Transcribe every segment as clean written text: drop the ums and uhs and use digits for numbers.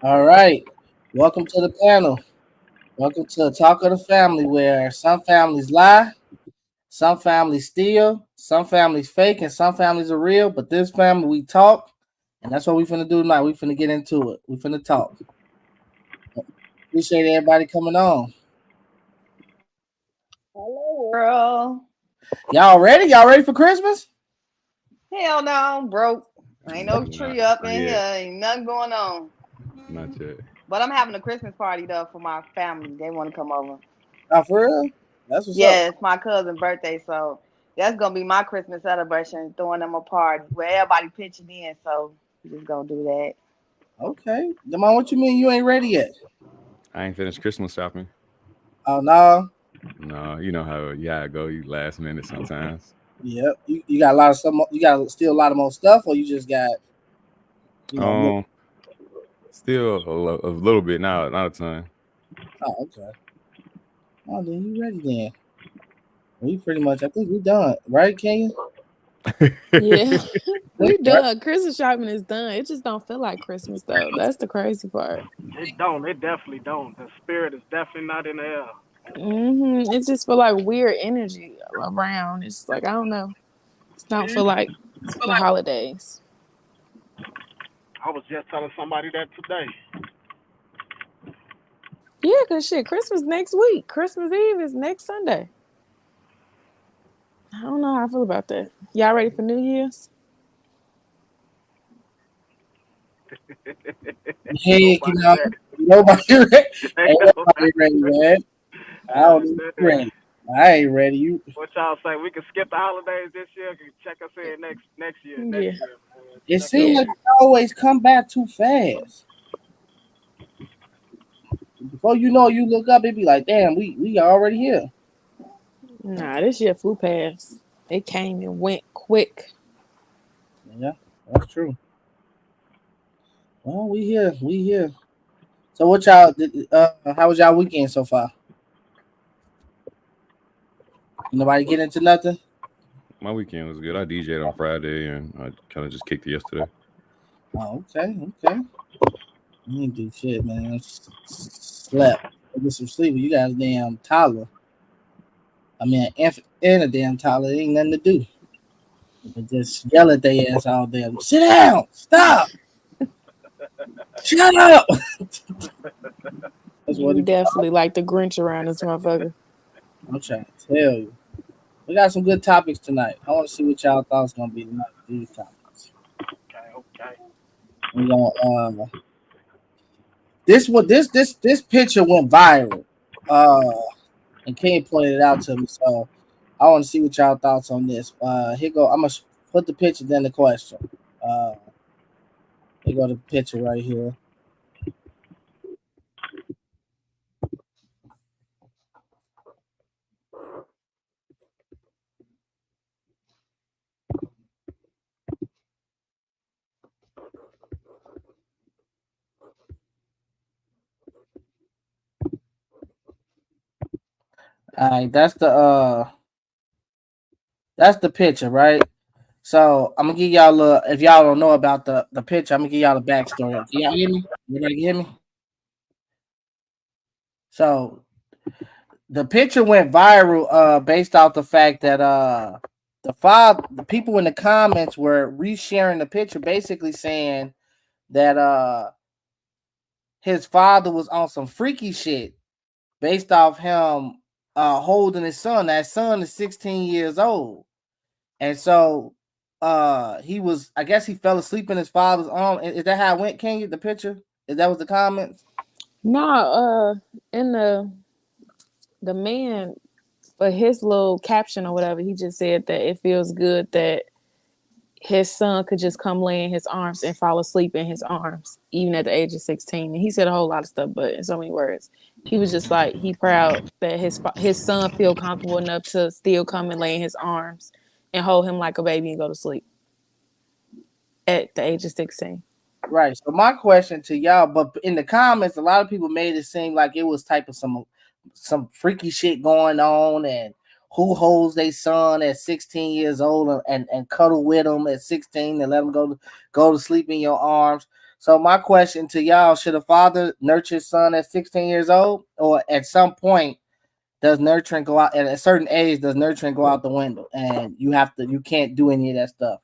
All right. Welcome to the panel. Welcome to Talk of the Family, where some families lie, some families steal, some families fake, and some families are real. But this family, we talk, and that's what we finna do tonight. We finna get into it. We finna talk. Appreciate everybody coming on. Hello, world. Y'all ready? Y'all ready for Christmas? Hell no, I'm broke. Ain't no Not, tree up not in here. yet. Ain't nothing going on. Not yet. But I'm having a Christmas party though for my family. They want to come over. Oh, for real? That's what's up. Yeah, it's my cousin's birthday, so that's gonna be my Christmas celebration, throwing them a party where everybody pitching in. So we just gonna do that. Okay. Demon, what you mean you ain't ready yet? I ain't finished Christmas shopping. Oh no. No, you know how I go. You last minute sometimes. Yep. You got a lot of stuff. You got still a lot of more stuff, or you just got more. Um, Still a little bit now, not a ton. Oh, okay. Oh, then you ready then? We pretty much. I think we done, right, Kenya? Yeah, we Right. done. Christmas shopping is done. It just don't feel like Christmas though. That's the crazy part. It don't. It definitely don't. The spirit is definitely not in the air. It just feel like weird energy around. It's like I don't know. It don't feel like the holidays. I was just telling somebody that today. Yeah, cause shit, Christmas next week. Christmas Eve is next Sunday. I don't know how I feel about that. Y'all ready for New Year's? Heck, Nobody ready. nobody ready. Ain't Ain't nobody nobody ready, ready. man. I don't even That- ready. I ain't ready. You. what y'all say? We can skip the holidays this year. Can check us in next year. Next Yeah, year, man. It Check us seems yeah. like in. it always come back too fast. Before you know, you look up, it be like, damn, we already here. Nah, this year flew past. It came and went quick. Yeah, that's true. Well, we here. We here. So what y'all? How was y'all weekend so far? Nobody get into nothing. My weekend was good. I DJ'd on Friday and I kind of just kicked it yesterday. Oh, okay, okay. You didn't do shit, man. Slept. Get some sleep. You got a damn toddler. I mean, an infant and a damn toddler. Ain't nothing to do. But just yell at their ass all day. Sit down. Stop. Shut up. That's what You it be. definitely like the Grinch around this motherfucker. I'm trying to tell you. We got some good topics tonight. I want to see what y'all thoughts gonna be tonight. These topics. Okay, okay. We gonna this picture went viral. And King pointed it out to me. So I want to see what y'all thoughts on this. Here go. I'm gonna put the picture then the question. Uh, here go the picture right here. All right, that's the picture, right? So I'm gonna give y'all a. If y'all don't know about the picture, I'm gonna give y'all the backstory. Can y'all hear me? Everybody can hear me? So the picture went viral based off the fact that the people in the comments were resharing the picture, basically saying that his father was on some freaky shit based off him holding his son. That son is 16 years old. And so he was, I guess he fell asleep in his father's arm. Is that how it went, King? The picture? Is that was the comments? No, in the man for his little caption or whatever, he just said that it feels good that his son could just come lay in his arms and fall asleep in his arms, even at the age of 16. And he said a whole lot of stuff, but in so many words, he was just like he proud that his son feel comfortable enough to still come and lay in his arms and hold him like a baby and go to sleep at the age of 16. Right. So my question to y'all, but in the comments, a lot of people made it seem like it was type of some freaky shit going on, and who holds their son at 16 years old and cuddle with him at 16 and let him go to sleep in your arms. So my question to y'all: should a father nurture his son at 16 years old, or at some point does nurturing go out at a certain age? Does nurturing go out the window, and you can't do any of that stuff?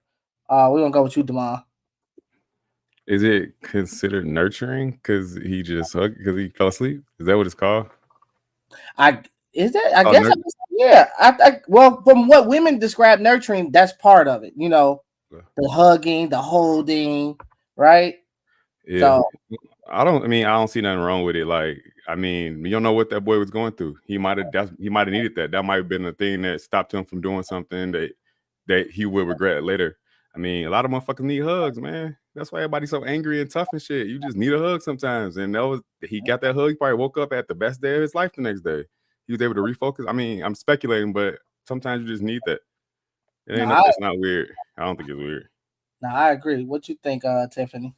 We're gonna go with you, Demar. Is it considered nurturing because he just hugged because he fell asleep? Is that what it's called? I guess. Well, from what women describe nurturing, that's part of it. The hugging, the holding, right? Yeah. So, I don't see nothing wrong with it. Like, you don't know what that boy was going through. He might have needed that. That might have been the thing that stopped him from doing something that he will regret later. A lot of motherfuckers need hugs, man. That's why everybody's so angry and tough and shit. You just need a hug sometimes. And he got that hug. He probably woke up at the best day of his life the next day. He was able to refocus. I'm speculating, but sometimes you just need that. It's not weird. I don't think it's weird. No, I agree. What you think, Tiffany?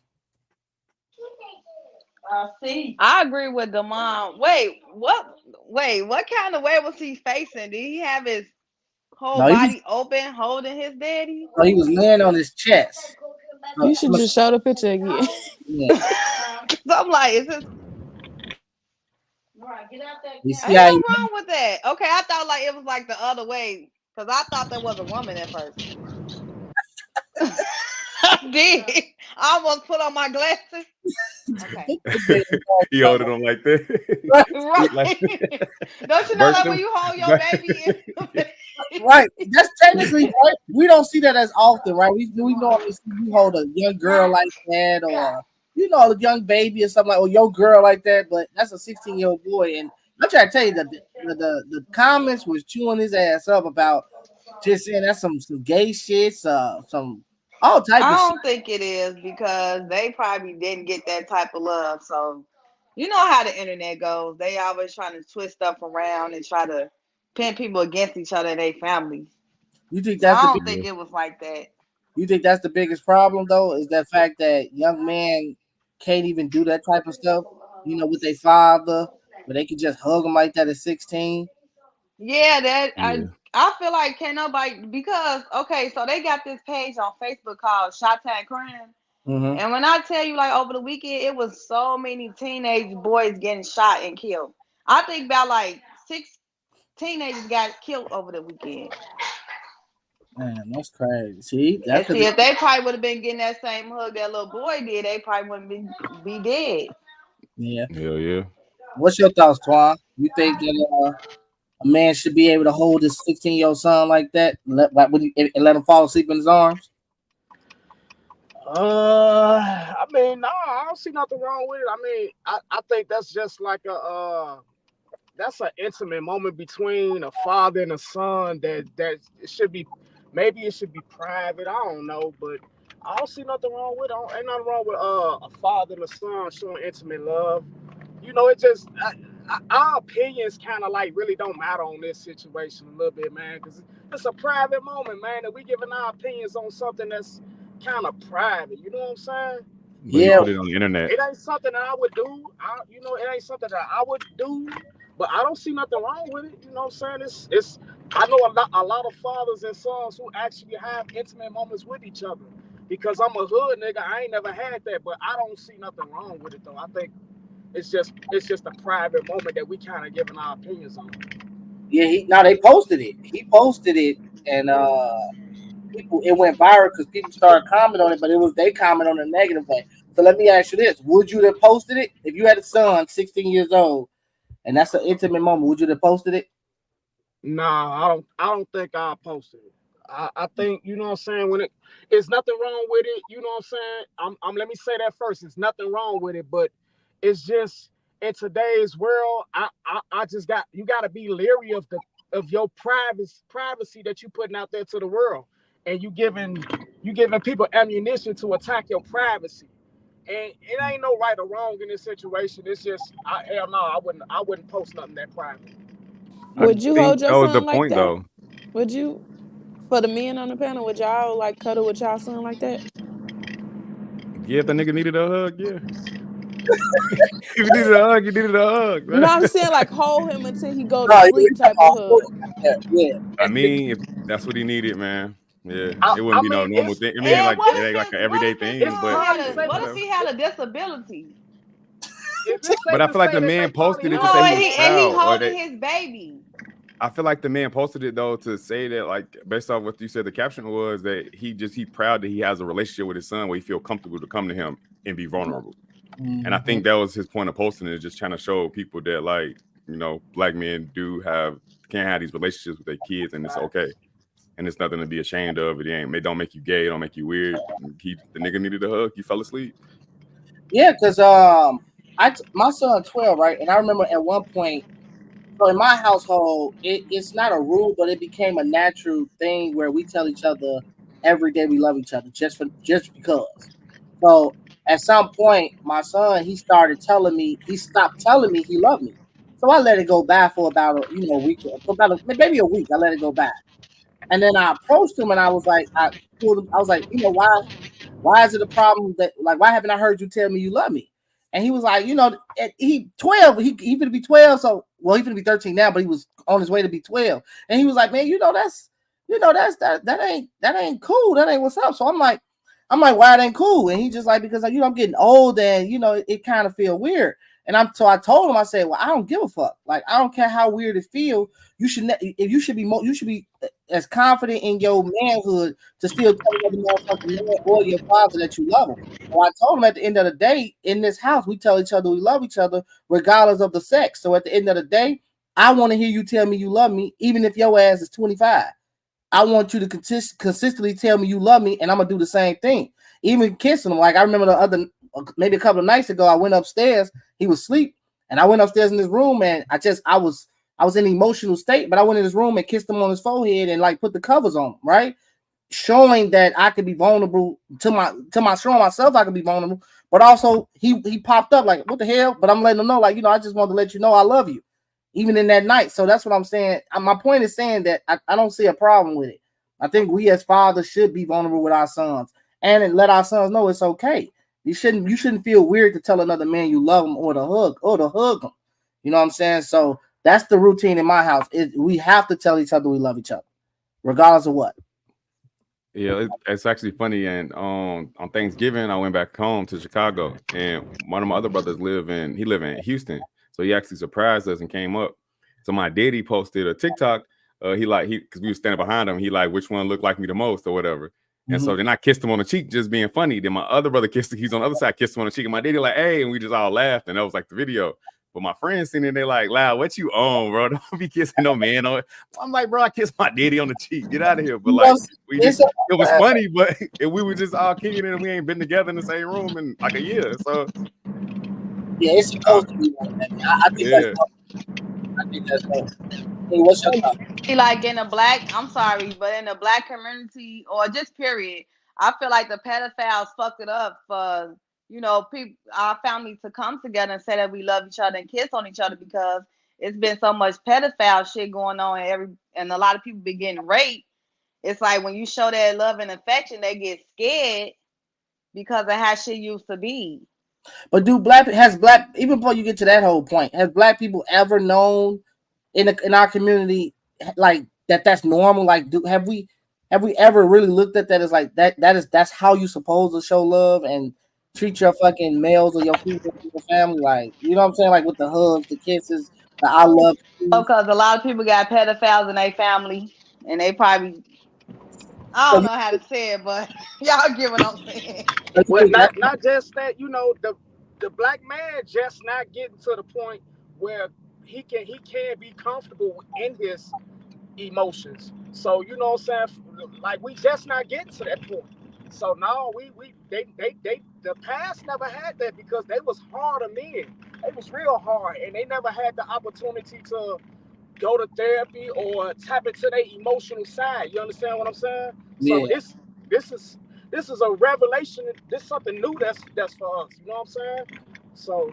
I agree with the mom. Wait, what kind of way was he facing? Did he have his whole body open holding his daddy? No, he was laying on his chest. You should just show the picture again. Yeah. So I'm like, is this Ain't nothing wrong with that? Okay, I thought like it was like the other way, because I thought there was a woman at first. I did. I almost put on my glasses. Okay. He held it on like that. Right. Don't you know that when you hold your baby? Right. That's technically right. We don't see that as often, right? We normally see you hold a young girl like that, or a young baby or something like, or your girl like that. But that's a 16-year-old boy, and I'm trying to tell you that the comments was chewing his ass up about just saying that's some gay shit, some all type of shit. I don't think it is, because they probably didn't get that type of love. So you know how the internet goes. They always trying to twist stuff around and try to pin people against each other and their families. You think that's I don't think it was like that. You think that's the biggest problem, though, is that fact that young men can't even do that type of stuff, with their father, but they can just hug them like that at 16? Yeah, I feel like can't nobody, because, okay, so they got this page on Facebook called Shot-Town Crime. Mm-hmm. And when I tell you, like, over the weekend, it was so many teenage boys getting shot and killed. I think about, like, 6 teenagers got killed over the weekend. Man, that's crazy. See, if they probably would have been getting that same hug that little boy did, they probably wouldn't be dead. Yeah. Hell yeah. What's your thoughts, Twan? You think that a man should be able to hold his 16-year-old son like that and let him fall asleep in his arms? No, I don't see nothing wrong with it. I think that's just like that's an intimate moment between a father and a son that it should be, maybe it should be private. I don't know, but I don't see nothing wrong with it. Ain't nothing wrong with a father and a son showing intimate love. It just our opinions kind of like really don't matter on this situation a little bit, man, because it's a private moment, man, that we giving our opinions on something that's kind of private. You know what I'm saying? But you put it on the internet. It ain't something that I would do. It ain't something that I would do. But I don't see nothing wrong with it. You know what I'm saying? It's. I know a lot of fathers and sons who actually have intimate moments with each other. Because I'm a hood nigga, I ain't never had that, but I don't see nothing wrong with it though. I think it's just a private moment that we kind of giving our opinions on. Yeah, they posted it. He posted it, and it went viral because people started commenting on it, but they comment on the negative way. So let me ask you this: would you have posted it if you had a son, 16 years old? And that's an intimate moment. Would you have posted it? Nah, I don't think I posted it. I think, you know what I'm saying, it's nothing wrong with it, you know what I'm saying? Let me say that first. It's nothing wrong with it, but it's just in today's world, I just you gotta be leery of your privacy that you putting out there to the world. And you giving people ammunition to attack your privacy. And it ain't no right or wrong in this situation. It's just, hell no, I wouldn't post nothing that private. Would you hold your son like that? Though. Would you, for the men on the panel, would y'all like cuddle with y'all son like that? Yeah, if the nigga needed a hug, yeah. If you needed a hug, you needed a hug. Man. No, I'm saying like hold him until he go to sleep type of hug. Yeah. If that's what he needed, man. Yeah, I it wouldn't be no mean, normal it's thing. I mean, And it what ain't if like his an everyday thing, it's but hard to say, what if whatever. he had a disability? is it But safe I to feel like say the that they man thought he posted it to had say he No, was and he proud, or holding they. his baby. I feel like the man posted it though to say that, like, based off what you said, the caption was that he proud that he has a relationship with his son where he feel comfortable to come to him and be vulnerable. And I think that was his point of posting it, just trying to show people that, like, you know, black men can't have these relationships with their kids, and it's okay, and it's nothing to be ashamed of. It don't make you gay, it don't make you weird. The nigga needed a hug, he fell asleep. Yeah, because my son 12, right? And I remember at one point, so in my household, it's not a rule, but it became a natural thing where we tell each other every day we love each other just because. So at some point, my son he stopped telling me he loved me. So I let it go by for about a week, maybe a week. I let it go by, and then I approached him and I was like, I was like, why is it a problem that, like, why haven't I heard you tell me you love me? And he was like, he 12, he gonna be 12, so well, he's gonna be 13 now, but he was on his way to be 12. And he was like, man, that ain't cool. That ain't what's up. So I'm like, why it ain't cool? And he just like, because I'm getting old and it kind of feel weird. And I told him, I said, well, I don't give a fuck. Like, I don't care how weird it feels. You should be as confident in your manhood to still tell another motherfucking man or your father that you love him. So I told him at the end of the day, in this house, we tell each other we love each other regardless of the sex. So at the end of the day, I want to hear you tell me you love me, even if your ass is 25. I want you to consistently tell me you love me, and I'm gonna do the same thing. Even kissing him. Like, I remember maybe a couple of nights ago, I went upstairs. He was asleep, and I went upstairs in his room, and I was in an emotional state, but I went in his room and kissed him on his forehead and like put the covers on him, right? Showing that I could be vulnerable showing myself I could be vulnerable, but also he popped up like, what the hell? But I'm letting him know, like, I just wanted to let you know I love you, even in that night. So that's what I'm saying. My point is saying that I don't see a problem with it. I think we as fathers should be vulnerable with our sons and let our sons know it's okay. You shouldn't feel weird to tell another man you love him or to hug him. You know what I'm saying? So that's the routine in my house. We have to tell each other we love each other, regardless of what. Yeah, it's actually funny. And on Thanksgiving, I went back home to Chicago, and one of my other brothers live in Houston, so he actually surprised us and came up. So my daddy posted a TikTok. Because we were standing behind him. He like, which one looked like me the most or whatever. And so then I kissed him on the cheek, just being funny. Then my other brother he's on the other side, kissed him on the cheek. And my daddy like, hey, and we just all laughed. And that was like the video. But my friends sitting there, they like, loud, what you on, bro? Don't be kissing no man on it. I'm like, bro, I kissed my daddy on the cheek. Get out of here. But like, it was funny, but we were just all kicking it, and we ain't been together in the same room in like a year. So yeah, it's supposed to be like that. I think that's dope. Hey, what's your thought? Like in the black, I'm sorry, but in the black community or just period, I feel like the pedophiles fucked it up for people, our family to come together and say that we love each other and kiss on each other, because it's been so much pedophile shit going on, and a lot of people be getting raped. It's like when you show that love and affection, they get scared because of how shit used to be. But even before you get to that whole point, has black people ever known in our community like that's normal? Like, have we ever really looked at that as like that's how you supposed to show love and treat your fucking males or your people, your family? Like, you know what I'm saying? Like with the hugs, the kisses, the I love you. Because a lot of people got pedophiles in their family, and they probably, I don't know how to say it, but y'all get what I'm saying. Well, not just that, the black man just not getting to the point where he can be comfortable in his emotions. So you know what I'm saying? Like, we just not getting to that point. So no, they the past never had that, because they was harder men. They was real hard, and they never had the opportunity to go to therapy or tap into their emotional side. You understand what I'm saying? So Yeah. this is a revelation. This is something new that's for us. You know what I'm saying? So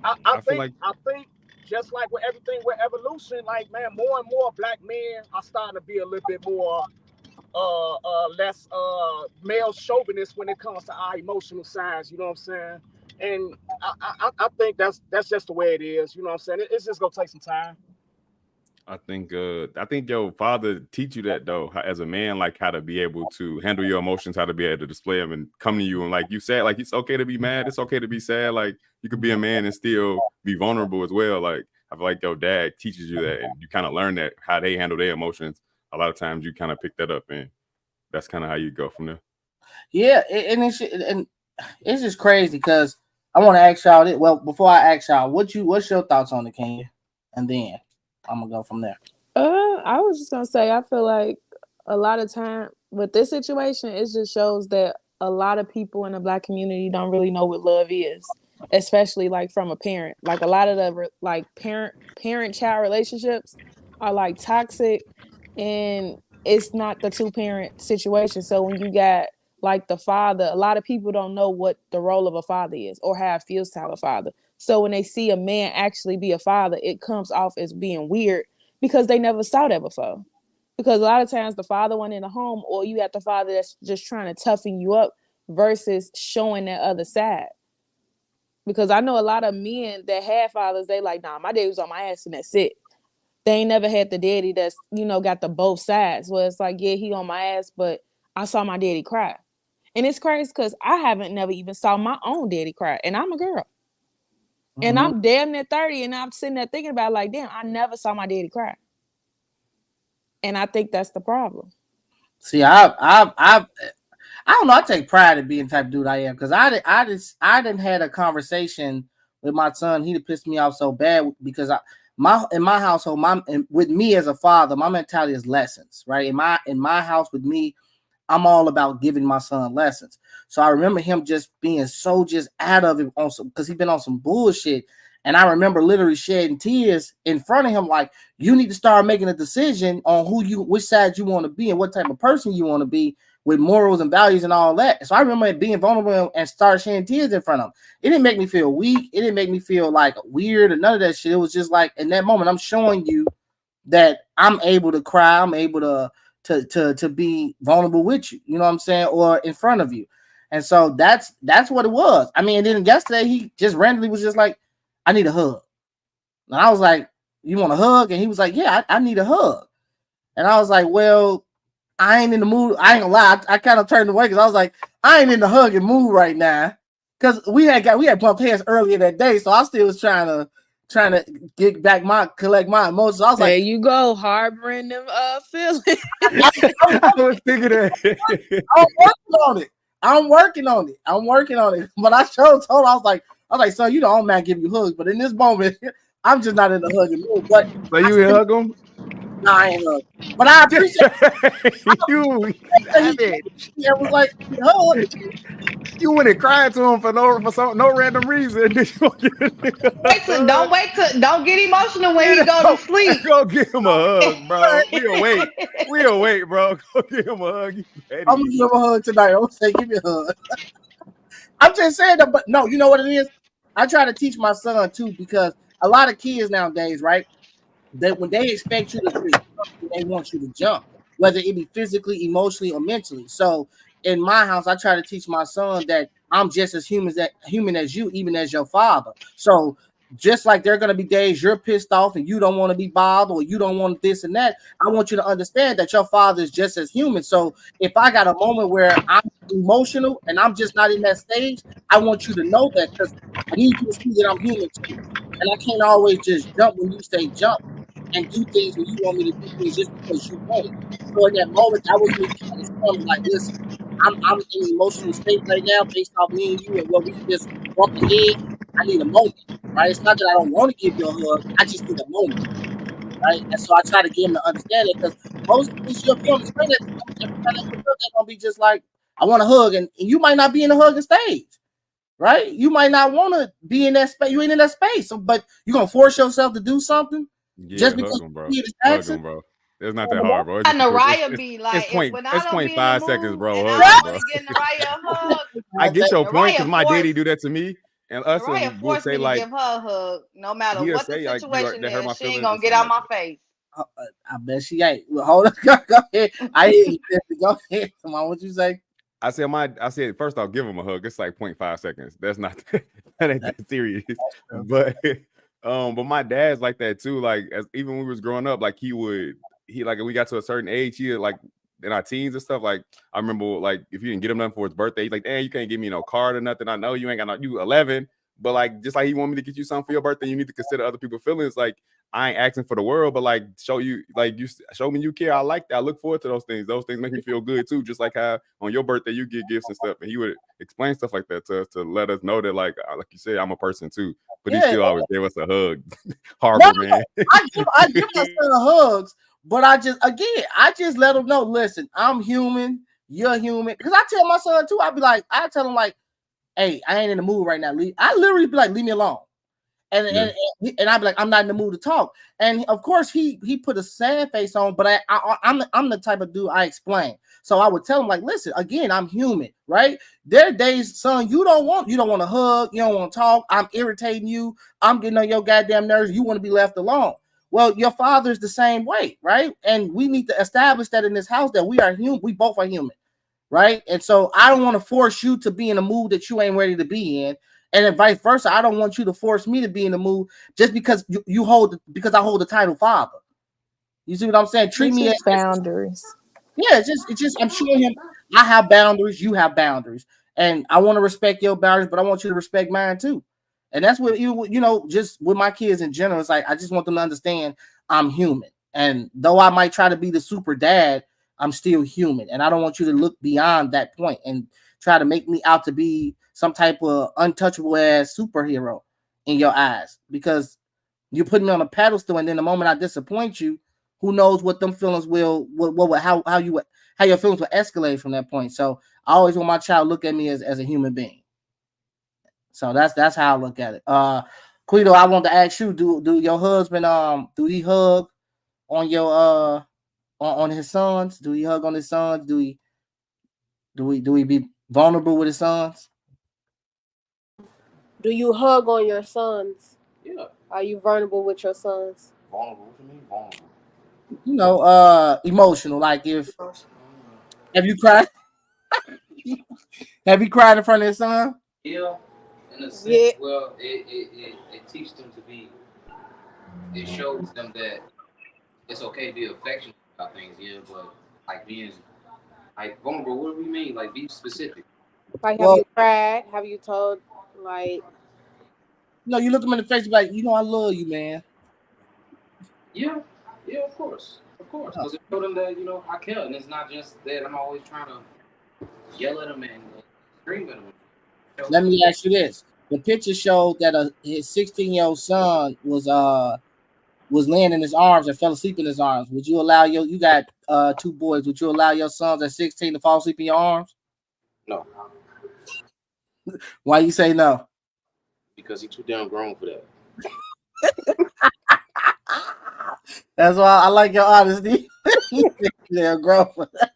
I think just like with everything with evolution, like, man, more and more black men are starting to be a little bit more less male chauvinist when it comes to our emotional sides. You know what I'm saying? And I think that's just the way it is. You know what I'm saying? It's just gonna take some time. I think your father teach you that though, as a man, like how to be able to handle your emotions, how to be able to display them and come to you. And like you said, like it's okay to be mad, it's okay to be sad. Like you could be a man and still be vulnerable as well. Like I feel like your dad teaches you that, and you kind of learn that how they handle their emotions. A lot of times you kind of pick that up, and that's kind of how you go from there. Yeah, and it's just crazy because I want to ask y'all this. Well, before I ask y'all, what's your thoughts on it, Kenya? And then I'm gonna go from there. I was just gonna say I feel like a lot of time with this situation, it just shows that a lot of people in the Black community don't really know what love is, especially like from a parent. Like a lot of the like parent-child relationships are like toxic, and it's not the two-parent situation. So when you got like the father, a lot of people don't know what the role of a father is or how it feels to have a father. So when they see a man actually be a father, it comes off as being weird because they never saw that before. Because a lot of times the father went in the home, or you got the father that's just trying to toughen you up versus showing that other side. Because I know a lot of men that had fathers, they like, nah, my daddy was on my ass and that's it. They ain't never had the daddy that's, got the both sides. Where it's like, yeah, he on my ass, but I saw my daddy cry. And it's crazy because I haven't never even saw my own daddy cry. And I'm a girl. And I'm damn near 30, and I'm sitting there thinking about like, damn, I never saw my daddy cry. And I think that's the problem. See, I don't know. I take pride in being the type of dude I am because I didn't had a conversation with my son. He pissed me off so bad because in my household, with me as a father, my mentality is lessons, right? In my house with me, I'm all about giving my son lessons. So I remember him just being so just out of it because he's been on some bullshit. And I remember literally shedding tears in front of him, like, you need to start making a decision on which side you want to be and what type of person you want to be with morals and values and all that. So I remember being vulnerable and start shedding tears in front of him. It didn't make me feel weak. It didn't make me feel like weird or none of that shit. It was just like in that moment, I'm showing you that I'm able to cry. I'm able to be vulnerable with you, you know what I'm saying, or in front of you. And so that's what it was. I mean, and then yesterday he just randomly was just like, I need a hug. And I was like, you want a hug? And he was like, yeah, I need a hug. And I was like, well, I ain't in the mood. I ain't gonna lie. I kind of turned away because I was like, I ain't in the hugging mood right now. Because we had bumped heads earlier that day. So I still was trying to collect my emotions. I was there like, you go, harboring them feelings. I was thinking that. I'm working on it. But I told him, I was like, son, you don't man give you hugs, but in this moment, I'm just not in the hugging mood. But So you ain't hug him? No, I ain't hug. But I appreciate you. Yeah, was like, hug. You went and cried to him for no random reason. Don't get emotional when he go to sleep. Go give him a hug, bro. We'll wait, bro. Go give him a hug. I'm gonna give him a hug tonight. I'm gonna say, give me a hug. I'm just saying that, but no, you know what it is? I try to teach my son too, because a lot of kids nowadays, right? That when they expect you to jump, they want you to jump, whether it be physically, emotionally, or mentally. So in my house, I try to teach my son that I'm just as human as you, even as your father. So just like there are going to be days you're pissed off and you don't want to be bothered or you don't want this and that, I want you to understand that your father is just as human. So if I got a moment where I'm emotional and I'm just not in that stage, I want you to know that, because I need you to see that I'm human too. And I can't always just jump when you say jump and do things when you want me to do things just because you want it. So in that moment, I was really trying to tell him, like, listen, I'm in an emotional state right now based off me and you and what we just walked ahead. I need a moment, right? It's not that I don't want to give you a hug. I just need a moment, right? And so I try to get him to understand it, because most things you'll be on the screen, they're going to be just like, I want a hug. And you might not be in the hugging stage, right? You might not want to be in that space. You ain't in that space. So, but you're going to force yourself to do something just because him, bro. You hug him, bro. It's not that hard, bro. And Naraya be like, it's 0.5 seconds, bro. I get Naraya a hug. I get your point, because my daddy do that to me, and us will say, like, give her a hug no matter what the situation like, is. She ain't gonna get out my face. I bet she ain't. Well, hold on, go ahead. I hear you. Go ahead. Come on, what you say? I said first I'll give him a hug. It's like 0.5 seconds. That's not that ain't that serious. But But my dad's like that too. Like even when we was growing up, like he like when we got to a certain age, he like in our teens and stuff. Like I remember, like if you didn't get him nothing for his birthday, he's like, "Damn, you can't give me no card or nothing. I know you ain't got no. You 11, but like just like he want me to get you something for your birthday, you need to consider other people's feelings. Like I ain't asking for the world, but like show you show me you care. I like that. I look forward to those things. Those things make me feel good too. Just like how on your birthday you get gifts and stuff. And he would explain stuff like that to us to let us know that like you said, I'm a person too. But he still always gave us a hug. Horrible, man. I give my son hugs, but I just let him know, listen, I'm human, you're human. Because I tell my son too, I tell him like, hey, I ain't in the mood right now. I literally be like, leave me alone. And I'd be like, I'm not in the mood to talk. And of course, he put a sad face on, but I'm the type of dude I explain. So I would tell him like, listen, again, I'm human, right? There are days, son, you don't want to hug, you don't want to talk. I'm irritating you. I'm getting on your goddamn nerves. You want to be left alone. Well, your father's the same way, right? And we need to establish that in this house that we are human. We both are human, right? And so I don't want to force you to be in a mood that you ain't ready to be in. And then vice versa, I don't want you to force me to be in the mood just because because I hold the title father. You see what I'm saying? Treat me as boundaries. Yeah, it's just I'm showing him I have boundaries, you have boundaries, and I want to respect your boundaries, but I want you to respect mine too. And that's what just with my kids in general. It's like I just want them to understand I'm human, and though I might try to be the super dad, I'm still human, and I don't want you to look beyond that point and try to make me out to be some type of untouchable ass superhero in your eyes, because you put me on a pedestal, and then the moment I disappoint you, who knows what them feelings how your feelings will escalate from that point. So I always want my child to look at me as a human being. So that's how I look at it. Quito, I want to ask you, do your husband do he hug on your on his sons? Do he hug on his sons? Do he be vulnerable with his sons? Do you hug on your sons? Yeah. Are you vulnerable with your sons? Vulnerable? What you mean vulnerable? Emotional. Like have you cried? Have you cried in front of his son? Yeah, in a sense. Yeah. Well, it teaches them to be. It shows them that it's okay to be affectionate about things. Yeah, but like being like vulnerable. What do we mean? Like be specific. Like have you cried? Have you told like? No, you look them in the face like, I love you, man. Yeah, of course, because it showed them that I care, and it's not just that I'm always trying to yell at them and scream at them. Let me ask you this: the picture showed that his 16-year-old son was laying in his arms and fell asleep in his arms. Would you allow you got 2 boys? Would you allow your sons at 16 to fall asleep in your arms? No. Why you say no? Because he's too damn grown for that. That's why I like your honesty. He's too damn grown for that.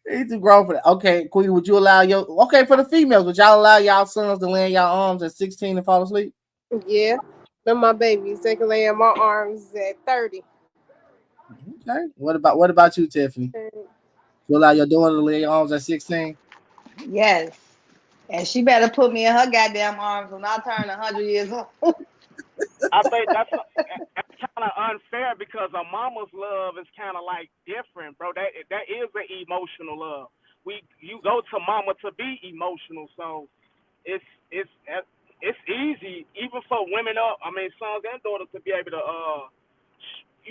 He's too grown for that. Okay, Queen, would you allow for the females, would y'all allow y'all sons to lay in y'all arms at 16 and fall asleep? Yeah. They're my babies. They can lay in my arms at 30. Okay. What about you, Tiffany? You allow your daughter to lay in your arms at 16? Yes. And she better put me in her goddamn arms when I turn 100 years old. I think that's kind of unfair because a mama's love is kind of like different, bro. That is an emotional love. You go to mama to be emotional, so it's easy even for women sons and daughters to be able to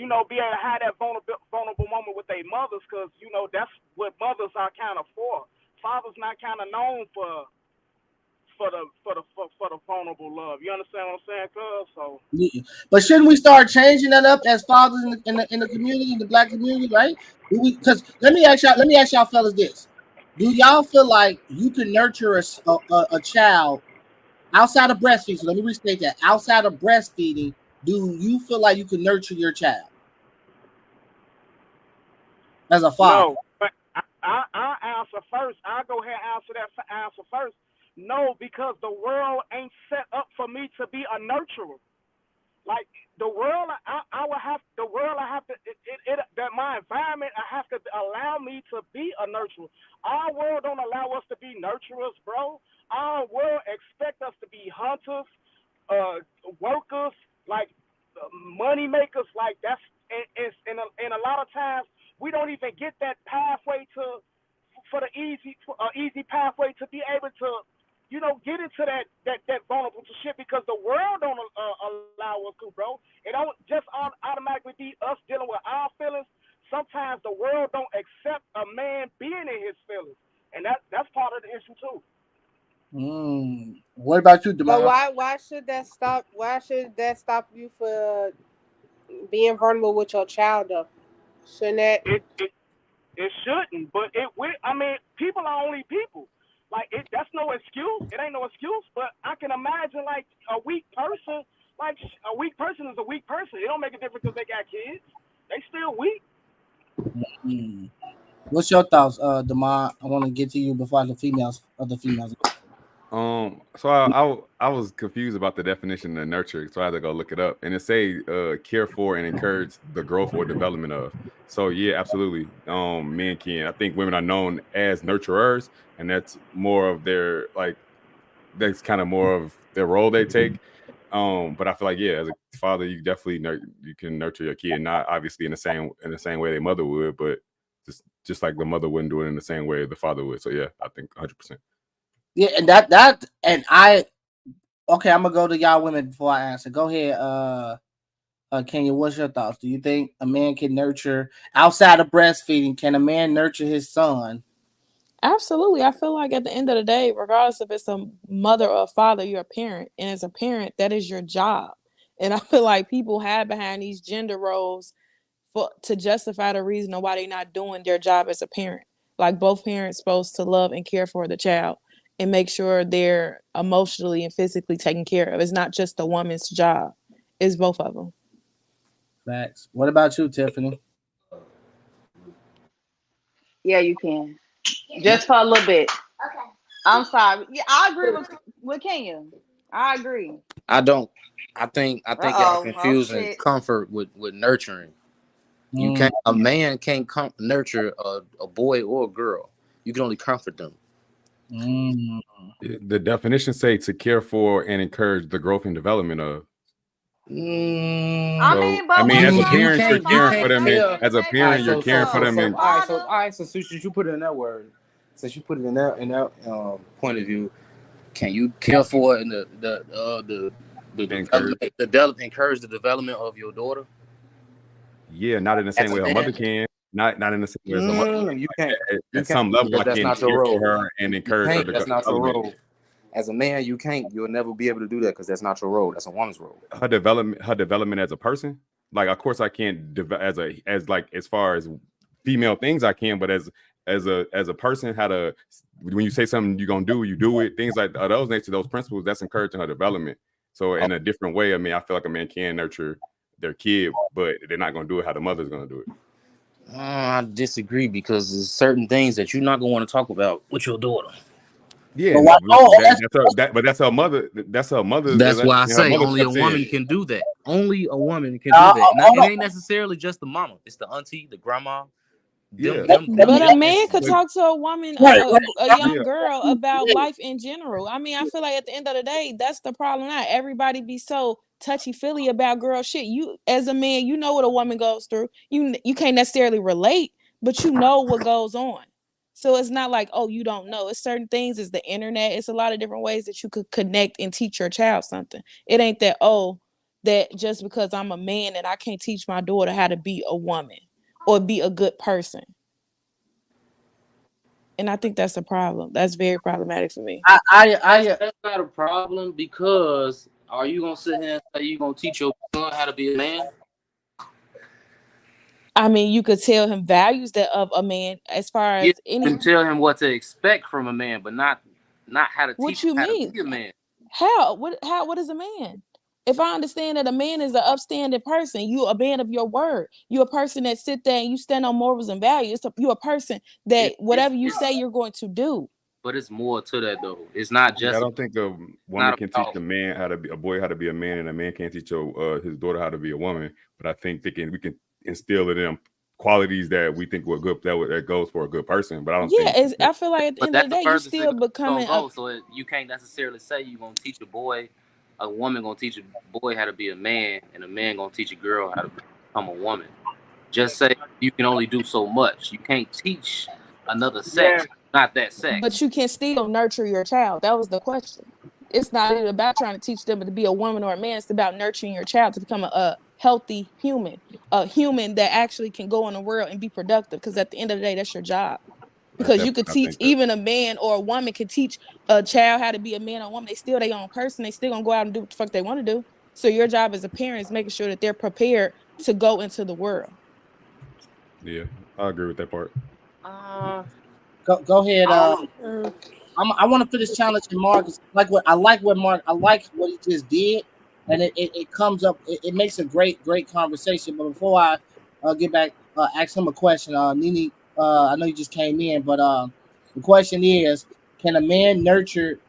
be able to have that vulnerable moment with their mothers, because that's what mothers are kind of for. Fathers not kind of known for the vulnerable love. You understand what I'm saying, cuz? So. Yeah. But shouldn't we start changing that up as fathers in the community, in the black community, right? Because let me ask y'all fellas this: do y'all feel like you can nurture a child outside of breastfeeding? So let me restate that: outside of breastfeeding, do you feel like you can nurture your child as a father? No, but I answer first. I go ahead and answer first. No, because the world ain't set up for me to be a nurturer. Like the world, I have to. That my environment, I have to allow me to be a nurturer. Our world don't allow us to be nurturers, bro. Our world expect us to be hunters, workers, like money makers, like that's and a lot of times we don't even get that pathway for the easy pathway to be able to, get into that vulnerable shit, because the world don't allow us to, bro. It don't just automatically be us dealing with our feelings. Sometimes the world don't accept a man being in his feelings, and that's part of the issue too. What about you, But Demar? why should that stop? Why should that stop you for being vulnerable with your child though? Shouldn't that? It shouldn't, but I mean, people are only people. Like that's no excuse. It ain't no excuse. But I can imagine like a weak person. Like a weak person is a weak person. It don't make a difference if they got kids. They still weak. What's your thoughts, Demar? I want to get to you before other females. So I was confused about the definition of nurture, so I had to go look it up. And it say care for and encourage the growth or development of. So yeah, absolutely. Men can. I think women are known as nurturers, and that's more of their that's kind of more of their role they take. But I feel like as a father, you definitely you can nurture your kid, not obviously in the same way their mother would, but just like the mother wouldn't do it in the same way the father would. So yeah, I think 100%. Yeah, and okay, I'm gonna go to y'all women before I answer. Go ahead, Kenya. What's your thoughts? Do you think a man can nurture outside of breastfeeding? Can a man nurture his son? Absolutely. I feel like at the end of the day, regardless if it's a mother or a father, you're a parent, and as a parent, that is your job. And I feel like people hide behind these gender roles to justify the reason why they're not doing their job as a parent. Like both parents supposed to love and care for the child and make sure they're emotionally and physically taken care of. It's not just the woman's job. It's both of them. Facts. What about you, Tiffany? Yeah, you can. Just for a little bit. Okay. I'm sorry. Yeah, I agree with Kenya. I agree. I don't. I think y'all confusing shit. comfort with nurturing. You can't. A man can't nurture a boy or a girl. You can only comfort them. The definition say to care for and encourage the growth and development of. I mean, as a parent, you're caring for them. As a parent, you're caring for them. All right. So since you put it in that word, since you put it in that point of view, can you care for and encourage the development of your daughter? Yeah, not in the same way her mother can. Not in the same way as her mother. You can't. At some level, I can care for her and encourage her. That's not your role. As a man, you can't. You'll never be able to do that because that's not your role. That's a woman's role. Her development as a person. Like, of course, I can't as far as female things I can, but as a person, when you say something you're gonna do, you do it. Things like those nature, those principles, that's encouraging her development. So in a different way, I mean, I feel like a man can nurture their kid, but they're not gonna do it how the mother's gonna do it. I disagree because there's certain things that you're not gonna want to talk about with your daughter. Yeah, but that's her mother. That's her mother. That's why I say only a woman can do that. Only a woman can do that. Now, it ain't necessarily just the mama. It's the auntie, the grandma. But a man could talk to a woman, a young girl, about life in general. I mean, I feel like at the end of the day, that's the problem. Not everybody be so touchy-feely about girl shit. You, as a man, you know what a woman goes through. You can't necessarily relate, but you know what goes on. So it's not like, oh, you don't know. It's certain things. It's the internet. It's a lot of different ways that you could connect and teach your child something. It ain't that, that just because I'm a man and I can't teach my daughter how to be a woman or be a good person. And I think that's a problem. That's very problematic for me. That's not a problem, because are you gonna sit here and say you gonna teach your son how to be a man? I mean, you could tell him values of a man as far as you can tell him what to expect from a man, but not how to teach him how to be a man. How? What is a man? If I understand that a man is an upstanding person, you a man of your word. You a person that sit there and you stand on morals and values. You a person that whatever you say you're going to do. But it's more to that though. It's not just. I don't think a woman can teach a man a boy how to be a man, and a man can't teach his daughter how to be a woman. But I think we can instill in them qualities that we think were good, that goes for a good person. But I don't think. I feel like at the end of the day, you still becoming. So you can't necessarily say you're gonna teach a boy a woman gonna teach a boy how to be a man, and a man gonna teach a girl how to become a woman. Just say you can only do so much. You can't teach another sex, not that sex. But you can still nurture your child. That was the question. It's not even about trying to teach them to be a woman or a man. It's about nurturing your child to become a healthy human, a human that actually can go in the world and be productive. Because at the end of the day, that's your job. Because you could teach, even a man or a woman could teach a child how to be a man or a woman. They still their own person. They still gonna go out and do what the fuck they want to do. So your job as a parent is making sure that they're prepared to go into the world. Yeah, I agree with that part. Go ahead. I want to put this challenge to Marcus. I like what he just did, and it comes up. It makes a great conversation. But before I get back, ask him a question. Nini, I know you just came in, but the question is: can a man nurture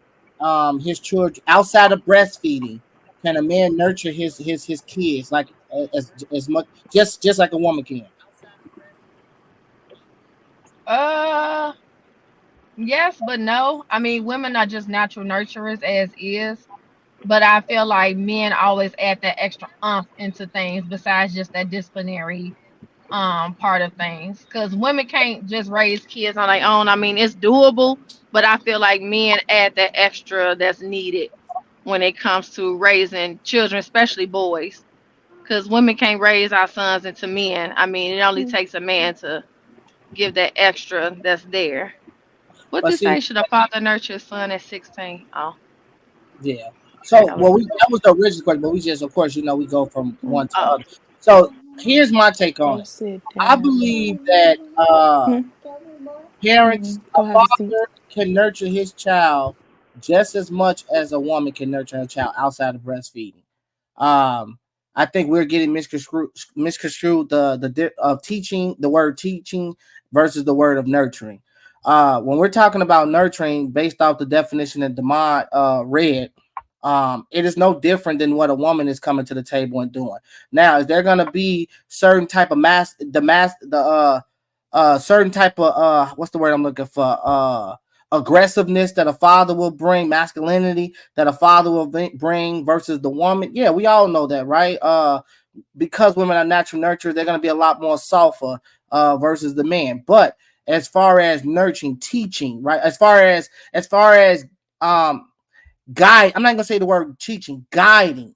his children outside of breastfeeding? Can a man nurture his kids like as much just like a woman can? Yes, but no. I mean, women are just natural nurturers as is. But I feel like men always add that extra into things besides just that disciplinary part of things. Because women can't just raise kids on their own. I mean, it's doable, but I feel like men add that extra that's needed when it comes to raising children, especially boys. Because women can't raise our sons into men. I mean, it only takes a man to give that extra that's there. What did you say? Should a father nurture his son at 16? Oh, yeah. So, that was the original question, but we just, of course, we go from one to other. So, here's my take on it. I believe that parents, a father can nurture his child just as much as a woman can nurture her child outside of breastfeeding. I think we're getting misconstrued the teaching, the word teaching versus the word of nurturing. When we're talking about nurturing based off the definition that Damon read, it is no different than what a woman is coming to the table and doing. Now, is there going to be certain type of certain type of what's the word I'm looking for? Aggressiveness that a father will bring, masculinity that a father will bring versus the woman. Yeah, we all know that, right? Because women are natural nurturers, they're going to be a lot more softer versus the man. But as far as nurturing, teaching, right? As far as guide, I'm not gonna say the word teaching, guiding,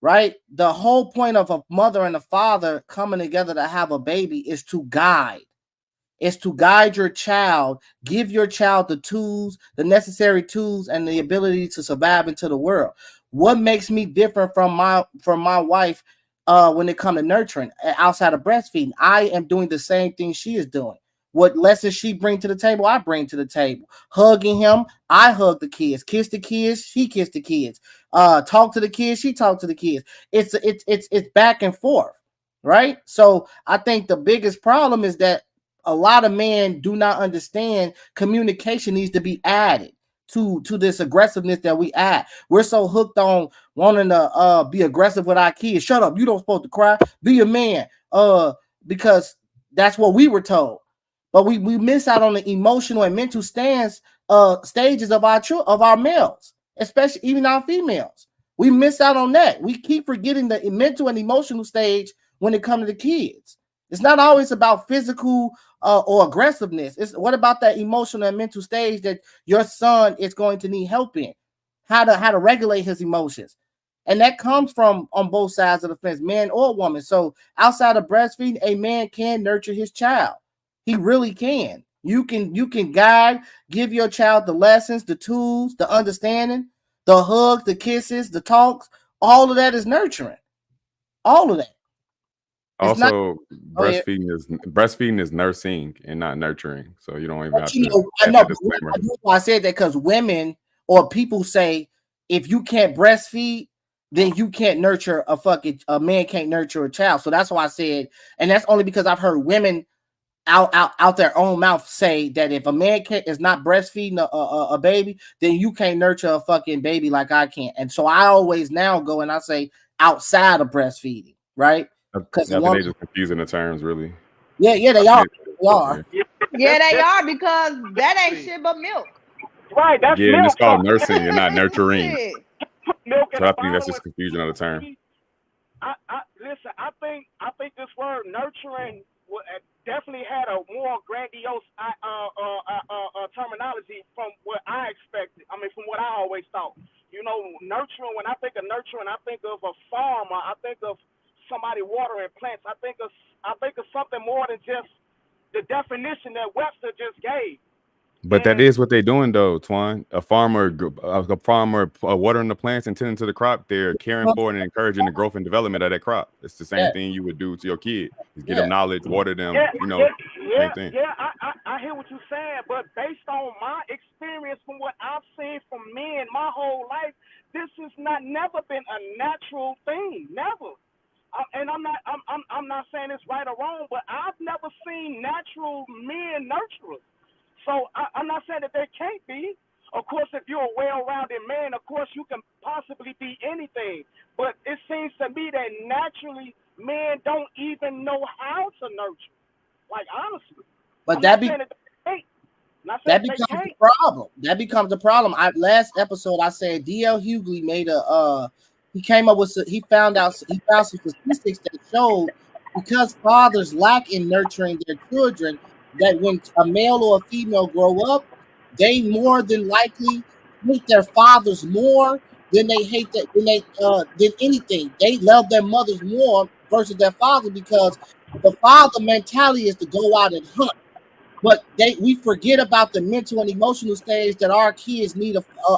right? The whole point of a mother and a father coming together to have a baby is to guide. It's to guide your child, give your child the tools, the necessary tools, and the ability to survive into the world. What makes me different from my wife when it comes to nurturing outside of breastfeeding? I am doing the same thing she is doing. What lessons she bring to the table, I bring to the table. Hugging him, I hug the kids. Kiss the kids, she kiss the kids. Talk to the kids, she talk to the kids. It's back and forth, right? So I think the biggest problem is that a lot of men do not understand communication needs to be added to this aggressiveness that we add. We're so hooked on wanting to be aggressive with our kids. Shut up, you don't supposed to cry. Be a man. Because that's what we were told. But we miss out on the emotional and mental stages of our males, especially even our females. We miss out on that. We keep forgetting the mental and emotional stage when it comes to the kids. It's not always about physical or aggressiveness. It's what about that emotional and mental stage that your son is going to need help in? How to regulate his emotions. And that comes from on both sides of the fence, man or woman. So outside of breastfeeding, a man can nurture his child. He really can. You can guide, give your child the lessons, the tools, the understanding, the hugs, the kisses, the talks. All of that is nurturing. All of that. Also, breastfeeding is nursing and not nurturing. So you don't even have to. I know. I said that because women or people say if you can't breastfeed, then you can't nurture a man can't nurture a child. So that's why I said, and that's only because I've heard women out their own mouth say that if a man is not breastfeeding a baby, then you can't nurture a fucking baby like I can. And so I always now go and I say outside of breastfeeding, right? Because they just confusing the terms, really. Yeah, they are. They are. Yeah, they are because that ain't shit but milk. Right, that's milk. It's called nursing and not nurturing. Milk Okay, So I the think that's father just confusion of the term. listen. I think this word nurturing definitely had a more grandiose terminology from what I expected. I mean, from what I always thought. You know, nurturing. When I think of nurturing, I think of a farmer. I think of somebody watering plants. I think of something more than just the definition that Webster just gave. But that is what they're doing, though, Twan. A farmer watering the plants and tending to the crop. They're caring for and encouraging the growth and development of that crop. It's the same thing you would do to your kid. Is give them knowledge, water them. Same thing. Yeah, I hear what you're saying, but based on my experience from what I've seen from men my whole life, this has never been a natural thing. Never. And I'm not saying it's right or wrong, but I've never seen natural men nurturers. So I'm not saying that there can't be. Of course, if you're a well-rounded man, of course you can possibly be anything. But it seems to me that naturally men don't even know how to nurture. Like, honestly. But that becomes the problem. That becomes the problem. Last episode I said D.L. Hughley made he came up with he found some statistics that showed because fathers lack in nurturing their children, that when a male or a female grow up, they more than likely hate their fathers more than they hate than anything. They love their mothers more versus their father, because the father mentality is to go out and hunt. But we forget about the mental and emotional stage that our kids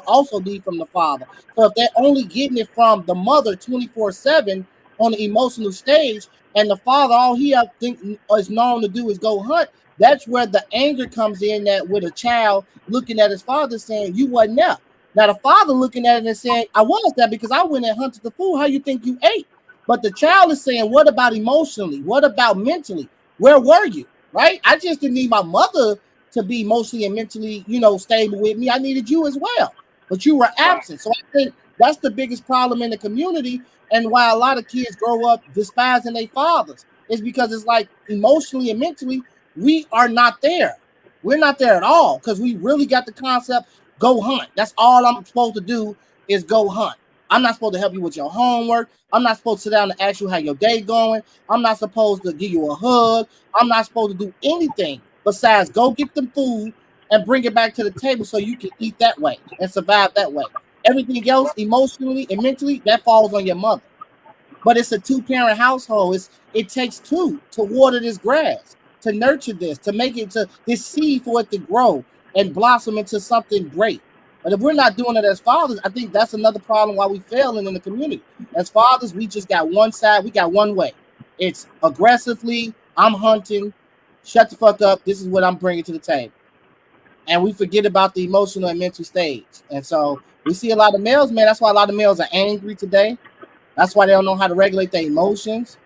also need from the father. So if they're only getting it from the mother 24/7 on the emotional stage, and the father all he is known to do is go hunt, that's where the anger comes in, that with a child looking at his father saying, you wasn't there. Now the father looking at it and saying, I was there because I went and hunted the food. How you think you ate? But the child is saying, what about emotionally? What about mentally? Where were you? Right? I just didn't need my mother to be emotionally and mentally, stable with me. I needed you as well, but you were absent. So I think that's the biggest problem in the community, and why a lot of kids grow up despising their fathers is because it's like emotionally and mentally, we are not there. We're not there at all, because we really got the concept, go hunt. That's all I'm supposed to do is go hunt. I'm not supposed to help you with your homework. I'm not supposed to sit down and ask you how your day going. I'm not supposed to give you a hug. I'm not supposed to do anything besides go get them food and bring it back to the table so you can eat that way and survive that way. Everything else, emotionally and mentally, that falls on your mother. But it's a 2-parent household. It takes 2 to water this grass, to nurture this, to make it to this seed for it to grow and blossom into something great. But if we're not doing it as fathers, I think that's another problem why we failing in the community. As fathers, we just got one side. We got one way. It's aggressively, I'm hunting, shut the fuck up. This is what I'm bringing to the table. And we forget about the emotional and mental stage. And so we see a lot of males, man. That's why a lot of males are angry today. That's why they don't know how to regulate their emotions.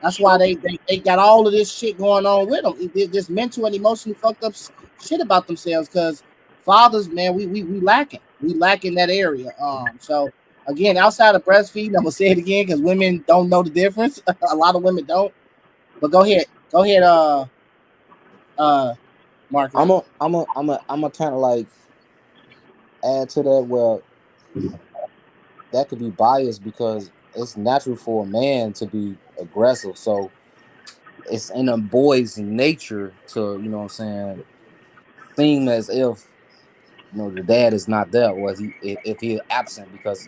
That's why they got all of this shit going on with them. This mental and emotional fucked up shit about themselves, because fathers, man, we lacking. We lack in that area. So again, outside of breastfeeding, I'm gonna say it again because women don't know the difference. A lot of women don't. But go ahead, Marcus. I'm a kind of like add to that. Well, that could be biased because it's natural for a man to be aggressive. So it's in a boy's nature to, seem as if, the dad is not there, or if he's absent because,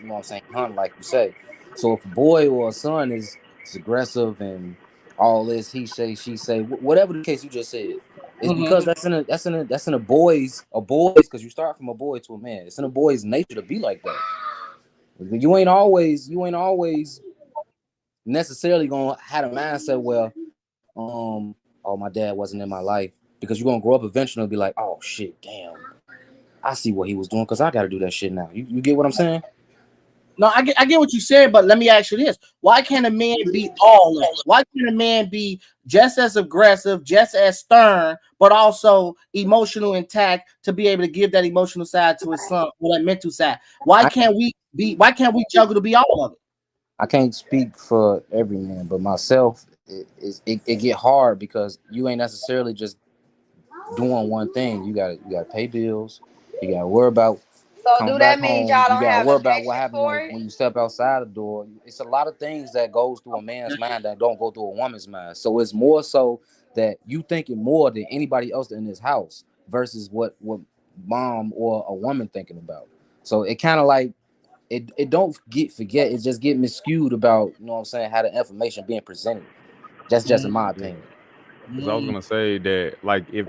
hunt, like you say. So if a boy or a son is aggressive and all this, he say, she say, whatever the case you just said, it's because that's in a boy's, because you start from a boy to a man. It's in a boy's nature to be like that. You ain't always necessarily gonna have a mindset where, oh, my dad wasn't in my life, because you're gonna grow up eventually and be like, oh shit, damn, I see what he was doing because I got to do that shit now. You get what I'm saying? No, I get what you said, but let me ask you this: why can't a man be all in? Why can't a man be just as aggressive, just as stern, but also emotional intact to be able to give that emotional side to his son or that mental side? Why can't we juggle to be all of it? I can't speak for every man, but myself, it get hard because you ain't necessarily just doing one thing. You gotta pay bills. You gotta worry about So come do back that mean home, y'all you don't gotta have worry about what affection happened for it? when you step outside the door. It's a lot of things that goes through a man's mind that don't go through a woman's mind. So it's more so that you thinking more than anybody else in this house versus what mom or a woman thinking about. So it kind of like it don't forget. It just get miscued about, you know what I'm saying, how the information being presented. That's just in my opinion. Because I was gonna say that, like, if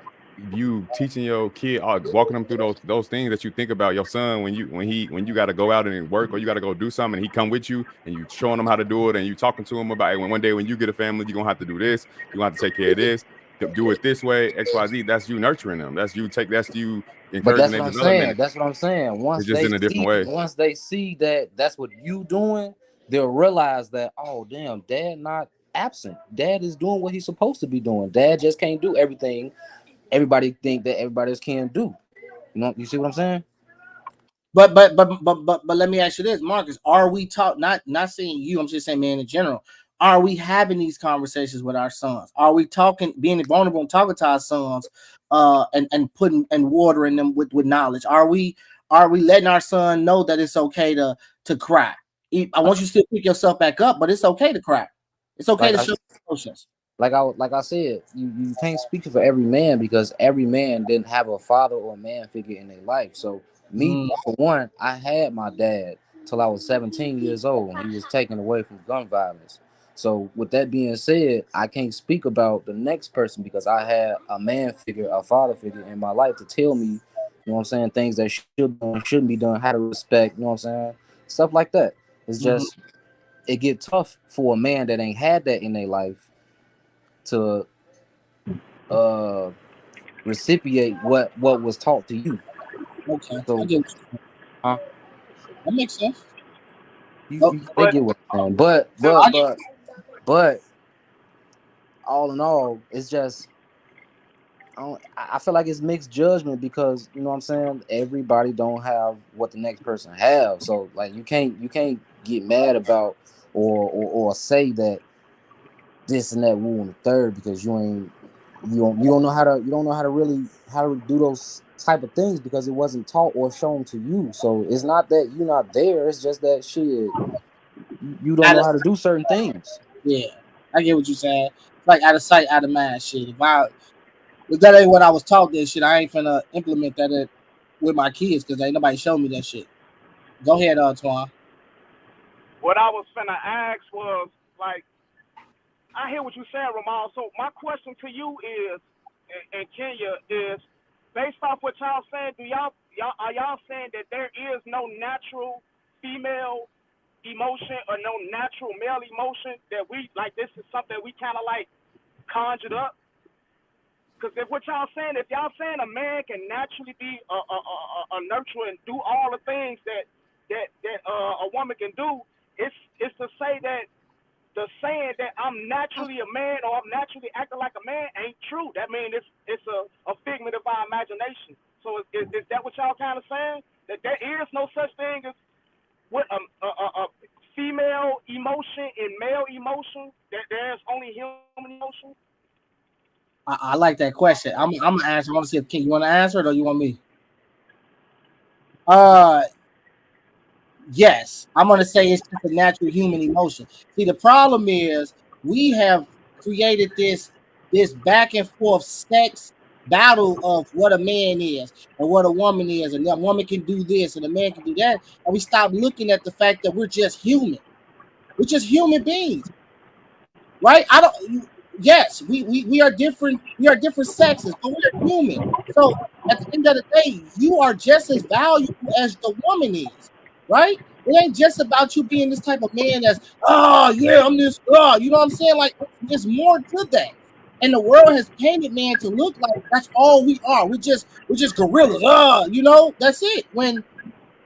you teaching your kid, walking them through those things that you think about your son when you got to go out and work or you got to go do something, and he come with you and you showing him how to do it, and you talking to him about it. When one day when you get a family, you're gonna have to do this. You gonna have to take care of this. Do it this way, X, Y, Z. That's you nurturing them. That's you But encouraging that's their what I'm saying. development. That's what I'm saying. It's just in a different way. Once they see that that's what you doing, they'll realize that, oh damn, dad not absent. Dad is doing what he's supposed to be doing. Dad just can't do everything everybody think that everybody else can do. You see what I'm saying? But let me ask you this, Marcus. Are we not saying you, I'm just saying man in general. Are we having these conversations with our sons? Are we talking, being vulnerable and talking to our sons, and putting and watering them with knowledge? Are we letting our son know that it's okay to cry? I want you to still pick yourself back up, but it's okay to cry. It's okay to show emotions. Like I said, you can't speak for every man because every man didn't have a father or a man figure in their life. So me, for one, I had my dad till I was 17 years old when he was taken away from gun violence. So with that being said, I can't speak about the next person because I had a man figure, a father figure in my life to tell me, you know what I'm saying, things that shouldn't be done, how to respect, you know what I'm saying, stuff like that. It's just it get tough for a man that ain't had that in their life to reciprocate what was taught to you. Okay, So, I get what you're saying. huh? That makes sense. They get what I'm saying. But all in all, it's just I feel like it's mixed judgment because, you know what I'm saying, everybody don't have what the next person have. So like you can't get mad about or say that this and that woo and the third because you don't know how to really do those type of things because it wasn't taught or shown to you. So it's not that you're not there, it's just that shit you don't know how to do certain things. Yeah, I get what you're saying. Like out of sight, out of mind shit. If that ain't what I was taught, that shit, I ain't finna implement that with my kids because ain't nobody showed me that shit. Go ahead, Twan. What I was finna ask was, like, I hear what you're saying, Ramon. So my question to you is, and Kenya, is based off what y'all saying, are y'all saying that there is no natural female emotion or no natural male emotion that we, like, this is something we kind of like conjured up? Because if what y'all saying, if y'all saying a man can naturally be a nurturer and do all the things that a woman can do, it's to say that the saying that I'm naturally a man or I'm naturally acting like a man ain't true. That means it's a figment of our imagination. So is that what y'all kind of saying? That there is no such thing as what a female emotion and male emotion? That there's only human emotion? I like that question. I'm gonna answer. I want to see if King, you want to answer it or you want me? Yes, I'm gonna say it's just a natural human emotion. See, the problem is we have created this back and forth sex battle of what a man is and what a woman is, and a woman can do this and a man can do that, and we stop looking at the fact that we're just human. We're just human beings, right? Yes, we are different. We are different sexes, but we're human. So at the end of the day, you are just as valuable as the woman is, right? It ain't just about you being this type of man that's, oh yeah, I'm this, you know what I'm saying? Like, there's more to that. And the world has painted man to look like that's all we are. We're just gorillas, you know, that's it. When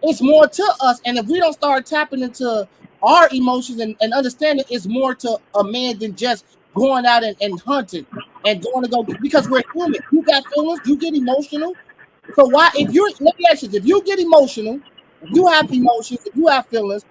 it's more to us, and if we don't start tapping into our emotions and understanding it's more to a man than just going out and hunting and going to go, because we're human. You got feelings, you get emotional. So why, let me ask you, if you get emotional, if you have emotions, if you have feelings,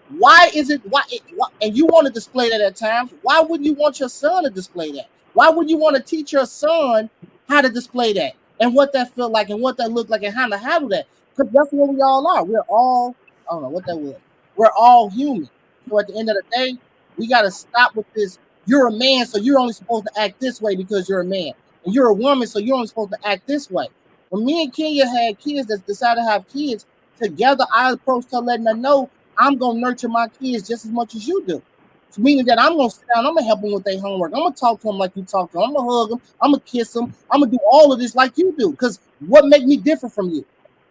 and you want to display that at times, why wouldn't you want your son to display that? Why would you want to teach your son how to display that and what that felt like and what that looked like and how to handle that? because that's what we all are. We're all, I don't know what that was. We're all human. So at the end of the day, we got to stop with this. You're a man, so you're only supposed to act this way because you're a man. And you're a woman, so you're only supposed to act this way. When me and Kenya had kids that decided to have kids together, I approached her letting her know I'm going to nurture my kids just as much as you do. So meaning that I'm going to sit down, I'm going to help them with their homework. I'm going to talk to them like you talk to them. I'm going to hug them. I'm going to kiss them. I'm going to do all of this like you do. Because what makes me different from you?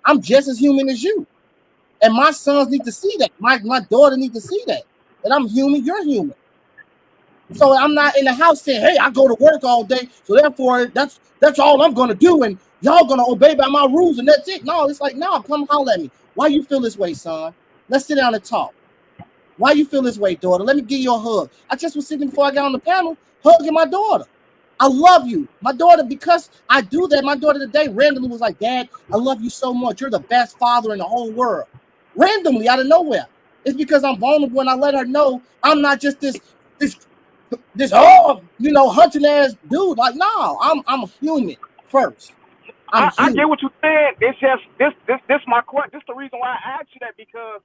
I'm just as human as you. And my sons need to see that. My daughter needs to see that. That I'm human, you're human. So I'm not in the house saying, hey, I go to work all day, so therefore that's all I'm going to do, and y'all going to obey by my rules, and that's it. No, it's like, no, come holler at me. Why you feel this way, son? Let's sit down and talk. Why you feel this way, daughter? Let me give you a hug. I just was sitting before I got on the panel, hugging my daughter. I love you. My daughter, because I do that, my daughter today randomly was like, Dad, I love you so much. You're the best father in the whole world. Randomly, out of nowhere. It's because I'm vulnerable, and I let her know I'm not just this hunting ass dude. Like, no, I'm a human first. I get what you're saying. It's just this my question. This the reason why I asked you that, because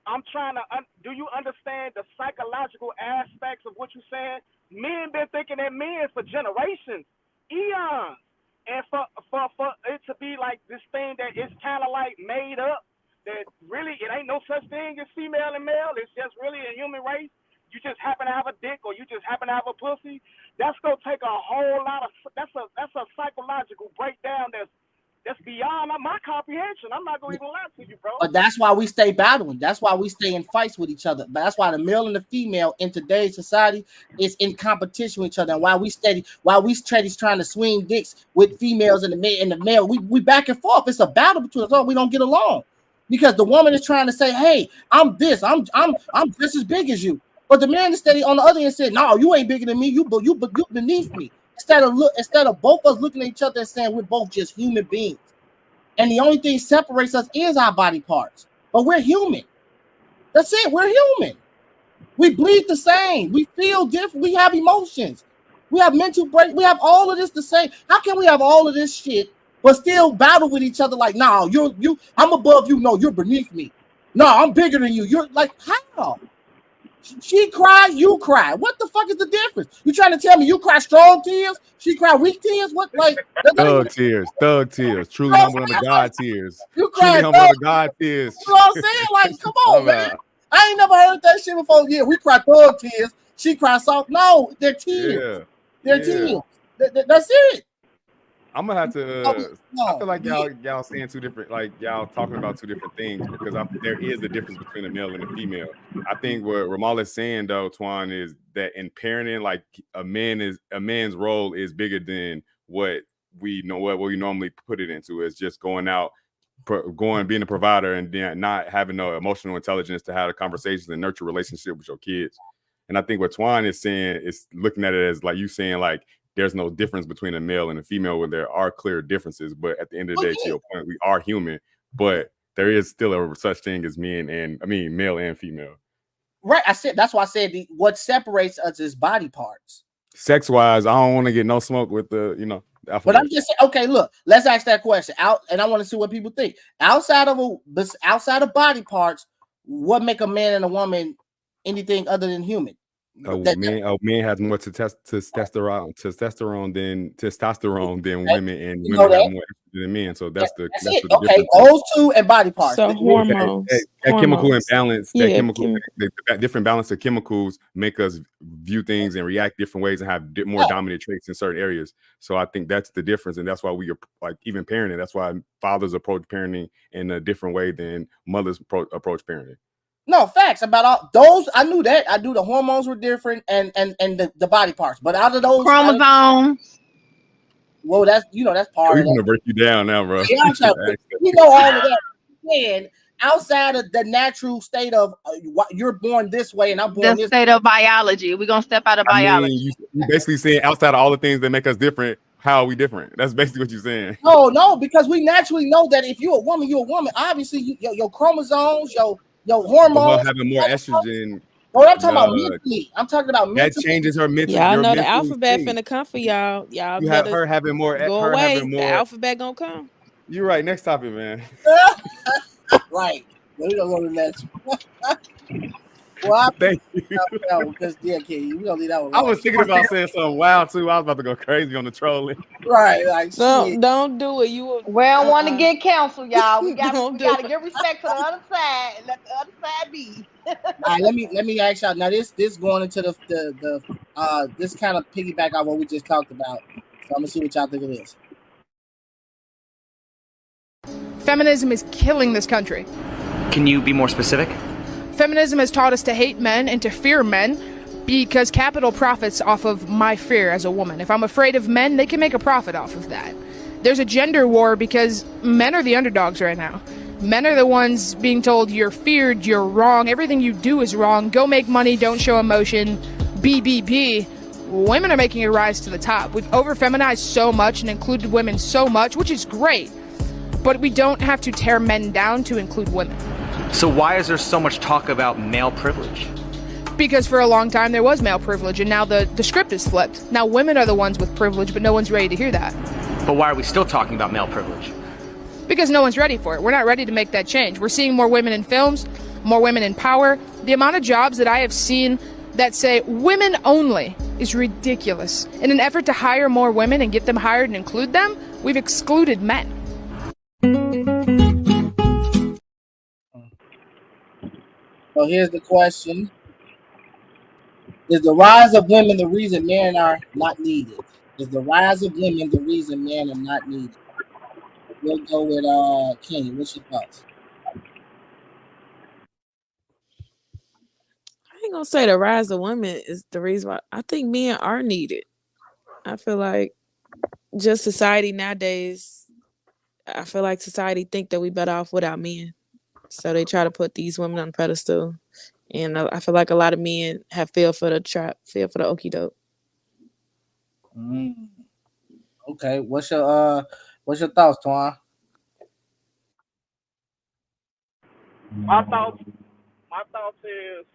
I'm trying to. Do you understand the psychological aspects of what you're saying? Men been thinking that men for generations, eons, and for it to be like this thing that is kind of like made up. That really it ain't no such thing as female and male. It's just really a human race. You just happen to have a dick, or you just happen to have a pussy. That's gonna take a whole lot of. That's a psychological breakdown that's beyond my comprehension. I'm not gonna even lie to you, bro. But that's why we stay battling. That's why we stay in fights with each other. But that's why the male and the female in today's society is in competition with each other. And while we trying to swing dicks with females and the male, we back and forth. It's a battle between us all. We don't get along because the woman is trying to say, "Hey, I'm this. I'm just as big as you." But the man is steady on the other end said, "No, you ain't bigger than me. You beneath me." Instead of both of us looking at each other and saying we're both just human beings, and the only thing separates us is our body parts. But we're human. That's it. We're human. We bleed the same. We feel different. We have emotions. We have mental break. We have all of this the same. How can we have all of this shit but still battle with each other? Like, no, I'm above you. No, you're beneath me. No, I'm bigger than you. You're like, how? She cried, you cry. What the fuck is the difference? You trying to tell me you cry strong tears? She cry weak tears? What, like thug tears, truly humble under God tears. You cry truly humble under God tears. You know what I'm saying? Like, come on, man. I ain't never heard that shit before. Yeah, we cry thug tears. She cry soft. No, they're tears. Yeah. They're tears. That's it. I'm gonna have to. I feel like y'all saying two different, like y'all talking about two different things, because there is a difference between a male and a female. I think what Ramal is saying though, Twan, is that in parenting, like a man's role is bigger than what we normally put it into. It's just going out, being a provider, and then not having no emotional intelligence to have the conversations and nurture relationship with your kids. And I think what Twan is saying is looking at it as like you saying like, there's no difference between a male and a female when there are clear differences. But at the end of the day, to your point, we are human, but there is still a such thing as male and female. Right. That's why I said what separates us is body parts. Sex wise, I don't want to get no smoke with the, But I'm just saying, okay, look, let's ask that question out, and I want to see what people think. Outside of body parts, what make a man and a woman anything other than human? A man has more testosterone than women, and women have more than men. So that's the okay. Those two and body parts. So hormones. That chemical imbalance, the different balance of chemicals make us view things and react different ways and have more dominant traits in certain areas. So I think that's the difference, and that's why we are like even parenting. That's why fathers approach parenting in a different way than mothers approach parenting. No, facts about all those. I knew that. I knew the hormones were different and the body parts. But out of those chromosomes. Well, that's part We're of gonna break you down now, bro. Yeah, we know all of that. And outside of the natural state of you're born this way and I'm born the state of biology. We're gonna step out of biology. You basically saying outside of all the things that make us different, how are we different? That's basically what you're saying. No, because we naturally know that if you're a woman, you're a woman. Obviously, your chromosomes, your hormones, having more estrogen. Bro, I'm talking about mentally. I'm talking about mentally. That changes her mental. Y'all know the alphabet finna come for y'all. Y'all you have her having more. Go away. The alphabet gonna come. You're right. Next topic, man. Right. We're gonna go to the next one. Well, Thank you. because yeah, King, we're gonna leave that one. I was thinking about saying something wild too. I was about to go crazy on the trolling. Right, like shit. Don't do it. You will. We don't want to get canceled, y'all. We got Don't we do got to it. give respect to the other side and let the other side be. All right, let me ask y'all now. This going into the this kind of piggyback on what we just talked about. So I'm gonna see what y'all think of this. Feminism is killing this country. Can you be more specific? Feminism has taught us to hate men and to fear men because capital profits off of my fear as a woman. If I'm afraid of men, they can make a profit off of that. There's a gender war because men are the underdogs right now. Men are the ones being told you're feared, you're wrong, everything you do is wrong, go make money, don't show emotion, BBB. Women are making a rise to the top. We've over-feminized so much and included women so much, which is great. But we don't have to tear men down to include women. So why is there so much talk about male privilege? Because for a long time there was male privilege, and now the script is flipped. Now women are the ones with privilege, but no one's ready to hear that. But why are we still talking about male privilege? Because no one's ready for it. We're not ready to make that change. We're seeing more women in films, more women in power. The amount of jobs that I have seen that say women only is ridiculous. In an effort to hire more women and get them hired and include them, we've excluded men. So here's the question. Is the rise of women the reason men are not needed? Is the rise of women the reason men are not needed? We'll go with Kenny. What's your thoughts? I ain't gonna say the rise of women is the reason why. I think men are needed. I feel like just society nowadays, I feel like society think that we better off without men. So they try to put these women on a pedestal. And I feel like a lot of men have fell for the trap, fell for the okie doke. Okay, what's your thoughts, Twan? My thoughts is,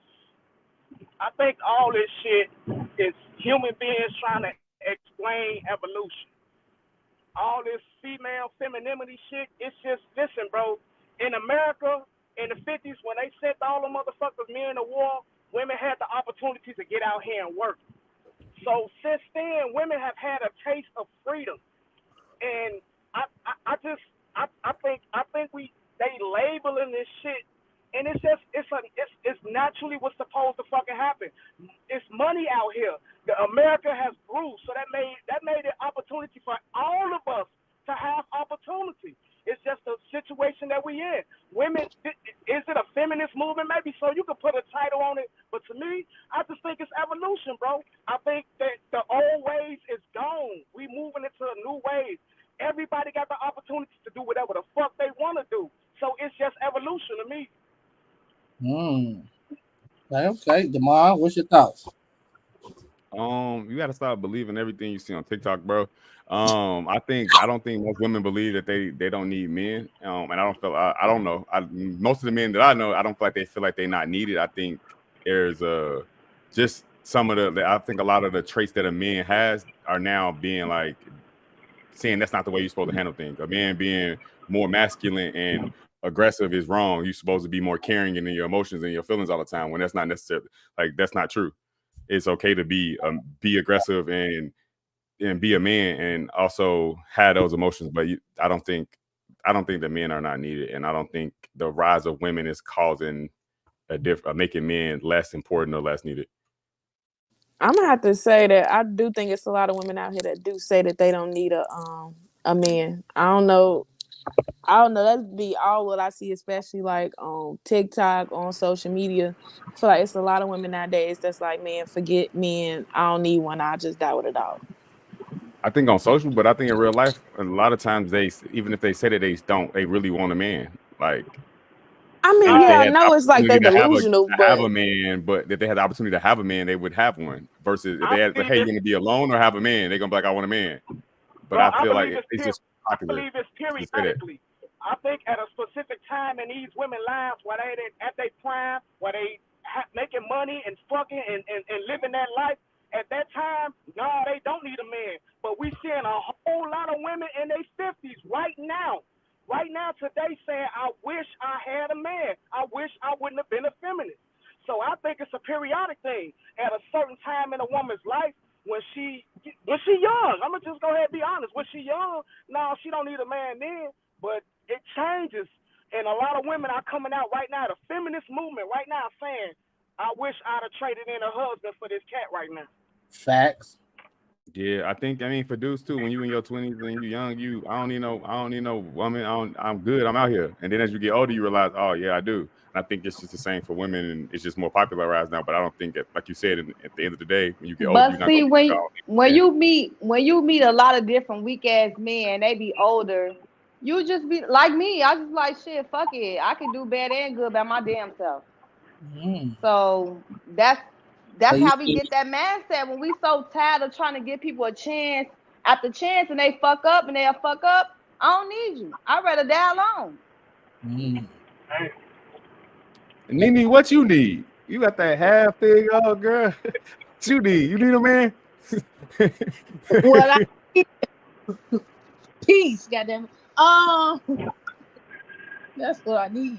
I think all this shit is human beings trying to explain evolution. All this female femininity shit, it's just, listen, bro, in America, in the 50s, when they sent all the motherfuckers men to war, women had the opportunity to get out here and work. So since then, women have had a taste of freedom. And I think they labeling this shit, and it's naturally what's supposed to fucking happen. It's money out here. America has grew, so that made it opportunity for all of us to have opportunity. It's just a situation that we in. Women, is it a feminist movement? Maybe so. You could put a title on it, but to me, I just think it's evolution, bro. I think that the old ways is gone. We moving into a new wave. Everybody got the opportunity to do whatever the fuck they want to do. So it's just evolution to me. Okay. Demar, what's your thoughts? You gotta stop believing everything you see on TikTok, bro. I don't think most women believe that they don't need men. And I don't know. Most of the men that I know, I don't feel like they feel like they're not needed. I think there's just some of I think a lot of the traits that a man has are now being like saying that's not the way you're supposed to handle things. A man being more masculine and aggressive is wrong. You're supposed to be more caring in your emotions and your feelings all the time, when that's not necessarily, like, that's not true. It's okay to be aggressive and be a man and also have those emotions. But I don't think that men are not needed, and I don't think the rise of women is causing making men less important or less needed. I'm gonna have to say that I do think it's a lot of women out here that do say that they don't need a man. I don't know. That'd be all what I see, especially like on TikTok, on social media. I feel like it's a lot of women nowadays that's like, man, forget men. I don't need one. I'll just die with a dog. I think on social, but I think in real life, a lot of times even if they say that they really want a man. Like, I mean, yeah, I know it's like they're delusional, but have a man, but if they had the opportunity to have a man, they would have one. Versus if they had, hey, you want to be alone or have a man, they're gonna be like, I want a man. But I feel like it's just popular. I believe it's periodically. I think at a specific time in these women's lives, while they at their prime, while they making money and fucking and living that life, at that time, no, they don't need a man. But we seeing a whole lot of women in their 50s right now So I think it's a periodic thing. At a certain time in a woman's life, when she young, I'm gonna just go ahead and be honest. When she young, no, she don't need a man then, but it changes. And a lot of women are coming out right now, the feminist movement right now, saying, I wish I'd have traded in a husband for this cat right now. Facts. Yeah, I mean, for dudes too, when you in your 20s and you young, I don't need no woman. I'm good. I'm out here. And then as you get older, you realize, oh yeah, I do. And I think it's just the same for women, and it's just more popularized now. But I don't think that, like you said, at the end of the day, when you get older, But you're not see, gonna when you meet a lot of different weak ass men, they be older. You just be like me. I just like shit. Fuck it. I can do bad and good by my damn self. So that's how we get that mindset when we so tired of trying to give people a chance after chance, and they fuck up and they'll fuck up. I don't need you. I'd rather die alone. Nene, what you need? You got that half thing, oh girl. What you need? You need a man? What I need? Peace, goddamn. That's what I need.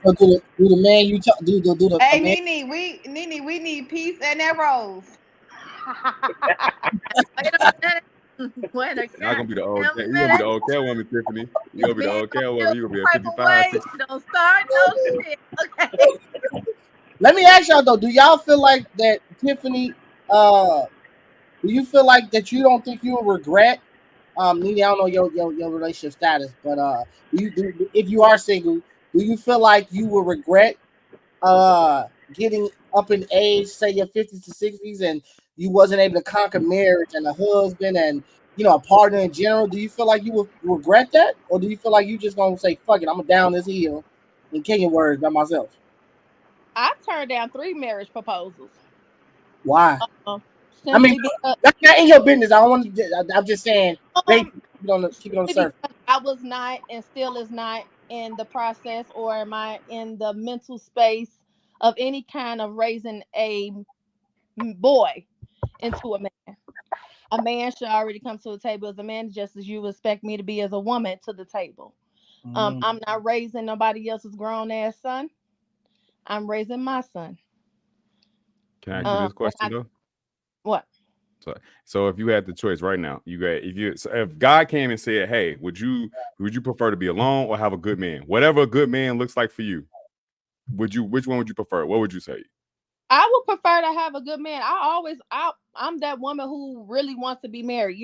So do the man you talk do the Hey, man? Nene, we need peace and that rose. Wait a You're not gonna be the old cat. You're gonna be the old cat woman, Tiffany. You're gonna be the old cat woman. You're gonna be at 55, 60. Don't start no shit. Okay. Let me ask y'all though, do y'all feel like that, Tiffany? Do you feel like that you don't think you will regret? Nene, I don't know your relationship status, but if you are single, do you feel like you will regret getting up in age, say your 50s to 60s, and you wasn't able to conquer marriage and a husband and a partner in general? Do you feel like you will regret that, or do you feel like you just gonna say fuck it, I'm gonna down this hill in Kenyan words by myself? I turned down 3 marriage proposals. Why? I Simply mean, because that's not in your business. I don't want to. I'm just saying, keep it on the surface. I was not and still is not in the process, or am I in the mental space of any kind of raising a boy into a man. A man should already come to the table as a man, just as you expect me to be as a woman to the table. I'm not raising nobody else's grown ass son. I'm raising my son. Can I ask you this question though? What? So if you had the choice right now, if God came and said, "Hey, would you prefer to be alone or have a good man? Whatever a good man looks like for you, which one would you prefer? What would you say?" I would prefer to have a good man. I'm that woman who really wants to be married.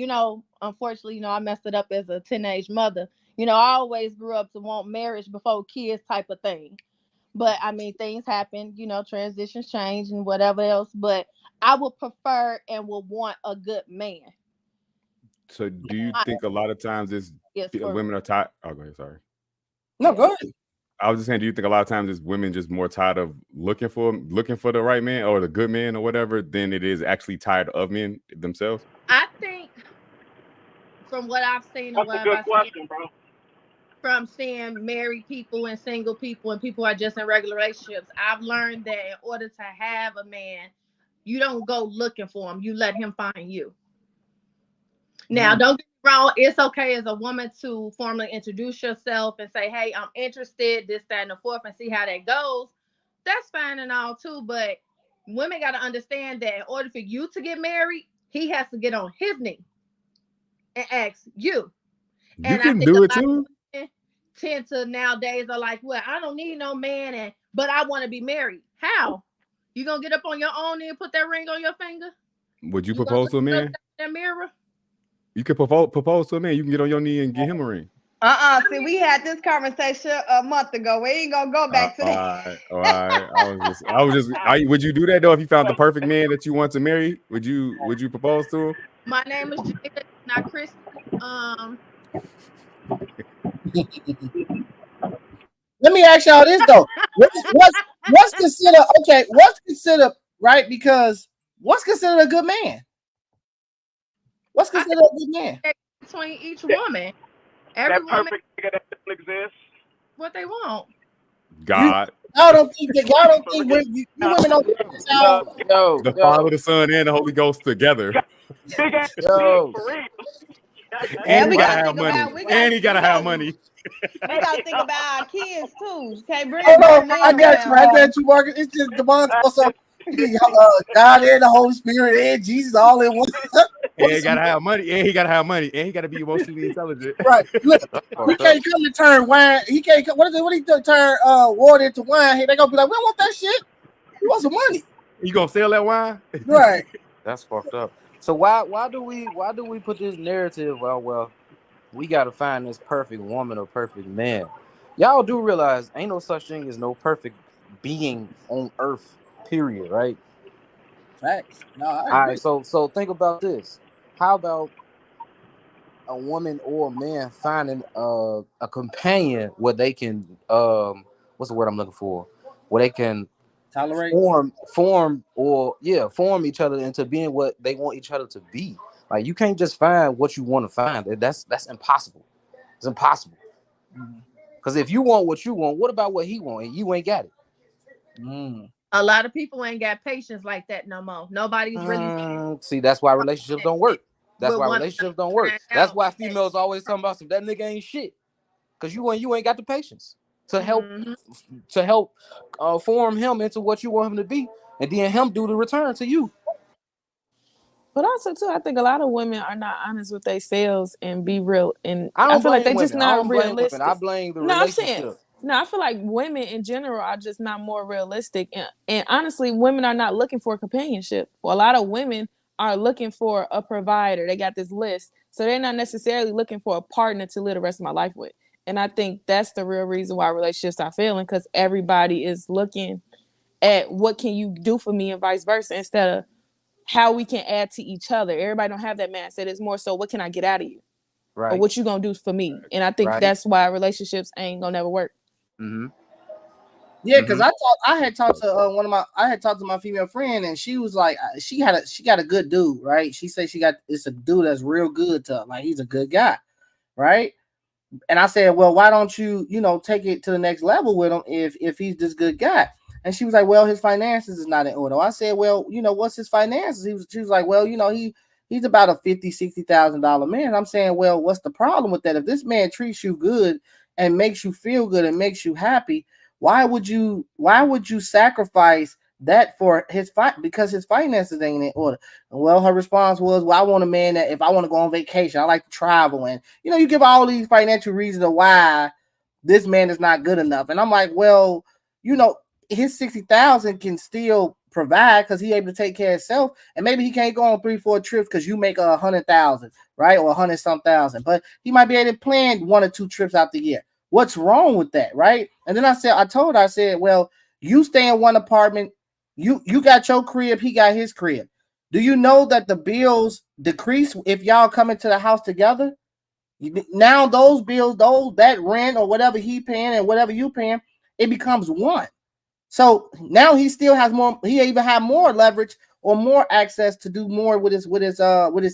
Unfortunately, I messed it up as a teenage mother. I always grew up to want marriage before kids type of thing. But I mean, things happen, transitions change and whatever else. But I would prefer and would want a good man. So do you think a lot of times women are tired? Oh, go ahead. Sorry. No, go ahead. I was just saying, do you think a lot of times it's women just more tired of looking for the right man or the good man or whatever than it is actually tired of men themselves? I think from what I've seen, that's a good question, bro. From seeing married people and single people and people who are just in regular relationships, I've learned that in order to have a man, you don't go looking for him. You let him find you. Now, don't get me wrong. It's okay as a woman to formally introduce yourself and say, hey, I'm interested, this, that, and the fourth, and see how that goes. That's fine and all too. But women got to understand that in order for you to get married, he has to get on his knee and ask you. You can do it too. Tend to nowadays are like, well, I don't need no man, but I want to be married. How? You gonna get up on your own and put that ring on your finger? Would you propose to a man? That mirror? You could propose to a man. You can get on your knee and get him a ring. See, we had this conversation a month ago. We ain't gonna go back to that. All right. Would you do that though if you found the perfect man that you want to marry? Would you propose to him? My name is Jada, not Chris. Let me ask y'all this though. What's considered right? Because what's considered a good man? What's considered a good man? Between each woman. Every that perfect nigga that doesn't exist. What they want. God. Y'all don't think women don't the Father, the Son, and the Holy Ghost together. Big ass for real. And he gotta have money. And he gotta have money. We gotta think about our kids too. You can't bring Hold no on, man I got you. around. I got you, Marcus. It's just Devon. Also, God and the Holy Spirit and Jesus all in one. And he gotta have money. And he gotta have money. And he gotta be emotionally intelligent. Right. Look, That's he fucked up. can't come to turn wine. He can't come. What he turn water into wine? Hey, they gonna be like, we don't want that shit. We want some money. You gonna sell that wine? Right. That's fucked up. So why do we put this narrative? Well, we gotta find this perfect woman or perfect man. Y'all do realize ain't no such thing as no perfect being on earth, period, right? Facts. No, I All agree. right, so think about this. How about a woman or a man finding a companion where they can what's the word I'm looking for? Where they can Tolerate. form each other into being what they want each other to be. Like you can't just find what you want to find. That's impossible. It's impossible. Because if you want what you want, what about what he want? And you ain't got it. A lot of people ain't got patience like that no more. Nobody's really See, that's why relationships don't work. That's with why one relationships don't work. That's why females always talking about some that nigga ain't shit. Because you ain't got the patience to help form him into what you want him to be, and then him do the return to you. But also too, I think a lot of women are not honest with themselves and be real. And I I don't feel like blame they're just women. I not don't blame realistic. women. I blame the No, I'm relationship. saying no. I feel like women in general are just not more realistic. And honestly, women are not looking for companionship. Well, a lot of women are looking for a provider. They got this list, so they're not necessarily looking for a partner to live the rest of my life with. And I think that's the real reason why relationships are failing, because everybody is looking at what can you do for me and vice versa instead of how we can add to each other. Everybody don't have that mindset. It's more so what can I get out of you, Right. or what you gonna do for me. And I think that's why relationships ain't gonna never work. Mm-hmm. Yeah, because I had talked to my female friend, and she was like, she got a good dude, right? She said it's a dude that's real good to her. Like he's a good guy, right? And I said, well, why don't you take it to the next level with him if he's this good guy? And she was like, well, his finances is not in order. I said, well, what's his finances? She was like, well, he's about a $50,000-$60,000 man. I'm saying, well, what's the problem with that? If this man treats you good and makes you feel good and makes you happy, why would you sacrifice that for because his finances ain't in order? And well, her response was, well, I want a man that if I want to go on vacation, I like to travel, and you give all these financial reasons of why this man is not good enough. And I'm like, well, his 60,000 can still provide because he able to take care of himself, and maybe he can't go on 3-4 trips because you make 100,000, right, or 100-some thousand, but he might be able to plan 1 or 2 trips out the year. What's wrong with that, right? And then I said, well, you stay in one apartment, you got your crib, he got his crib. Do you know that the bills decrease if y'all come into the house together? Now those bills, that rent or whatever he paying and whatever you paying, it becomes one. So now he still has more. He even have more leverage or more access to do more with his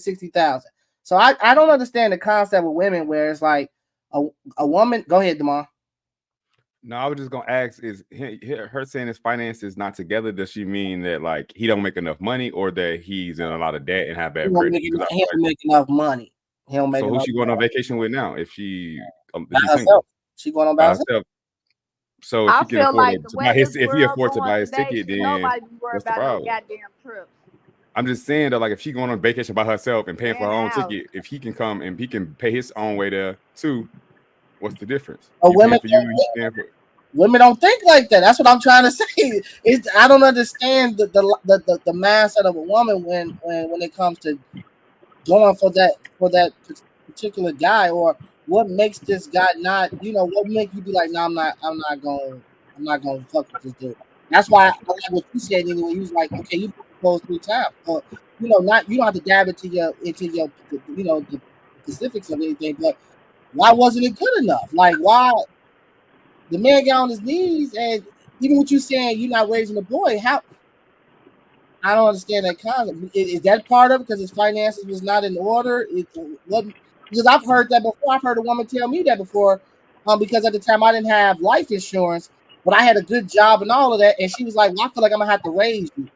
60,000. So I don't understand the concept with women where it's like a woman. Go ahead, Demar. No, I was just gonna ask: is her saying his finances not together? Does she mean that like he don't make enough money, or that he's in a lot of debt and have bad credit? He don't make enough money. He don't make. So enough who's she going money. on vacation with now? If she by herself, she going on by herself. So if I he can feel afford like to buy if he affords to buy his today, ticket, then nobody be worried what's the about no problem? goddamn trips. I'm just saying that, like, if she going on vacation by herself and paying for her own Out. ticket, if he can come and he can pay his own way there too, what's the difference? Women don't think like that. That's what I'm trying to say. I don't understand the mindset of a woman when it comes to going for that particular guy, or what makes this guy not, what make you be like, no, I'm not gonna fuck with this dude. That's why I like what you said anyway. You was like, okay, you proposed 3 times, or you don't have to dive into your the specifics of anything, but why wasn't it good enough? Like, why the man got on his knees, and even what you saying, you're not raising a boy. How? I don't understand that concept. Is that part of it because his finances was not in order? Because I've heard that before. I've heard a woman tell me that before, because at the time I didn't have life insurance, but I had a good job and all of that. And she was like, well, I feel like I'm gonna have to raise you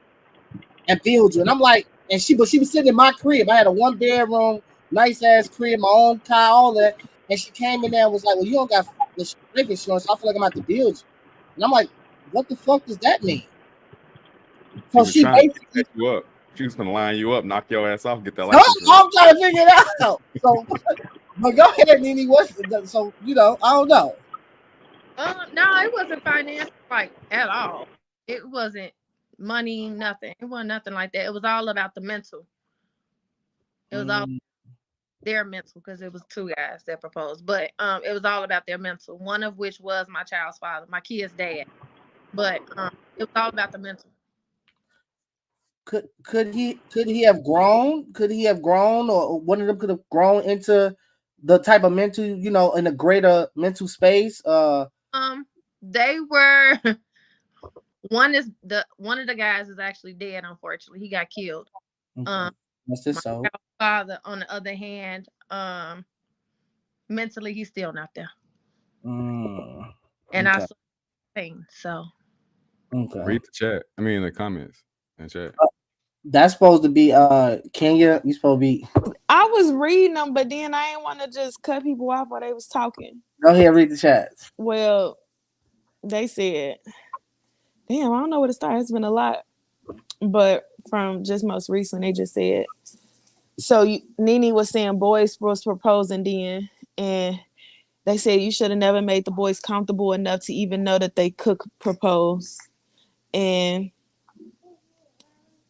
and build you. And I'm like, but she was sitting in my crib. I had a 1-bedroom, nice ass crib, my own car, all that. and she came in there and was like, "Well, you don't got the life insurance, so I feel like I'm about to build you." And I'm like, "What the fuck does that mean?" She So was she trying to basically, set you up. She was gonna line you up, knock your ass off, get that no, life insurance. I'm trying to figure it out. So, but go ahead, Nene. So I don't know. No, it wasn't finance like at all. It wasn't money, nothing. It wasn't nothing like that. It was all about the mental. It was all their mental because it was two guys that proposed, but it was all about their mental. One of which was my child's father, my kid's dad. But it was all about the mental. Could he have grown? Could he have grown, or one of them could have grown into the type of mental, in a greater mental space? They were one of the guys is actually dead, unfortunately. He got killed. Okay. That's it. My So father, on the other hand, mentally he's still not there. and I saw pain. So read the chat. I mean the comments and chat. That's supposed to be Kenya. You supposed to be. I was reading them, but then I didn't want to just cut people off while they was talking. Go ahead, read the chat. Well, they said, damn, I don't know where to start. It's been a lot. But from just most recent, they just said, so Nene was saying boys was proposing then, and they said you should have never made the boys comfortable enough to even know that they could propose. And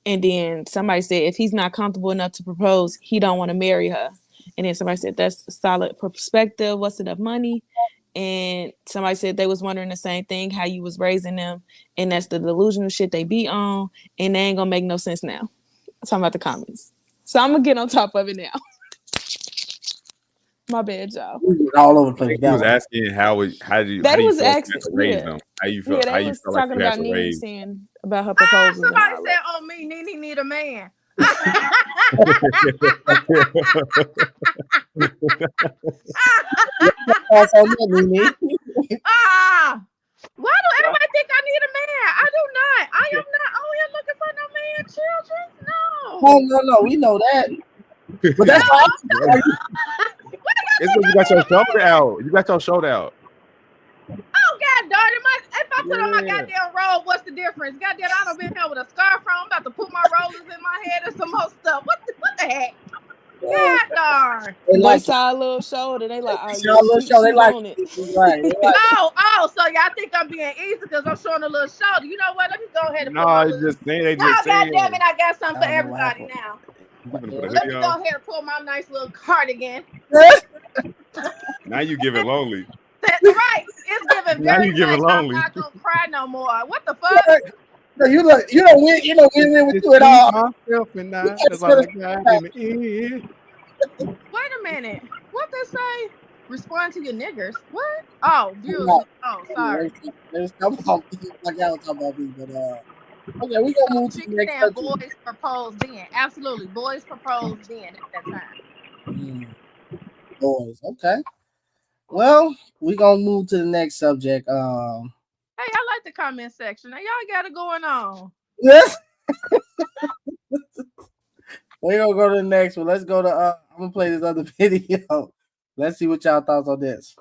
then somebody said, if he's not comfortable enough to propose, he don't want to marry her. And then somebody said, that's a solid perspective. What's enough money? And somebody said they was wondering the same thing, how you was raising them. And that's the delusional shit they be on. And they ain't going to make no sense now. I'm talking about the comments. So I'm going to get on top of it now. My bad, y'all. All over the place. He was asking how do you raise them? How you feel? Yeah, how they you was feel like talking you have about to Nene raise? saying about her proposals. Somebody said, "Oh, me, Nene need a man." Why do everybody think I need a man? I do not. I am not out here looking for no man, children. No. Oh no, we know that. But that's why. It's because you got your shoulder out. You got your shoulder out. Oh God darn it! If I put on my goddamn robe, what's the difference? Goddamn, I done been here with a scarf on. I'm about to put my rollers in my head and some more stuff. What the heck? God darn. They saw a little shoulder. They like, oh, they like it. Right. Oh, so y'all think I'm being easy because I'm showing a little shoulder. You know what? Let me go ahead and put No, my just saying. They no, just saying. goddamn it, I got something for everybody now. Let me Let me go ahead and pull my nice little cardigan. Now you give it lonely. Right, it's giving Now very you give it much. I'm lonely. not gonna cry no more. What the fuck? No, you don't win with you at all. Myself and I, that's all I got in the end. Wait a minute. What they say? Respond to your niggers. What? Oh, views. Oh, sorry. Okay, we gonna move to the next subject. Boys proposed then. Absolutely, boys proposed then at that time. Boys, okay. Well, we gonna move to the next subject. Hey, I like the comment section. Now y'all got it going on. Yes. We're gonna go to the next one. Let's go to I'm gonna play this other video. Let's see what y'all thoughts on this.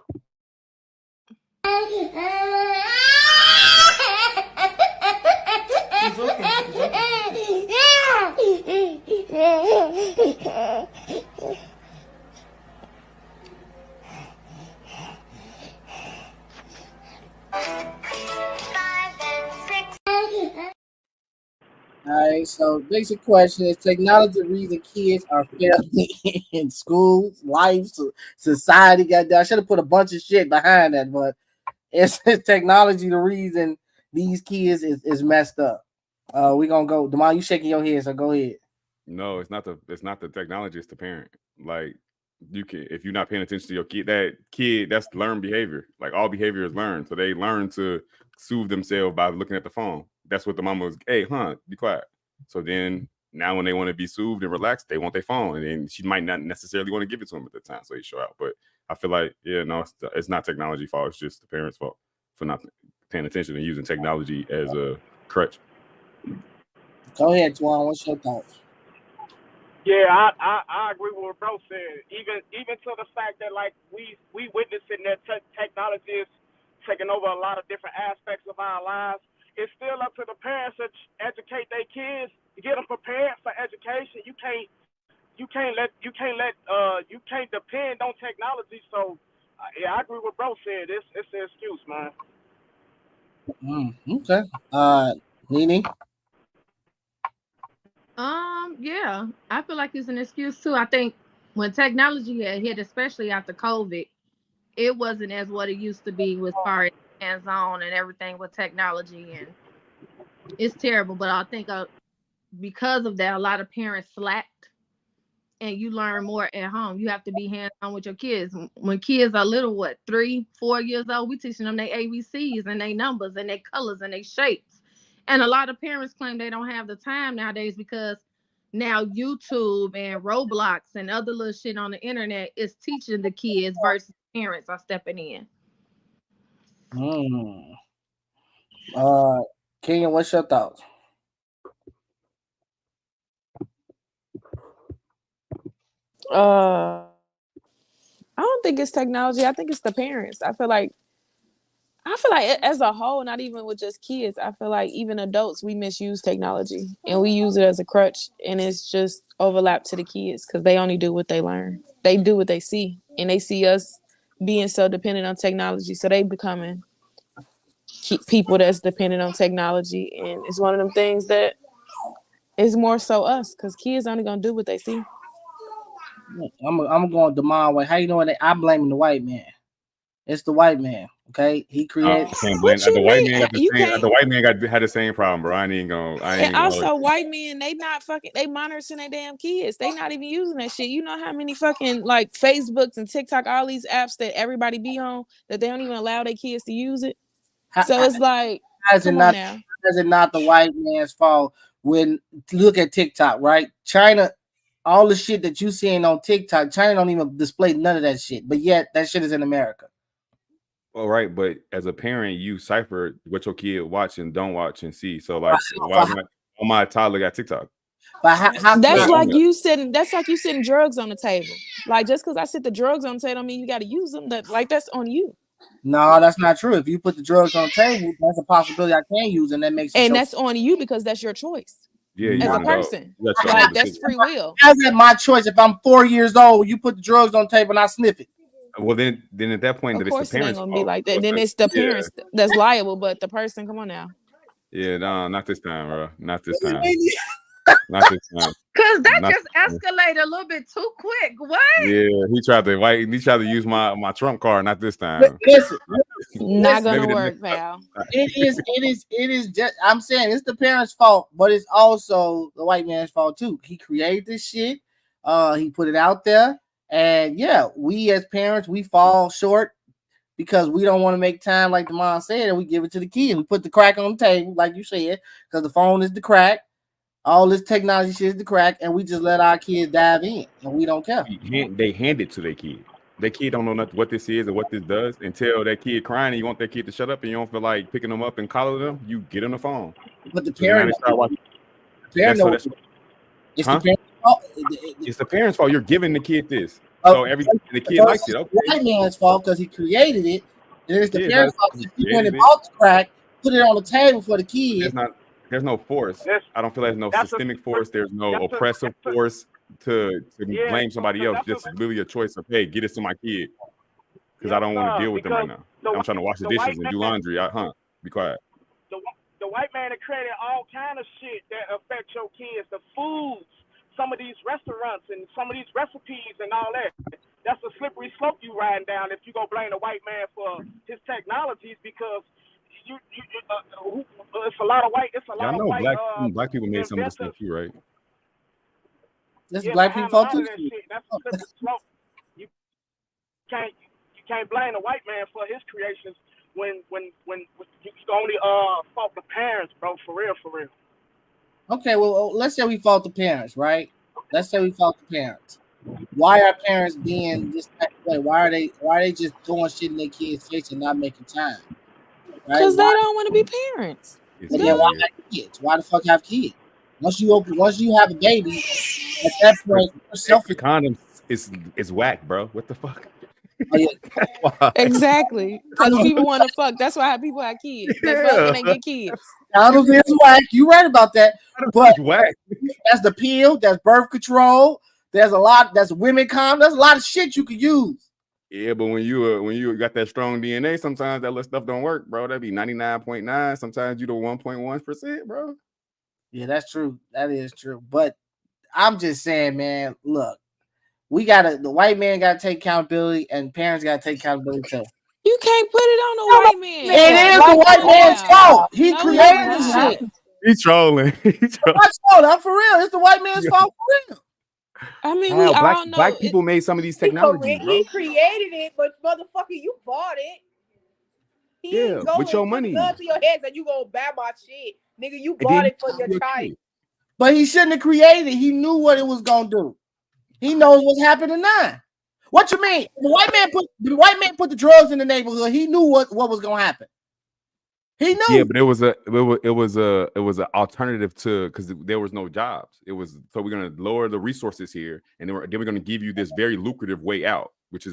All right, so basic question is technology the reason kids are failing in schools, life, society. Goddamn, I should have put a bunch of shit behind that, but it's technology the reason these kids is messed up. We gonna go. Demond, you shaking your head, so go ahead. No, it's not the technology, it's the parent. Like you can, if you're not paying attention to your kid, that's learned behavior. Like all behavior is learned. So they learn to soothe themselves by looking at the phone. That's what the mama was, hey, be quiet. So then now when they want to be soothed and relaxed, they want their phone. And then she might not necessarily want to give it to them at the time. So they show out. But I feel like, it's not technology fault. It's just the parents' fault for not paying attention and using technology as a crutch. Go ahead, Twan. What's your thoughts? Yeah, I agree with what bro said. Even to the fact that like we witnessing that technology is taking over a lot of different aspects of our lives. It's still up to the parents to educate their kids, to get them prepared for education. You can't depend on technology. So yeah, I agree with bro said. It's an excuse, man. Okay. Nene? Yeah, I feel like it's an excuse too. I think when technology had hit, especially after COVID, it wasn't as what it used to be with far as hands-on and everything with technology, and it's terrible. But I think because of that, a lot of parents slacked, and you learn more at home. You have to be hands-on with your kids. When kids are little, what, 3, 4 years old, we teaching them their ABCs and their numbers and their colors and their shapes. And a lot of parents claim they don't have the time nowadays because now YouTube and Roblox and other little shit on the internet is teaching the kids versus parents are stepping in. Kenyon, what's your thoughts? I don't think it's technology. I think it's the parents. I feel like as a whole, not even with just kids, I feel like even adults, we misuse technology and we use it as a crutch, and it's just overlap to the kids because they only do what they learn. They do what they see, and they see us being so dependent on technology, so they becoming people that's dependent on technology, and it's one of them things that is more so us because kids only gonna do what they see. I'm going Demond way. How you doing? I'm blaming the white man. It's the white man. Okay, he created. I can't blame the white man. Got the same. The white man had the same problem, bro. I ain't gonna. And also, white men, they not fucking. They monitoring their damn kids. They not even using that shit. You know how many fucking like Facebooks and TikTok, all these apps that everybody be on, that they don't even allow their kids to use it. So it's like, come on now. Is it not the white man's fault when look at TikTok, right? China, all the shit that you seeing on TikTok, China don't even display none of that shit, but yet that shit is in America. Well, right, but as a parent, you cipher what your kid watch and don't watch and see. So like, why my toddler got TikTok? But how that's like you sitting. That's like you sitting drugs on the table. Like just because I sit the drugs on the table, don't mean you got to use them. That's on you. No, that's not true. If you put the drugs on the table, that's a possibility I can use, and that makes it. And that's on you because that's your choice. Yeah, as a person, like that's free will. How's that my choice? If I'm 4 years old, you put the drugs on the table and I sniff it. Well, then at that point, of course it's the parents' it ain't gonna fault. be like that. Then it's the parents that's liable, but the person, come on now. Yeah, no, not this time, bro. Not this time. Not this time. Cause that just escalated a little bit too quick. What? Yeah, he tried to use my trump card. Not this time. Listen, not gonna work, pal. It is just. I'm saying it's the parents' fault, but it's also the white man's fault too. He created this shit. He put it out there. And yeah, we as parents, we fall short because we don't want to make time, like the mom said, and we give it to the kids. We put the crack on the table, like you said, because the phone is the crack. All this technology shit is the crack, and we just let our kids dive in, and we don't care. They hand it to their kid. Their kid don't know nothing what this is or what this does until that kid crying and you want that kid to shut up and you don't feel like picking them up and calling them. You get on the phone. But the parent, it's the parents' fault. You're giving the kid this, so the kid likes it. Okay. The white man's fault because he created it. And it's the parents' fault because he went and bought the crack, put it on the table for the kids. There's no force. I don't feel like there's no systemic force. There's no oppressive force to blame somebody else. Just literally a choice of, hey, get this to my kid because I don't want to deal with them right now. I'm trying to wash the dishes and do laundry. Be quiet. The white man has created all kind of shit that affect your kids. The foods, some of these restaurants and some of these recipes and all that. That's a slippery slope you riding down if you go blame the white man for his technologies because it's a lot of white. It's a lot of white. Black people made some of this stuff too, right? That's black people too. That's a slippery slope. You can't blame the white man for his creations when you only fault the parents, bro. For real. Okay, well, let's say we fault the parents, right? Let's say we fault the parents. Why are parents being this type of way? Why are they just throwing shit in their kids' face and not making time? Because they don't want to be parents. But then why have kids? Why the fuck have kids? Once you have a baby, at that point, you're Extra selfish. condoms is whack, bro. What the fuck? Oh, yeah. That's why. Exactly, because people want to fuck. That's why people have kids. They fuck and they get kids. Condoms is whack. You right about that. But It's whack. that's the pill. That's birth control. There's a lot. That's women condom. There's a lot of shit you could use. Yeah, but when you got that strong DNA, sometimes that little stuff don't work, bro. That'd be 99.9. Sometimes you the 1.1%, bro. Yeah, that's true. That is true. But I'm just saying, man, look, the white man gotta take accountability and parents gotta take accountability too. You can't put it on the white man. It is the white man's fault. He No, created it's this not. shit. He's trolling. I'm for real. It's the white man's fault for real. I mean, How we all know black people made some of these technologies, bro. He created it, but motherfucker, you bought it. He Yeah, with your money. Gun to your head and you gonna buy my shit, nigga. You bought it for your child. But he shouldn't have created it. He knew what it was gonna do. He knows what's happening now. What you mean? The white man put the drugs in the neighborhood. He knew what was gonna happen. He knew. Yeah, but it was an alternative to, because there was no jobs. It was, so we're gonna lower the resources here, and then we're gonna give you this very lucrative way out, which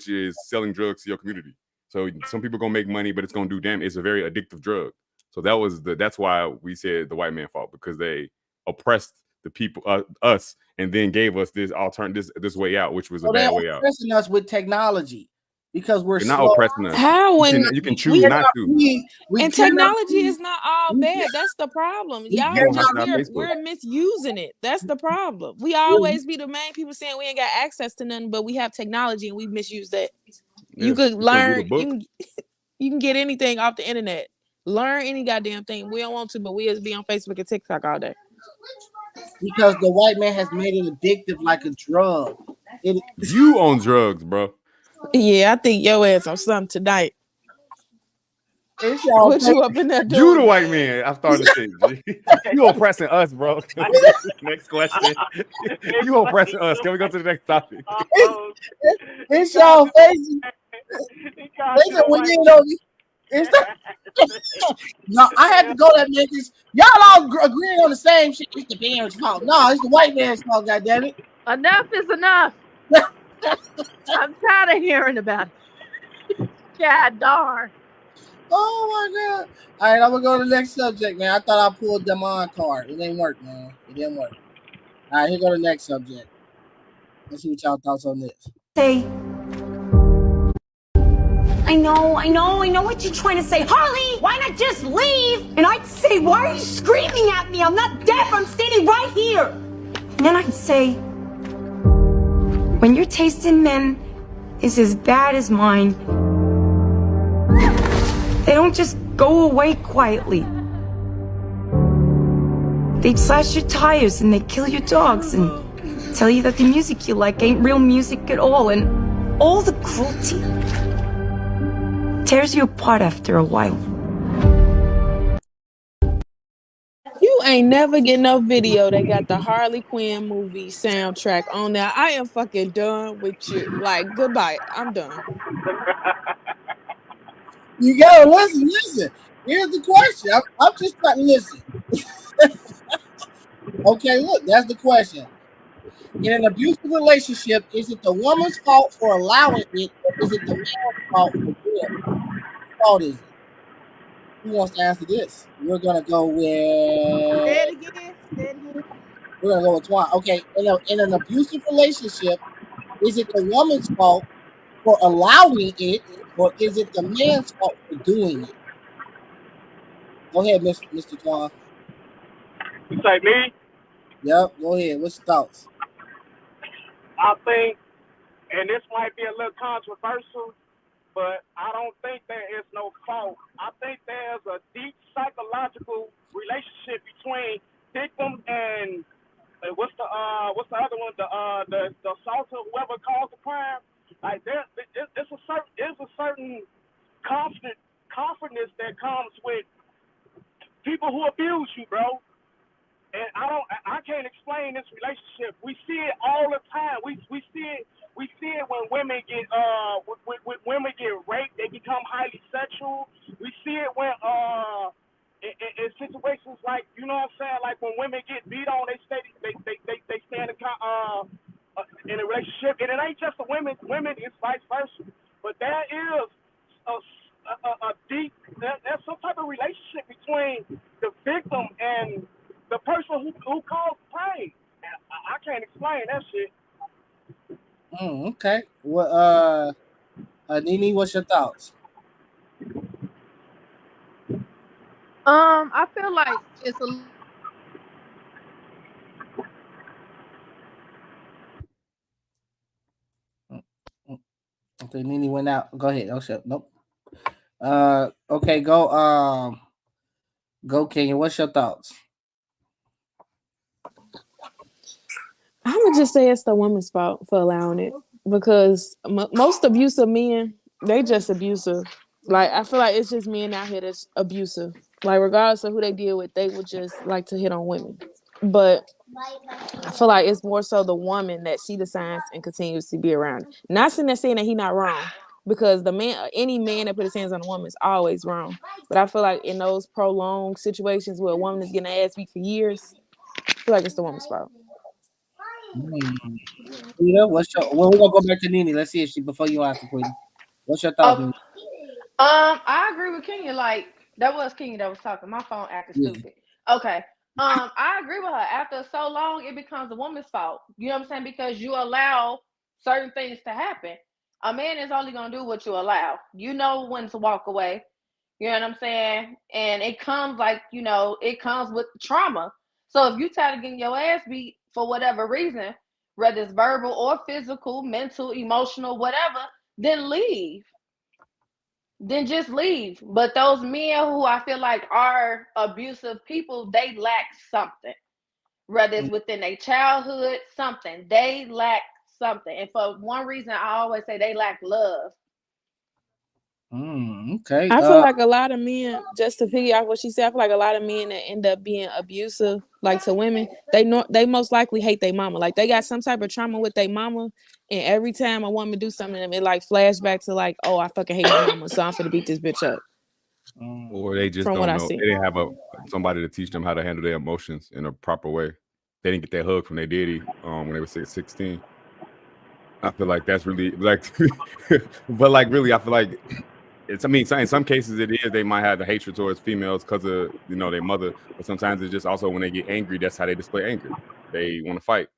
is selling drugs to your community. So some people gonna make money, but it's gonna do damage. It's a very addictive drug. So that's why we said the white man fault, because they oppressed the people, us, and then gave us this this way out, which was a bad way out. Oppressing us with technology because we're not oppressing us. How when you can choose not to. And technology is not all bad. That's the problem. Y'all we're misusing it. That's the problem. We always be the main people saying we ain't got access to nothing, but we have technology and we misuse that. Yeah, you could learn. You can get anything off the internet. Learn any goddamn thing. We don't want to, but we just be on Facebook and TikTok all day. Because the white man has made it addictive like a drug. You on drugs, bro. Yeah, I think your ass on something tonight. What you up in there doing? You the white man. I started to think. You oppressing us, bro. Next question. You oppressing us. Can we go to the next topic? It's y'all facing. No, I had to go that niggas. Y'all all agreeing on the same shit. It's the parents' fault. No, it's the white man's fault, goddammit. Enough is enough. I'm tired of hearing about it. God darn. Oh my god. All right, I'm gonna go to the next subject, man. I thought I pulled them on card. It didn't work, man. It didn't work. All right, here go the next subject. Let's see what y'all thoughts on this. Say, I know what you're trying to say. Harley, why not just leave? And I'd say, why are you screaming at me? I'm not deaf, I'm standing right here. And then I'd say, when your taste in men is as bad as mine, they don't just go away quietly. They'd slash your tires and they'd kill your dogs and tell you that the music you like ain't real music at all, and all the cruelty tears you apart after a while. You ain't never get no video that got the Harley Quinn movie soundtrack on there. I am fucking done with you. Like, goodbye. I'm done. You gotta listen. Here's the question. I'm just trying to listen. Okay, look, that's the question. In an abusive relationship, is it the woman's fault for allowing it, or is it the man's fault for doing it? Whose fault is it? Who wants to answer this? We're gonna go with. Say it again. We're gonna go with Twan. Okay, in an abusive relationship, is it the woman's fault for allowing it, or is it the man's fault for doing it? Go ahead, Mr. Twan. You say me? Yep, go ahead. What's your thoughts? I think, and this might be a little controversial, but I don't think there is no fault. I think there's a deep psychological relationship between victim and what's the other one? The assaulter, whoever caused the crime. Like it's a certain confidence that comes with people who abuse you, bro. And I can't explain this relationship. We see it all the time. We see it when women get when women get raped, they become highly sexual. We see it when in situations like, you know what I'm saying, like when women get beat on, they stay in a relationship, and it ain't just the women, it's vice versa. But there is a deep, there's some type of relationship between the victim and the person who caused pain. And I can't explain that shit. Okay. Well, Nene, what's your thoughts? I feel like it's a Okay, Nene went out. Go ahead. Oh shit. Nope. Okay, go Kenya. What's your thoughts? I would just say it's the woman's fault for allowing it, because most abusive men, they just abusive. Like, I feel like it's just men out here that's abusive. Like, regardless of who they deal with, they would just like to hit on women. But I feel like it's more so the woman that see the signs and continues to be around. Not saying that he's not wrong, because the man, any man that put his hands on a woman is always wrong. But I feel like in those prolonged situations where a woman is getting her ass beat for years, I feel like it's the woman's fault. Quita, what's your? Well, we're gonna go back to Nene. Let's see if she before you answer, Quita. What's your thoughts? Nene? I agree with Kenya. Like, that was Kenya that was talking. My phone acting stupid. Okay. I agree with her. After so long, it becomes a woman's fault. You know what I'm saying? Because you allow certain things to happen. A man is only gonna do what you allow. You know when to walk away. You know what I'm saying? And it comes it comes with trauma. So if you tired of getting your ass beat for whatever reason, whether it's verbal or physical, mental, emotional, whatever, then leave. Then just leave. But those men who I feel like are abusive people, they lack something. Whether it's within their childhood, something. They lack something. And for one reason, I always say they lack love. Okay. I feel like a lot of men, just to piggy off what she said, I feel like a lot of men that end up being abusive, like to women, they most likely hate their mama. Like, they got some type of trauma with their mama, and every time a woman do something to them, it like flashback to like, oh, I fucking hate my mama, so I'm finna beat this bitch up. Or they just From don't what I know. see. They didn't have somebody to teach them how to handle their emotions in a proper way. They didn't get that hug from their daddy when they were 16. I feel like that's really like, but like really, I feel like it's. I mean, in some cases it is. They might have the hatred towards females because of their mother, but sometimes it's just also when they get angry, that's how they display anger. They want to fight,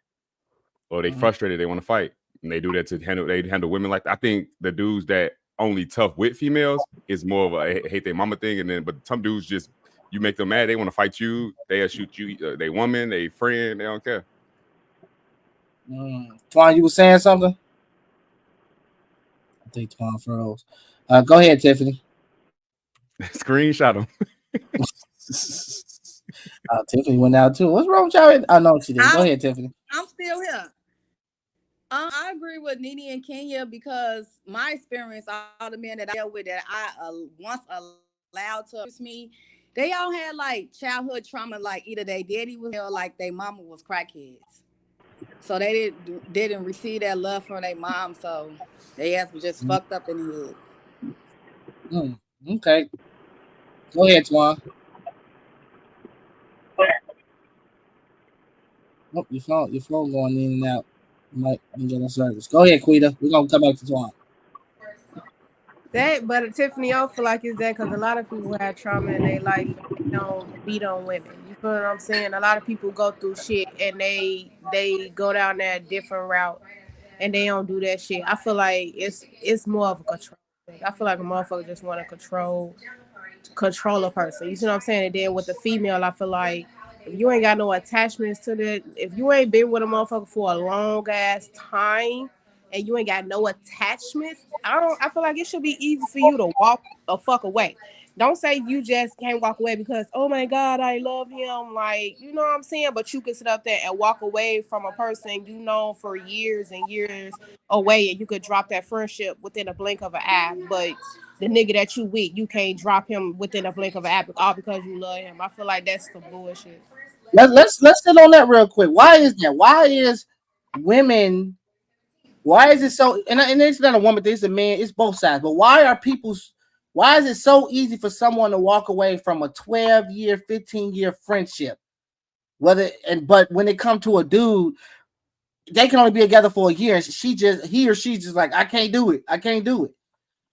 or they frustrated. They want to fight, and they do that to handle. They handle women like. I think the dudes that only tough with females is more of a hate their mama thing, and then but some dudes just you make them mad, they want to fight you. They'll shoot you. They woman, they friend, they don't care. Twan, you were saying something? I think Twan froze. Go ahead, Tiffany. Screenshot him. Tiffany went out too. What's wrong with y'all? I know she did. Go ahead, Tiffany. I'm still here. I agree with Nene and Kenya, because my experience, all the men that I dealt with that I once allowed to abuse me, they all had like childhood trauma, like either their daddy was or like their mama was crackheads. So they didn't receive that love from their mom, so they ass was just fucked up in the hood. Okay. Go ahead, Twan. Oh, your phone going in and out. You might be getting service. Go ahead, Quita. We're gonna come back to Twan. But Tiffany, I feel like it's that because a lot of people have trauma in their life and they don't beat on women. You feel what I'm saying? A lot of people go through shit and they go down that different route and they don't do that shit. I feel like it's more of a control thing. I feel like a motherfucker just want to control a person. You see what I'm saying? And then with the female, I feel like if you ain't got no attachments to that, if you ain't been with a motherfucker for a long ass time and you ain't got no attachments, I feel like it should be easy for you to walk the fuck away. Don't say you just can't walk away because, oh my God, I love him. Like, you know what I'm saying? But you can sit up there and walk away from a person you know for years and years away, and you could drop that friendship within a blink of an eye. But the nigga that you with, you can't drop him within a blink of an eye all because you love him. I feel like that's some bullshit. Let's sit on that real quick. Why is that? Why is it so? And it's not a woman, it's a man, it's both sides. But why are people Why is it so easy for someone to walk away from a 12-year, 15-year friendship? But when it comes to a dude, they can only be together for a year. And he or she's just like, I can't do it. I can't do it.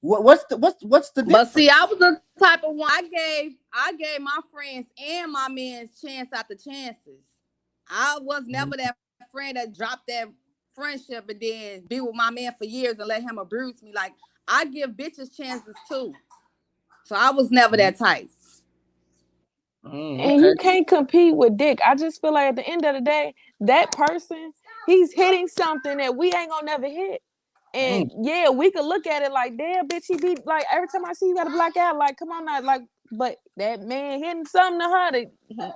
What's the difference? But see, I was the type of one I gave my friends and my men chance after chances. I was never that friend that dropped that friendship and then be with my man for years and let him abuse me. Like, I give bitches chances too. So I was never that type. And you can't compete with dick. I just feel like at the end of the day, that person, he's hitting something that we ain't gonna never hit. And yeah, we could look at it like, damn, bitch, he be like, every time I see you got a black out, like, come on now, like, but that man hitting something to her.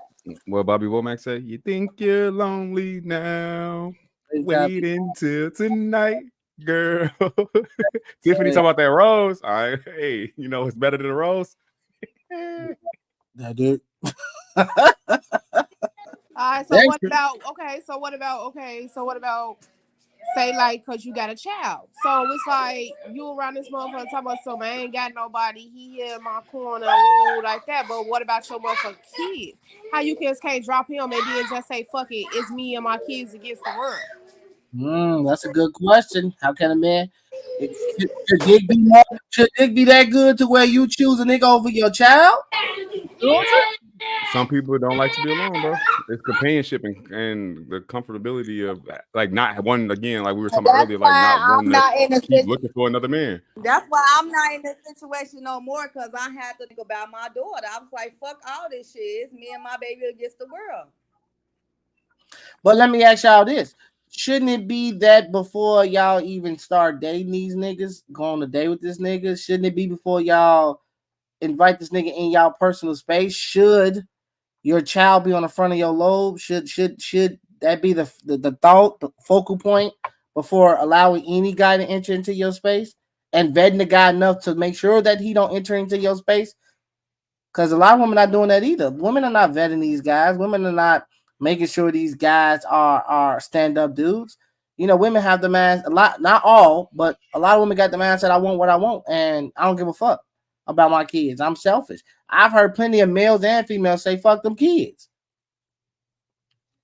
What Bobby Womack said, you think you're lonely now. Wait until tonight, girl. Tiffany talking about that rose. All right, hey, you know what's better than a rose? That dude. All right, so what about say like because you got a child, so it's like you around this motherfucker talking about some I ain't got nobody, he in my corner, like that. But what about your motherfucking kids? How you can't drop him and then just say fuck it, it's me and my kids against the world? That's a good question. How can a man should dick be that good to where you choose a nigga over your child? Some people don't like to be alone, bro. It's companionship and the comfortability of like not one again, like we were talking about earlier, like not wanting to keep looking for another man. That's why I'm not in this situation no more, because I had to think about my daughter. I was like, fuck all this shit. It's me and my baby against the world. But let me ask y'all this. Shouldn't it be that before y'all even start dating these niggas, go on a date with this nigga? Shouldn't it be before y'all invite this nigga in y'all personal space? Should your child be on the front of your lobe? Should that be the thought, the focal point before allowing any guy to enter into your space and vetting the guy enough to make sure that he don't enter into your space? Because a lot of women are not doing that either. Women are not vetting these guys. Women are not making sure these guys are stand-up dudes. You know, women have the man a lot, not all, but a lot of women got the mindset, I want what I want, and I don't give a fuck about my kids. I'm selfish. I've heard plenty of males and females say, fuck them kids.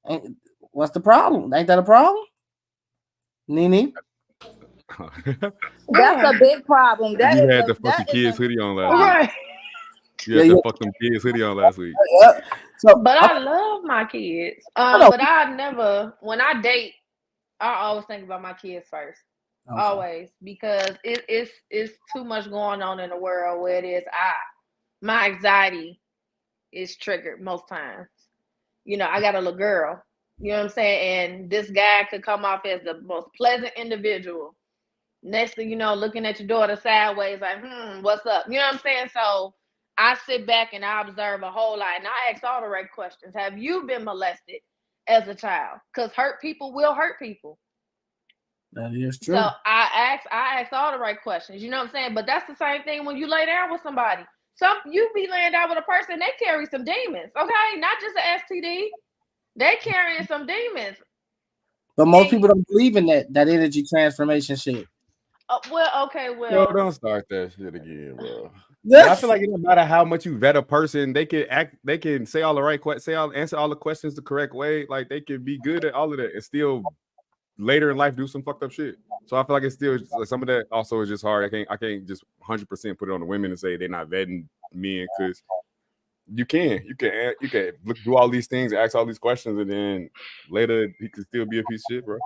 And what's the problem? Ain't that a problem? Nene? That's a big problem. That you is had the fucking kids hoodie on last week. You had the fucking kids hoodie on last week. But I love my kids. But I never, when I date, I always think about my kids first. Okay. Always, because it's too much going on in the world where it is my anxiety is triggered most times. You know, I got a little girl, you know what I'm saying? And this guy could come off as the most pleasant individual. Next thing you know, looking at your daughter sideways, like, what's up? You know what I'm saying? So I sit back and I observe a whole lot, and I ask all the right questions. Have you been molested as a child? Because hurt people will hurt people. That is true. So I ask all the right questions. You know what I'm saying? But that's the same thing when you lay down with somebody. You be laying down with a person, they carry some demons, okay? Not just an STD. They carrying some demons. But most people don't believe in that energy transformation shit. Well, Yo, don't start that shit again, bro. I feel like it doesn't matter how much you vet a person, they can say all the right questions, answer all the questions the correct way. Like they can be good at all of that and still later in life do some fucked up shit. So I feel like it's still like some of that also is just hard. I can't just 100% put it on the women and say they're not vetting men, because you can do all these things, ask all these questions, and then later he could still be a piece of shit, bro.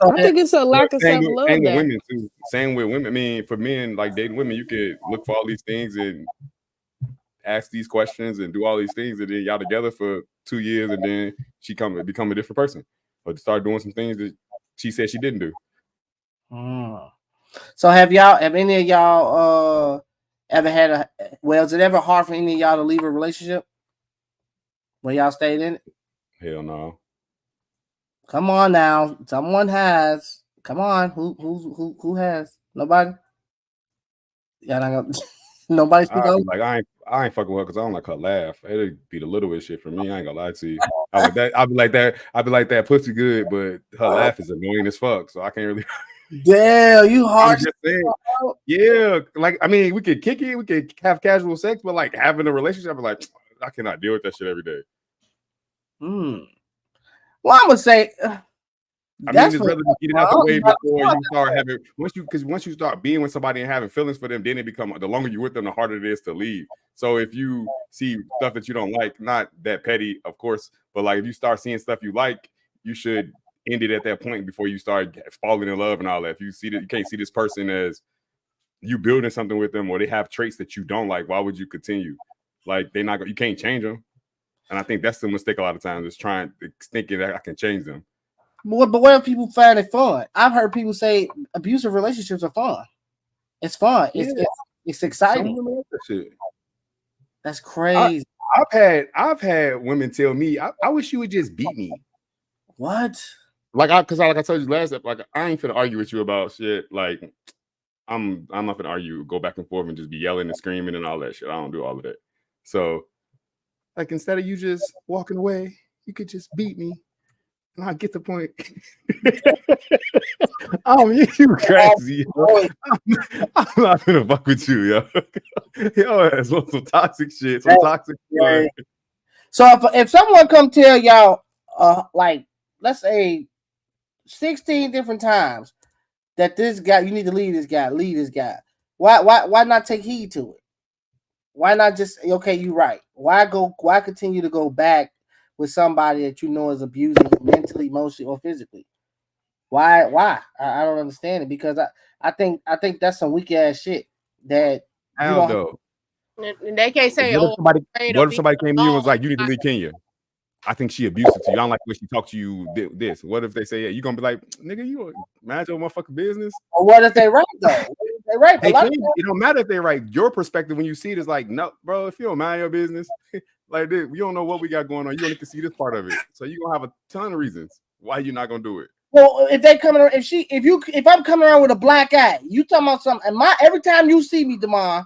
I think it's a lack of self-love. Same with women too. Same with women. I mean, for men like dating women, you could look for all these things and ask these questions and do all these things, and then y'all together for 2 years, and then she become a different person, or start doing some things that she said she didn't do. So have any of y'all ever had is it ever hard for any of y'all to leave a relationship when y'all stayed in it? Hell no. Come on now, someone has. Come on, who has? Nobody. Yeah, nobody speak up. Like I ain't fucking with her because I don't like her laugh. It'd be the littlest shit for me. I ain't gonna lie to you. I'd be like that pussy good, but her laugh is annoying as fuck. So I can't really. Damn, you I'm hard. just saying, yeah. Like, I mean, we could kick it, we could have casual sex, but like having a relationship, I'm like, I cannot deal with that shit every day. Well, I'm gonna say. I mean, it's rather get it out the way before you start having once you start being with somebody and having feelings for them, then it become the longer you're with them, the harder it is to leave. So if you see stuff that you don't like, not that petty, of course, but like if you start seeing stuff you like, you should end it at that point before you start falling in love and all that. If you see that you can't see this person as you building something with them, or they have traits that you don't like, why would you continue? Like you can't change them. And I think that's the mistake a lot of times is thinking that I can change them. But what if people find it fun? I've heard people say abusive relationships are fun. It's fun. Yeah. It's exciting. That shit. That's crazy. I've had women tell me, I wish you would just beat me. What? Like I told you last episode, like I ain't finna argue with you about shit. Like I'm not gonna argue, go back and forth and just be yelling and screaming and all that shit. I don't do all of that. So like instead of you just walking away, you could just beat me. I get the point. You crazy. I'm not gonna fuck with you, yo. Yo, it's some toxic shit. Some toxic shit. So if someone come tell y'all, like let's say 16 different times that this guy, you need to leave this guy. Why not take heed to it? Why not just okay, you right? Why continue to go back with somebody that you know is abusing you mentally, emotionally, or physically? Why? I don't understand it, because I think that's some weak ass shit that How though? They can't say, what if somebody came to you and was like, you need to leave Kenya? I think she abusive to you. I don't like the way she talked to you. This. What if they say, yeah, you gonna be like, nigga, you mind your motherfucking business? Or what if they right though? They right. It don't matter if they right. Your perspective when you see it is like, no, bro. If you don't mind your business, like this, we don't know what we got going on. You only can see this part of it, so you gonna have a ton of reasons why you're not gonna do it. Well, if they coming around, if I'm coming around with a black eye, you talking about something, and every time you see me, Damon,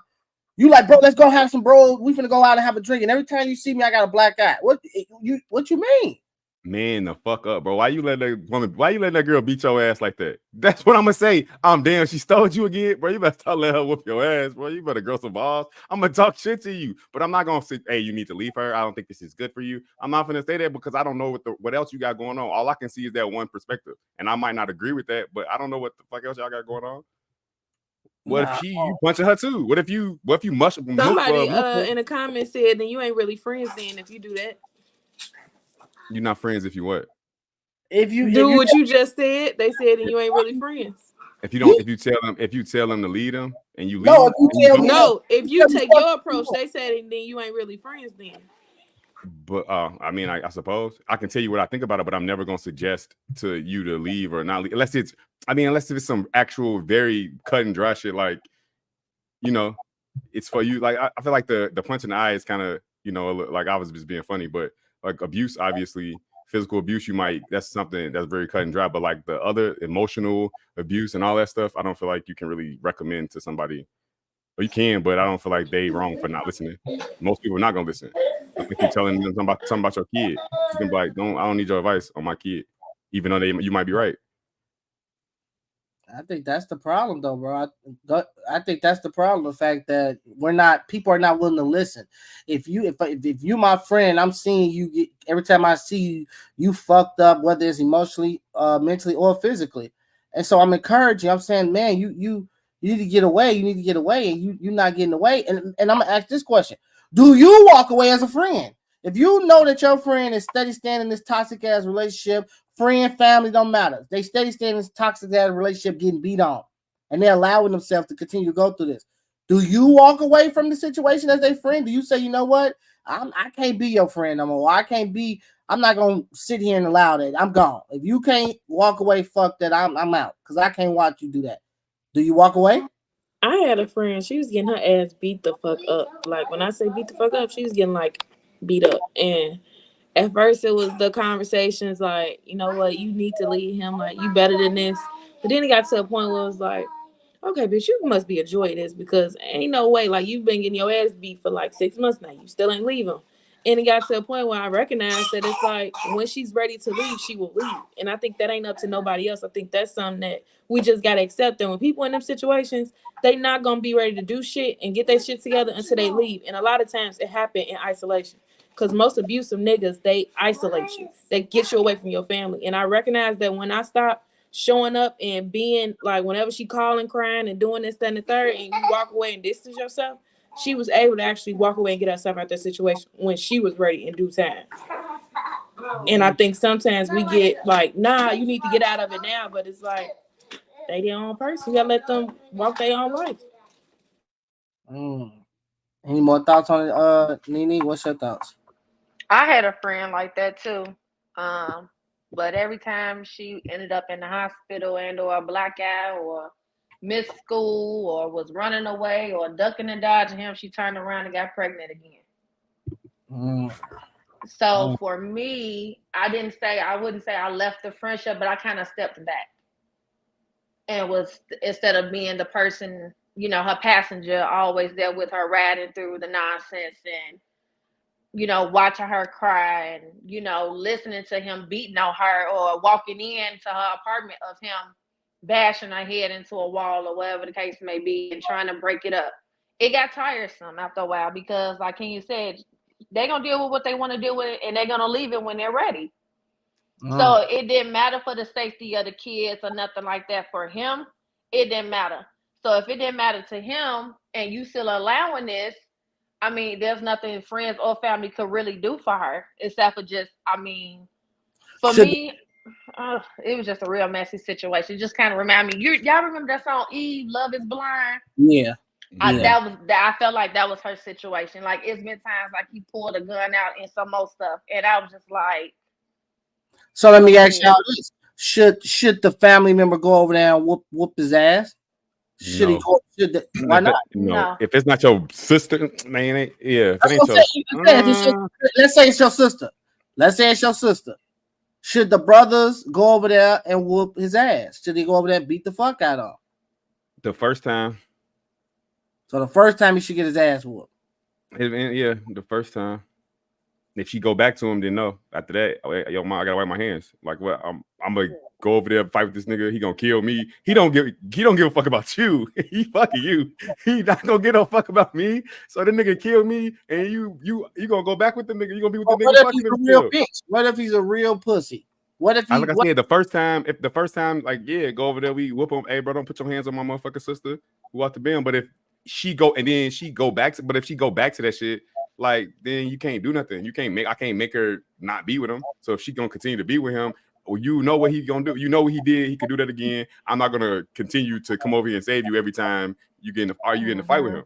you like, bro, let's go have some bro. We finna go out and have a drink, and every time you see me, I got a black eye. What you mean? Man, the fuck up, bro. Why you letting that girl beat your ass like that? That's what I'm gonna say. Damn, she stole you again, bro. You better start letting her whoop your ass, bro. You better grow some balls. I'm gonna talk shit to you, but I'm not gonna say, hey, you need to leave her. I don't think this is good for you. I'm not gonna say that because I don't know what else you got going on. All I can see is that one perspective, and I might not agree with that, but I don't know what the fuck else y'all got going on. What if you punching her too? What if you mush? Somebody in the comments said, then you ain't really friends then if you do that. You're not friends if you what? If you do what you just said, they said then you ain't really friends. If you tell them to lead them and you leave if you take your approach, they said then you ain't really friends then. But I mean, I suppose I can tell you what I think about it, but I'm never gonna suggest to you to leave or not leave unless it's some actual very cut and dry shit, like, you know, it's for you. Like I feel like the punch in the eye is kind of, you know, like I was just being funny, but like abuse, obviously, physical abuse, that's something that's very cut and dry. But like the other emotional abuse and all that stuff, I don't feel like you can really recommend to somebody. Or you can, but I don't feel like they wrong for not listening. Most people are not gonna listen. If you're telling them something about your kid, you can be like, I don't need your advice on my kid, even though you might be right. I think that's the problem, though, bro. I think that's the problem. The fact that people are not willing to listen. If you my friend, I'm seeing you every time I see you fucked up, whether it's emotionally, mentally, or physically. And so I'm encouraging. I'm saying, man, you need to get away. You need to get away, and you're not getting away. And I'm gonna ask this question: do you walk away as a friend? If you know that your friend is steady standing in this toxic ass relationship, friend, family, don't matter. They steady standing in this toxic ass relationship getting beat on, and they're allowing themselves to continue to go through this. Do you walk away from the situation as their friend? Do you say, you know what? I can't be your friend no more. I'm not going to sit here and allow that. I'm gone. If you can't walk away, fuck that. I'm out because I can't watch you do that. Do you walk away? I had a friend. She was getting her ass beat the fuck up. Like when I say beat the fuck up, she was getting like beat up. And at first it was the conversations like, you know what, you need to leave him. Like you better than this. But then it got to a point where it was like, okay, bitch, you must be a joy of this because ain't no way. Like you've been getting your ass beat for like 6 months now. You still ain't leave him. And it got to a point where I recognized that it's like when she's ready to leave, she will leave. And I think that ain't up to nobody else. I think that's something that we just got to accept. And when people in them situations, they not going to be ready to do shit and get their shit together until they leave. And a lot of times it happen in isolation. Because most abusive niggas, they isolate you. They get you away from your family. And I recognize that when I stop showing up and being like, whenever she calling, crying, and doing this, that, and the third, and you walk away and distance yourself, she was able to actually walk away and get herself out of that situation when she was ready in due time. And I think sometimes we get like, nah, you need to get out of it now. But it's like, they their own person. You gotta let them walk their own life. Any more thoughts on it, Nene? What's your thoughts? I had a friend like that too. But every time she ended up in the hospital and or a blackout or missed school or was running away or ducking and dodging him, she turned around and got pregnant again. So for me, I wouldn't say I left the friendship, but I kind of stepped back and was, instead of being the person, you know, her passenger, always there with her, riding through the nonsense and, you know, watching her cry and, you know, listening to him beating on her or walking into her apartment of him bashing her head into a wall or whatever the case may be and trying to break it up. It got tiresome after a while because, like Kenya said, they're going to deal with what they want to deal with and they're going to leave it when they're ready. So it didn't matter for the safety of the kids or nothing like that for him. It didn't matter. So if it didn't matter to him and you still allowing this, I mean, there's nothing friends or family could really do for her except for just, I mean, for me, it was just a real messy situation. It just kind of reminded me. Y'all remember that song Eve, Love is Blind? Yeah. I felt like that was her situation. Like, it's been times like he pulled a gun out and some more stuff. And I was just like. So let me ask y'all this. Should the family member go over there and whoop his ass? Should he go? Why not? No. If it's not your sister, man, yeah. Let's say it's your sister. Let's say it's your sister. Should the brothers go over there and whoop his ass? Should he go over there and beat the fuck out of him? The first time. So the first time he should get his ass whooped. Yeah, the first time. If she go back to him, then no. After that, yo, mom, I gotta wipe my hands. Like, what? I'm gonna go over there and fight with this nigga. He gonna kill me. He don't give a fuck about you. He fucking you. He not gonna give no fuck about me. So the nigga kill me, and you gonna go back with the nigga. You gonna be with the nigga. What if he's a real bitch? What if he's a real pussy? What if he? Like I said, the first time, like, yeah, go over there, we whoop him. Hey, bro, don't put your hands on my motherfucking sister who out the bin. But if she go and then she go back to, but if she go back to that shit, like, then you can't do nothing. I can't make her not be with him. So if she gonna continue to be with him, or you know what he gonna do, you know what he did, he could do that again. I'm not gonna continue to come over here and save you every time you get in the fight with him.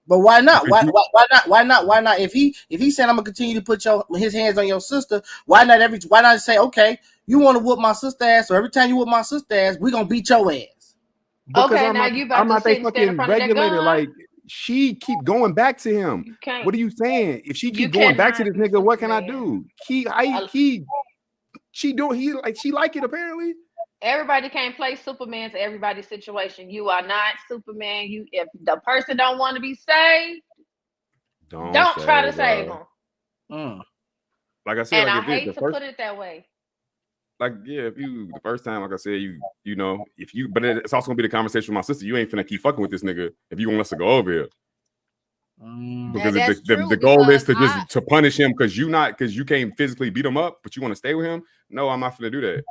But why not? Why not? If he said I'm gonna continue to put his hands on your sister, why not say, okay, you want to whoop my sister ass, so every time you whoop my sister ass, we're gonna beat your ass. Because I'm not their fucking regulator. Like, she keep going back to him. What are you saying? If she keep going back to this nigga, what can I do? She like it apparently. Everybody can't play Superman to everybody's situation. You are not Superman. If the person don't want to be saved, don't try to save them. Like I said, and I hate to put it that way. Like, yeah, if you the first time, like I said, you know, but it's also gonna be the conversation with my sister. You ain't finna keep fucking with this nigga if you want us to go over here. Because the goal is to just to punish him because you can't physically beat him up, but you want to stay with him. No, I'm not finna do that.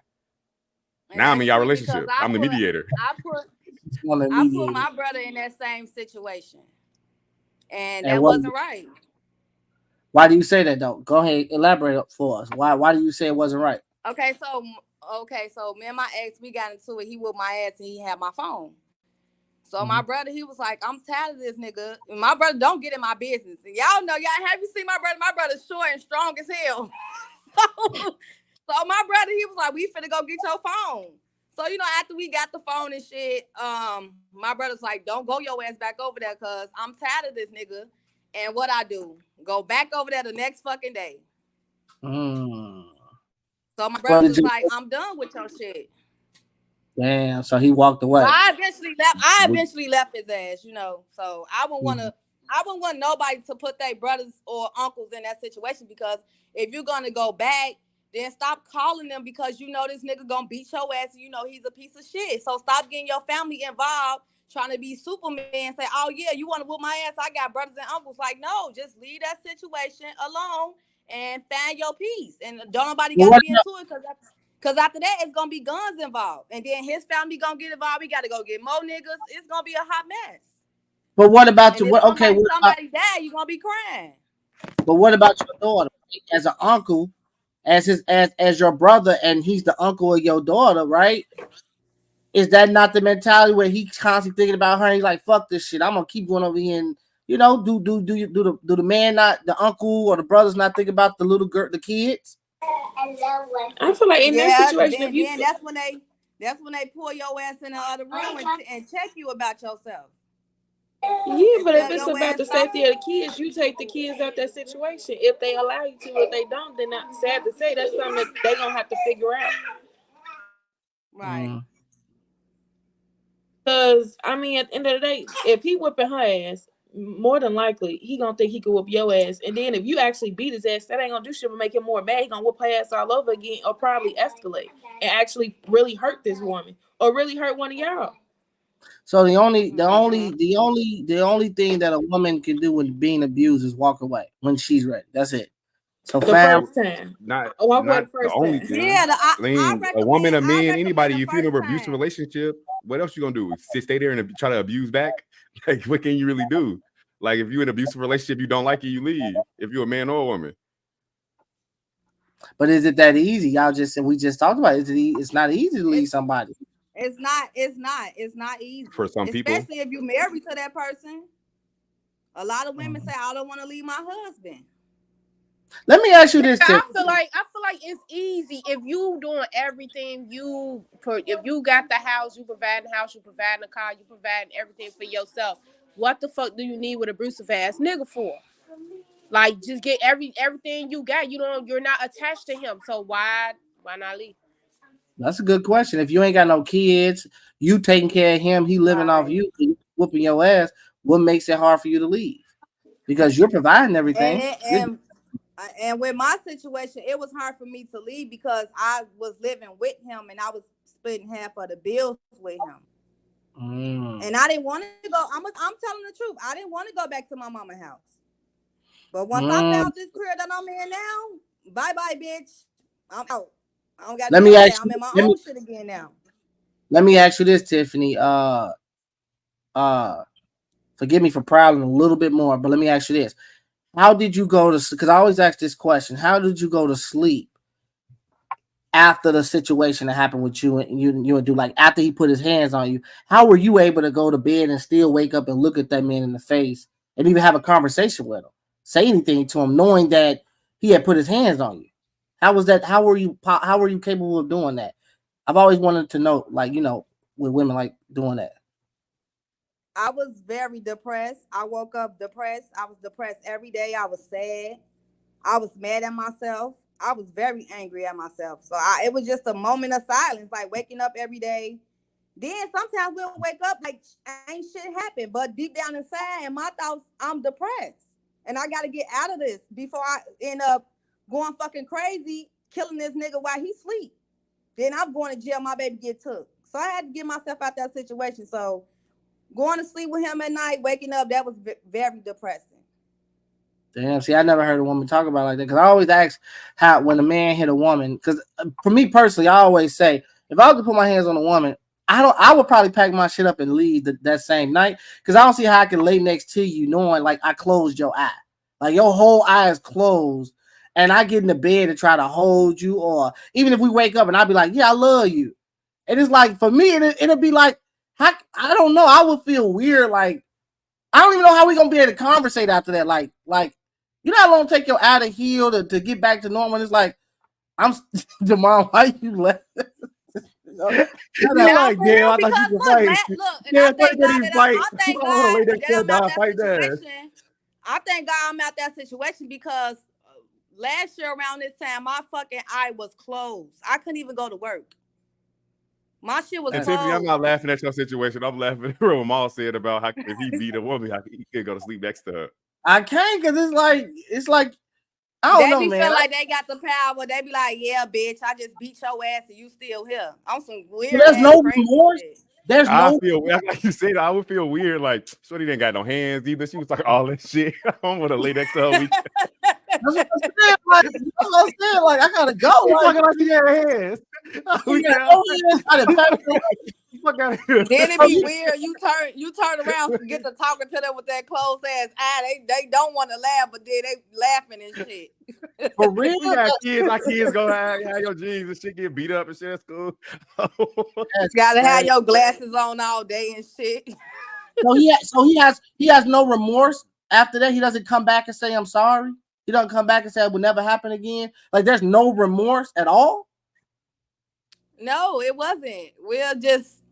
Now I'm in your relationship. I'm the mediator. I put my brother in that same situation, and that wasn't right. Why do you say that though? Go ahead, elaborate for us. Why do you say it wasn't right? Okay, so me and my ex, we got into it. He whooped my ass and he had my phone. So my brother, he was like, I'm tired of this nigga. And my brother don't get in my business. And y'all know, have you seen my brother? My brother's short and strong as hell. So my brother, he was like, we finna go get your phone. So, you know, after we got the phone and shit, my brother's like, don't go your ass back over there because I'm tired of this nigga. And what I do? Go back over there the next fucking day. So my brother's like, I'm done with your shit. Damn, so he walked away. I eventually left his ass, you know. So I want nobody to put their brothers or uncles in that situation, because if you're gonna go back, then stop calling them because you know this nigga gonna beat your ass and you know he's a piece of shit. So stop getting your family involved, trying to be Superman and say, oh yeah, you want to whoop my ass? I got brothers and uncles. Like, no, just leave that situation alone and find your peace. And don't nobody gotta be into it, because after that it's gonna be guns involved. And then his family gonna get involved. We gotta go get more niggas. It's gonna be a hot mess. But what about you? What? Okay, somebody die, you gonna be crying. But what about your daughter? As an uncle, as your brother, and he's the uncle of your daughter, right? Is that not the mentality where he's constantly thinking about her? And he's like, "Fuck this shit. I'm gonna keep going over here and do the man, not the uncle or the brothers, not think about the little girl, the kids?" I feel like in that situation, then that's when they pull your ass in the other room and check you about yourself. Yeah, but if it's about the safety of the kids, you take the kids out that situation. If they allow you to, if they don't, then not sad to say, that's something that they're gonna have to figure out. Right. Because I mean, at the end of the day, if he whipping her ass, more than likely he gonna think he could whoop your ass. And then if you actually beat his ass, that ain't gonna do shit but make him more mad. He gonna whoop her ass all over again, or probably escalate and actually really hurt this woman or really hurt one of y'all. So the only thing that a woman can do when being abused is walk away when she's ready. That's it. So the first time, not the only thing. Yeah, a woman, a man, anybody. If you're in an abusive relationship, what else you gonna do? Stay there and try to abuse back? Like, what can you really do? Like, if you're in an abusive relationship, you don't like it, you leave. If you're a man or a woman. But is it that easy? Y'all just said, we just talked about it. It's not easy to leave somebody. It's not easy For some people, especially if you're married to that person. A lot of women say, I don't want to leave my husband. Let me ask you this. I feel like it's easy if you doing everything. If you got the house, you providing the house, you providing the car, you providing everything for yourself. What the fuck do you need with abusive ass nigga for? Like, just get everything you got. You're not attached to him. So why not leave? That's a good question. If you ain't got no kids, you taking care of him, he living off you, whooping your ass, what makes it hard for you to leave? Because you're providing everything. And with my situation, it was hard for me to leave because I was living with him and I was splitting half of the bills with him. And I didn't want to go. I'm telling the truth. I didn't want to go back to my mama's house. But once I found this career that I'm in now, bye-bye, bitch. I'm out. I don't got I'm in my own shit again now. Let me ask you this, Tiffany. Forgive me for prowling a little bit more, but let me ask you this. How did you go to, because I always ask this question, how did you go to sleep after the situation that happened with you and you and do, like after he put his hands on you? How were you able to go to bed and still wake up and look at that man in the face and even have a conversation with him, say anything to him, knowing that he had put his hands on you? How was that? How were you capable of doing that? I've always wanted to know, like, with women like doing that. I was very depressed. I woke up depressed. I was depressed every day. I was sad. I was mad at myself. I was very angry at myself. So it was just a moment of silence, like waking up every day. Then sometimes we'll wake up like ain't shit happened, but deep down inside in my thoughts, I'm depressed. And I got to get out of this before I end up going fucking crazy, killing this nigga while he sleep. Then I'm going to jail, my baby get took. So I had to get myself out that situation. So going to sleep with him at night, waking up, that was very depressing. Damn, see, I never heard a woman talk about it like that, because I always ask how when a man hit a woman, because for me personally, I always say, if I was to put my hands on a woman, I would probably pack my shit up and leave that same night, because I don't see how I can lay next to you knowing like I closed your eye. Like your whole eye is closed, and I get in the bed to try to hold you, or even if we wake up and I'll be like, yeah, I love you. And it's like, for me, it'll be like, I don't know. I would feel weird. Like, I don't even know how we're going to be able to conversate after that. Like, you know how long take your eye to heal to get back to normal? And it's like, Jamal, why you left? You're like, damn, I thought you could fight. Yeah, I thank God I'm out that situation because last year around this time, my fucking eye was closed. I couldn't even go to work. My shit was And closed. Tiffany, I'm not laughing at your situation. I'm laughing at what Maul said about how if he beat a woman, how he could go to sleep next to her. I can't because it's like I don't They know, be man. feel like they got the power. They be like, yeah, bitch, I just beat your ass and you still here. I'm some weird. There's no crazy remorse. shit. There's I no. feel like you said. I would feel weird. Like Shorty didn't got no hands either. She was talking all that shit. I want to lay next to her. That's what I'm saying. Like, that's what I'm saying. Like, I gotta go. She's Like, talking like she had hands. Then it be weird. You turn around and get to talking to them with that closed ass eye. They don't want to laugh, but then they laughing and shit. For real, we got kids. Our kids go have your jeans and shit get beat up and shit. That's cool. Gotta have your glasses on all day and shit. he has no remorse after that. He doesn't come back and say I'm sorry. He doesn't come back and say it will never happen again. Like there's no remorse at all. No, it wasn't.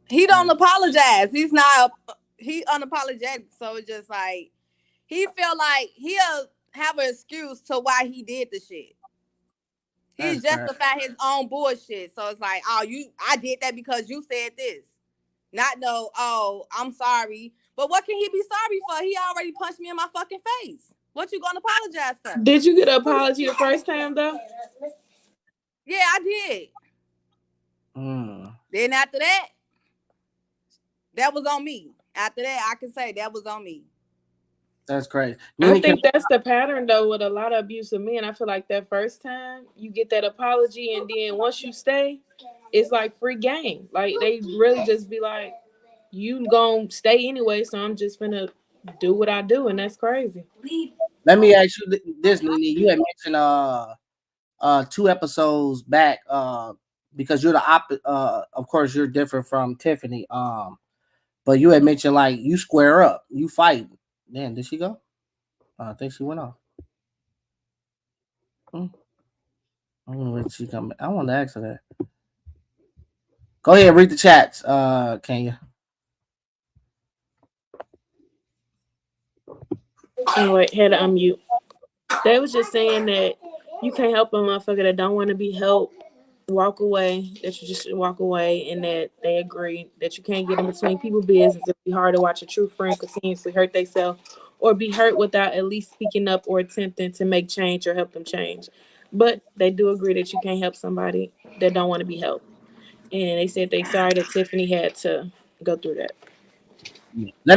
He don't apologize. He unapologetic. So it's just like he feel like he'll have an excuse to why he did the shit. He's justify his own bullshit. So it's like, I did that because you said this. Not no, I'm sorry. But what can he be sorry for? He already punched me in my fucking face. What you gonna apologize for? Did you get an apology the first time though? Yeah, I did. Then after that was on me. After that, I can say that was on me. That's crazy. I think that's the pattern though with a lot of abusive men. I feel like that first time you get that apology, and then once you stay, it's like free game. Like they really just be like, you gonna stay anyway, so I'm just gonna do what I do, and that's crazy. Let me ask you this, Nene. You had mentioned 2 episodes back because you're the of course you're different from Tiffany. But you had mentioned like you square up, you fight. Man, did she go? I think she went off. I don't know when she come. I want to ask her that. Go ahead, read the chats, Kenya. Anyway, had to unmute. They was just saying that you can't help a motherfucker that don't want to be helped walk away, that you just should walk away, and that they agree that you can't get in between people's business. It'd be hard to watch a true friend continuously hurt themselves or be hurt without at least speaking up or attempting to make change or help them change. But they do agree that you can't help somebody that don't want to be helped. And they said they sorry that Tiffany had to go through that. Now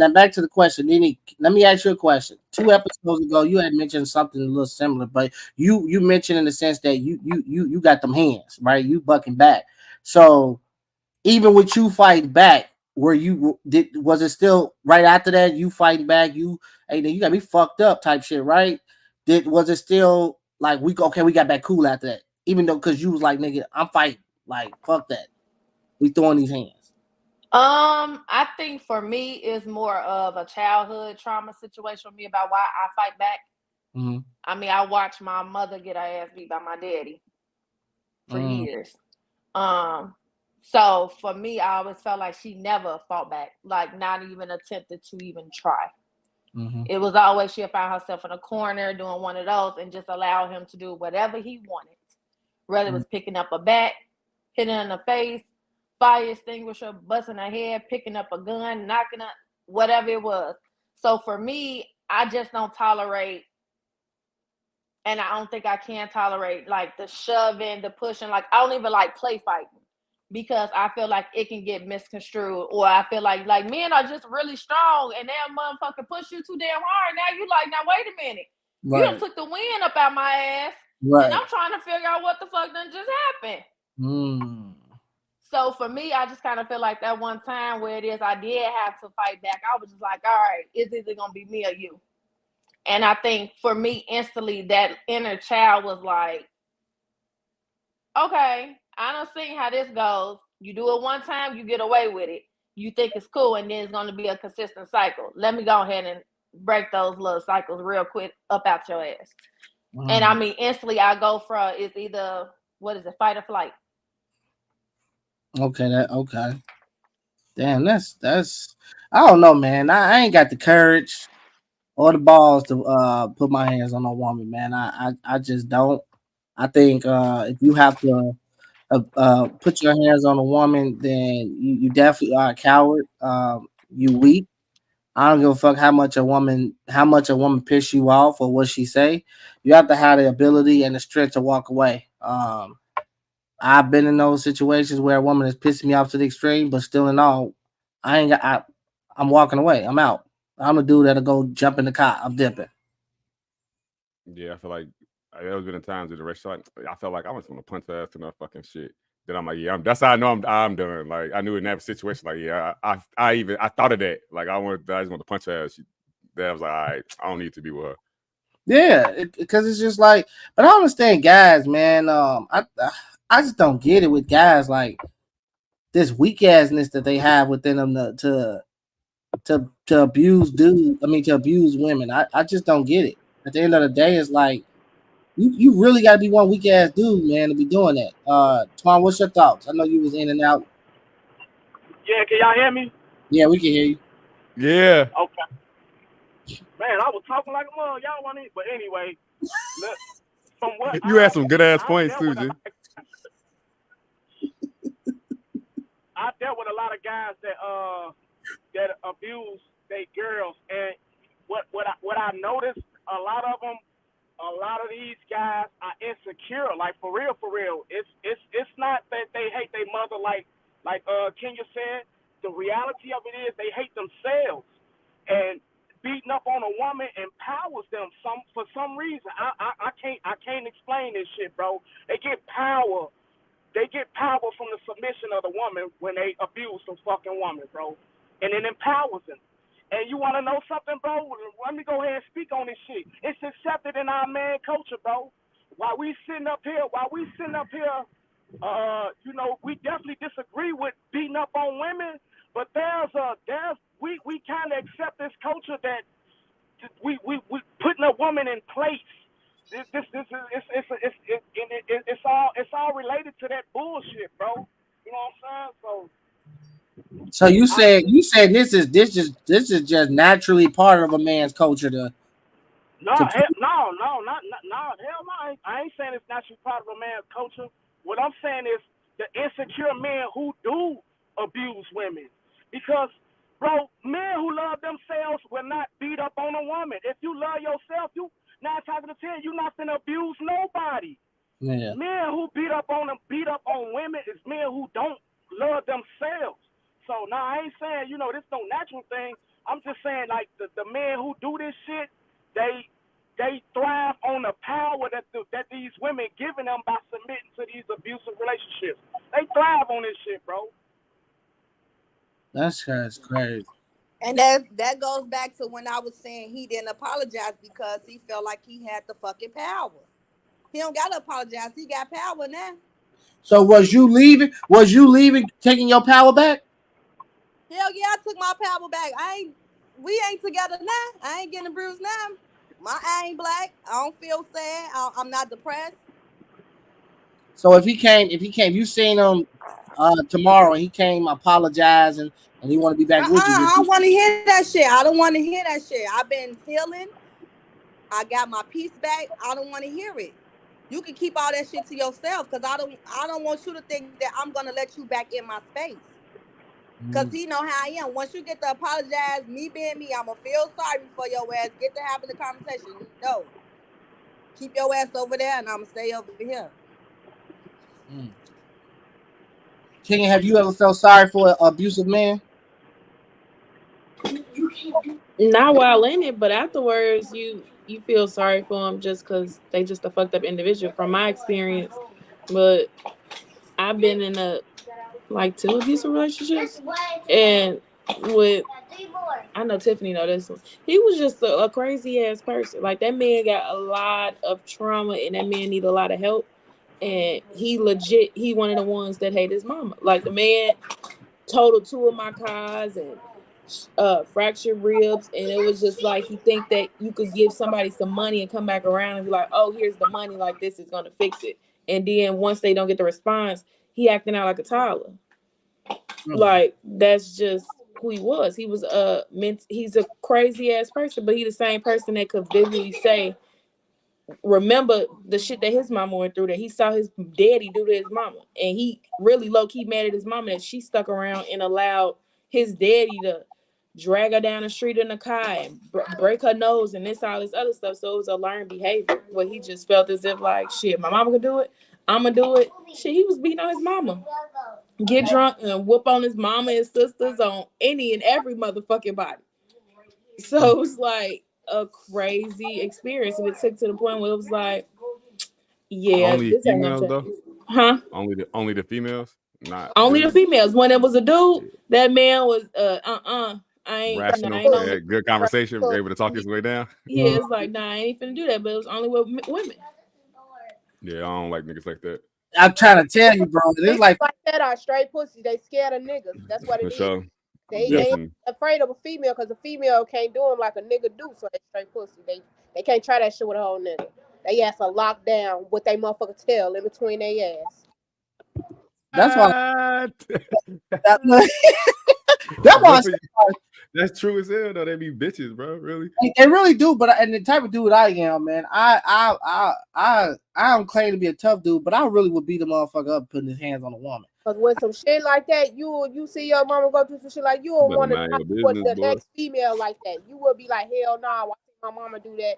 back to the question, Nene. Let me ask you a question. 2 episodes ago, you had mentioned something a little similar, but you mentioned in the sense that you got them hands, right? You bucking back. So even with you fighting back, was it still right after that you fighting back? You got me fucked up type shit, right? Was it still like we got back cool after that? Even though because you was like, nigga, I'm fighting, like fuck that. We throwing these hands. I think for me it's more of a childhood trauma situation for me about why I fight back. Mm-hmm. I mean, I watched my mother get her ass beat by my daddy for years. So for me, I always felt like she never fought back, like not even attempted to even try. Mm-hmm. It was always she'll find herself in a corner doing one of those and just allow him to do whatever he wanted. Whether it was picking up a bat, hitting her in the face, fire extinguisher, busting her head, picking up a gun, knocking her, whatever it was. So for me, I just don't tolerate, and I don't think I can tolerate like the shoving, the pushing. Like I don't even like play fighting because I feel like it can get misconstrued, or I feel like men are just really strong and that motherfucker push you too damn hard. Now you like, now wait a minute, Right. you done took the wind up out my ass, Right. and I'm trying to figure out what the fuck done just happened. So for me, I just kind of feel like that one time where it is I did have to fight back, I was just like, all right, it's either going to be me or you. And I think for me, instantly, that inner child was like, okay, I done seen how this goes. You do it one time, you get away with it. You think it's cool, and then it's going to be a consistent cycle. Let me go ahead and break those little cycles real quick up out your ass. And I mean, instantly, I go from it's either, fight or flight. Okay. Damn, that's I don't know, man. I ain't got the courage or the balls to put my hands on a woman, man. I just don't. I think if you have to put your hands on a woman, then you definitely are a coward. You weak. I don't give a fuck how much a woman piss you off or what she say. You have to have the ability and the strength to walk away. I've been in those situations where a woman has pissed me off to the extreme, but still in all, I'm walking away. I'm out. I'm a dude that'll go jump in the car. I'm dipping. Yeah, I feel like there was been times in the restaurant I felt like I was gonna punch her ass in that fucking shit. Then I'm like, yeah, that's how I know I'm done. Like I knew in that situation, like yeah, I thought of that. Like I just want to punch her ass. Then I was like, all right, I don't need to be with her. Yeah, because it's just like, but I understand guys, man. I just don't get it with guys like this weak assness that they have within them to abuse dudes. I mean, to abuse women. I just don't get it. At the end of the day, it's like you really got to be one weak ass dude, man, to be doing that. Twan, what's your thoughts? I know you was in and out. Yeah, can y'all hear me? Yeah, we can hear you. Yeah. Okay. Man, I was talking like a mug. Y'all want it, but anyway, look, from what you had some good ass points, Susan. I dealt with a lot of guys that abuse their girls, and what I noticed, a lot of these guys are insecure. Like for real. It's not that they hate their mother like Kenya said. The reality of it is they hate themselves, and beating up on a woman empowers them for some reason. I can't explain this shit, bro. They get power from the submission of the woman when they abuse some fucking woman, bro. And it empowers them. And you want to know something, bro? Let me go ahead and speak on this shit. It's accepted in our man culture, bro. While we sitting up here, we definitely disagree with beating up on women, but we kind of accept this culture that we putting a woman in place. It's all related to that bullshit, bro. You know what I'm saying? So you said this is just naturally part of a man's culture to. Hell no. I ain't saying it's naturally part of a man's culture. What I'm saying is the insecure men who do abuse women, because bro, men who love themselves will not beat up on a woman. If you love yourself, you 9 times out of 10, you're not gonna abuse nobody. Yeah. Men who beat up on women is men who don't love themselves. So now I ain't saying, this no natural thing. I'm just saying like the men who do this shit, they thrive on the power that these women giving them by submitting to these abusive relationships. They thrive on this shit, bro. That's crazy. And that goes back to when I was saying he didn't apologize because he felt like he had the fucking power. He don't gotta apologize. He got power now. So was you leaving, taking your power back? Hell yeah, I took my power back. We ain't together now. I ain't getting bruised now. I ain't black. I don't feel sad. I'm not depressed. So if he came, you seen him tomorrow, and he came apologizing, and he want to be back with you. I don't want to hear that shit. I don't want to hear that shit. I've been healing. I got my peace back. I don't want to hear it. You can keep all that shit to yourself, because I don't want you to think that I'm gonna let you back in my space. Because he know how I am. Once you get to apologize, me being me, I'm going to feel sorry for your ass. Get to having the conversation. No. Keep your ass over there, and I'm going to stay over here. King, have you ever felt sorry for an abusive man? Not while in it, but afterwards, you feel sorry for them just because they just a fucked up individual, from my experience. But I've been in 2 abusive relationships, and I know Tiffany know this one. He was just a crazy ass person. Like, that man got a lot of trauma, and that man need a lot of help. And he one of the ones that hate his mama. Like, the man totaled 2 of my cars and fractured ribs, and it was just like, he think that you could give somebody some money and come back around and be like, oh, here's the money, like this is gonna fix it. And then once they don't get the response, he acting out like a toddler. Like, that's just who he was. He was he's a crazy ass person, but he the same person that could vividly say, remember the shit that his mama went through, that he saw his daddy do to his mama, and he really low-key mad at his mama that she stuck around and allowed his daddy to drag her down the street in a car and break her nose and all this other stuff. So it was a learned behavior where he just felt as if like, shit, my mama could do it, I'ma do it. Shit, he was beating on his mama, get drunk and whoop on his mama and sisters, on any and every motherfucking body. So it was like a crazy experience, and it took to the point where it was like, yeah, Only this ain't gonna females though. change. Huh? Only the females, not Only dudes? the females. When it was a dude, that man was I ain't Rational, on had good conversation, able to talk his way down. Yeah, it's like, nah, I ain't finna do that. But it was only with women. Yeah, I don't like niggas like that. I'm trying to tell you, bro. It's like that are straight pussy. They scared of niggas. That's what For it is. sure. They Definitely. afraid of a female because a female can't do them like a nigga do. So they straight pussy. They can't try that shit with a whole nigga. They ass are locked down with they motherfucking tail in between their ass. that's why. That's why. That's true as hell though. They be bitches, bro. Really. They really do, but and the type of dude I am, man, I don't claim to be a tough dude, but I really would beat a motherfucker up putting his hands on a woman. Cause when some shit like that, you see your mama go through some shit like you don't want to with the next female like that. You would be like, hell nah, why my mama do that?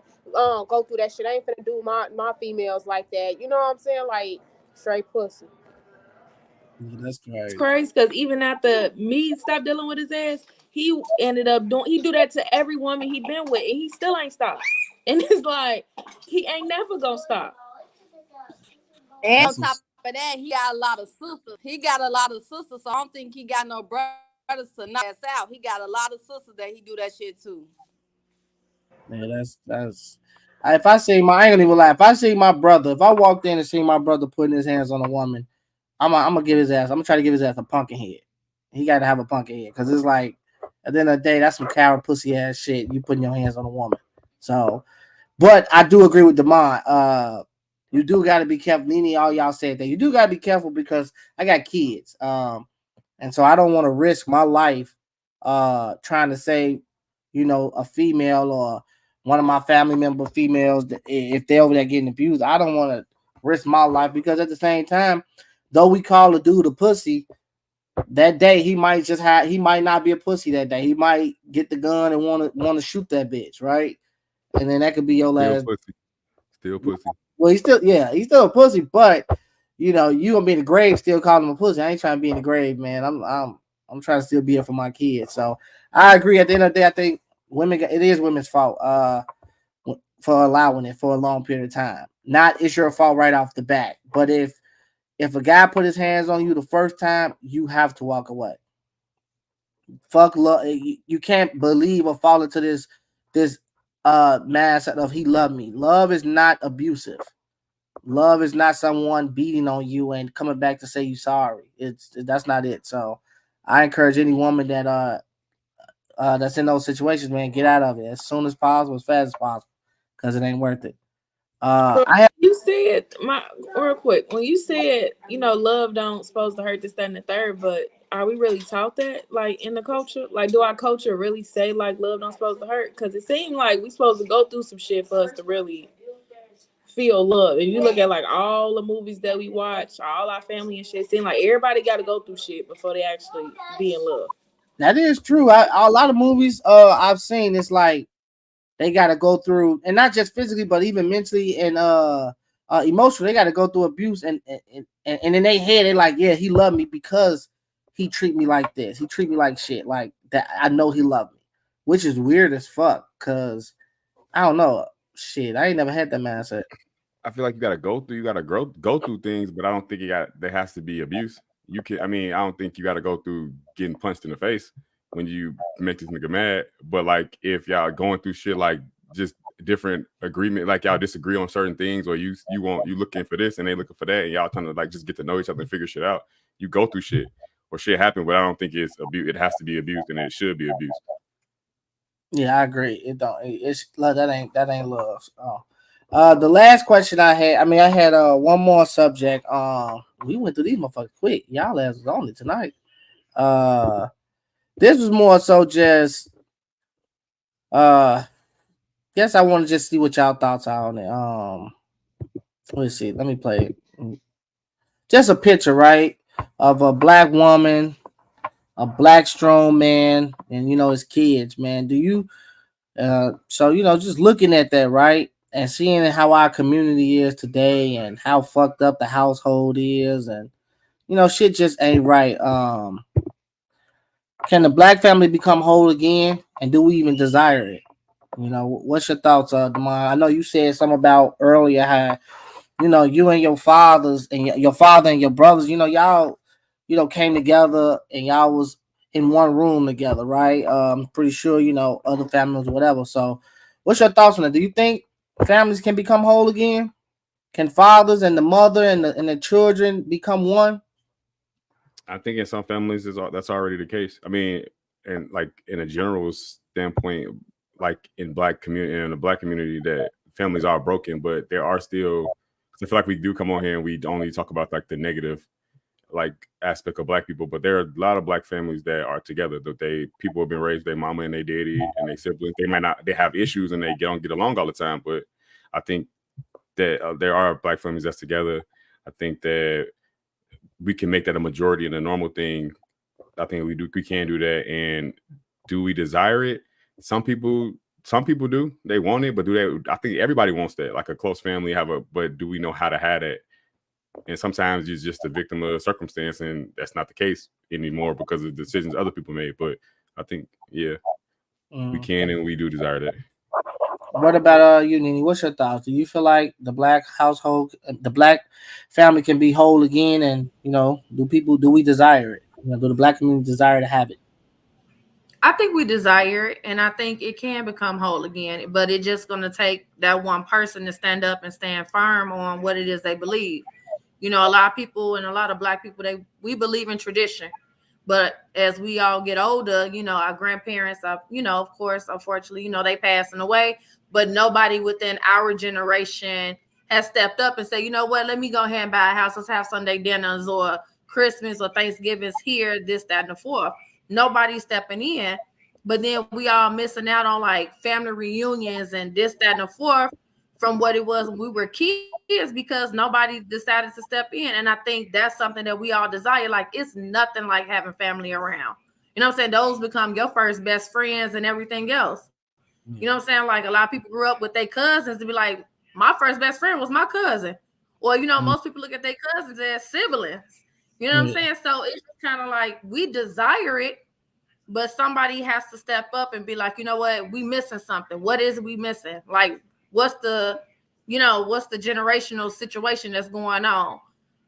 Go through that shit. I ain't finna do my females like that. You know what I'm saying? Like straight pussy. Yeah, that's crazy. It's crazy because even after me stop dealing with his ass, he ended up he do that to every woman he been with, and he still ain't stopped. And it's like he ain't never gonna stop. And on top of that, he got a lot of sisters. So I don't think he got no brothers to knock us out. He got a lot of sisters that he do that shit too. Yeah, that's. If I see I ain't gonna even lie. If I see my brother, if I walked in and see my brother putting his hands on a woman, I'm gonna give his ass. I'm gonna try to give his ass a pumpkin head. He got to have a pumpkin head because it's like at the end of the day, that's some coward pussy ass shit. You putting your hands on a woman. So, but I do agree with Demond. You do got to be careful. Nene, all y'all said that you do got to be careful because I got kids. And so I don't want to risk my life trying to save, a female or one of my family member females, if they're over there getting abused. I don't want to risk my life because at the same time, though we call a dude a pussy, that day he might not be a pussy that day. He might get the gun and want to shoot that bitch, right? And then that could be your last. Still pussy. Well, he's still a pussy, but you gonna be in the grave still calling him a pussy. I ain't trying to be in the grave, man. I'm trying to still be here for my kids. So I agree. At the end of the day, I think it is women's fault for allowing it for a long period of time. Not it's your fault right off the bat, but if a guy put his hands on you the first time, you have to walk away. Fuck love. You can't believe or fall into this mindset of he loved me. Love is not abusive. Love is not someone beating on you and coming back to say you sorry. That's not it. So I encourage any woman that that's in those situations, man, get out of it as soon as possible, as fast as possible, because it ain't worth it. You said real quick when you said love don't supposed to hurt this, that, and the third, but are we really taught that like in the culture? Like, do our culture really say like love don't supposed to hurt? Because it seemed like we supposed to go through some shit for us to really feel love. If you look at like all the movies that we watch, all our family and shit, it seems like everybody got to go through shit before they actually be in love. That is true. A lot of movies I've seen, it's like they got to go through, and not just physically, but even mentally and emotionally. They got to go through abuse, and in their head, they're like, yeah, he loved me because he treat me like this. He treat me like shit, like that. I know he loved me, which is weird as fuck. Cause I don't know, shit. I ain't never had that mindset. I feel like you gotta go through things, but I don't think there has to be abuse. I don't think you gotta go through getting punched in the face when you make this nigga mad. But like if y'all going through shit like just different agreement, like y'all disagree on certain things, or you looking for this and they looking for that, and y'all trying to like just get to know each other and figure shit out. You go through shit or shit happen, but I don't think it's abuse. It has to be abused, and it should be abused. Yeah, I agree. It don't. It's love. That ain't love. The last question I had. I had one more subject. We went through these motherfuckers quick. Y'all ass was on it tonight. This was more so just guess I want to just see what y'all thoughts are on it. Let's see. Let me play it. Just a picture, right, of a black woman, a black strong man, and his kids. Man, do you? So just looking at that, right, and seeing how our community is today, and how fucked up the household is, and shit just ain't right. Can the black family become whole again, and do we even desire it? What's your thoughts, Demond? I know you said something about earlier how you and your fathers and your father and your brothers, y'all, came together and y'all was in one room together, right? Pretty sure other families, whatever. So, what's your thoughts on that? Do you think families can become whole again? Can fathers and the mother and the children become one? I think in some families that's already the case. I mean, and like in a general standpoint, like in the black community, that families are broken, but there are still. I feel like we do come on here and we only talk about like the negative, like aspect of black people, but there are a lot of black families that are together. That people have been raised, their mama and their daddy and their siblings. They have issues and they don't get along all the time. But I think that there are black families that's together. I think that we can make that a majority and a normal thing. I think we can do that. And do we desire it? Some people do. They want it, but do they? I think everybody wants that, like a close family but do we know how to have that? And sometimes you're just a victim of circumstance, and that's not the case anymore because of decisions other people made. But I think, we can and we do desire that. What about you, Nini? What's your thoughts? Do you feel like the black family can be whole again? And do we desire it? Do the black community desire to have it? I think we desire it, and I think it can become whole again, but it's just going to take that one person to stand up and stand firm on what it is they believe. A lot of people and a lot of black people, we believe in tradition, but as we all get older, our grandparents are, of course, unfortunately, they passing away, but nobody within our generation has stepped up and said, you know what, let me go ahead and buy a house. Let's have Sunday dinners or Christmas or Thanksgivings here, this, that, and the fourth. Nobody's stepping in, but then we all missing out on like family reunions and this, that, and the fourth from what it was when we were kids because nobody decided to step in. And I think that's something that we all desire. Like, it's nothing like having family around. You know what I'm saying? Those become your first best friends and everything else. You know what I'm saying? Like, a lot of people grew up with their cousins to be like, my first best friend was my cousin. Or, most people look at their cousins as siblings. You know what I'm saying? So it's kind of like we desire it, but somebody has to step up and be like, you know what, we missing something. What is we missing? Like, what's the generational situation that's going on?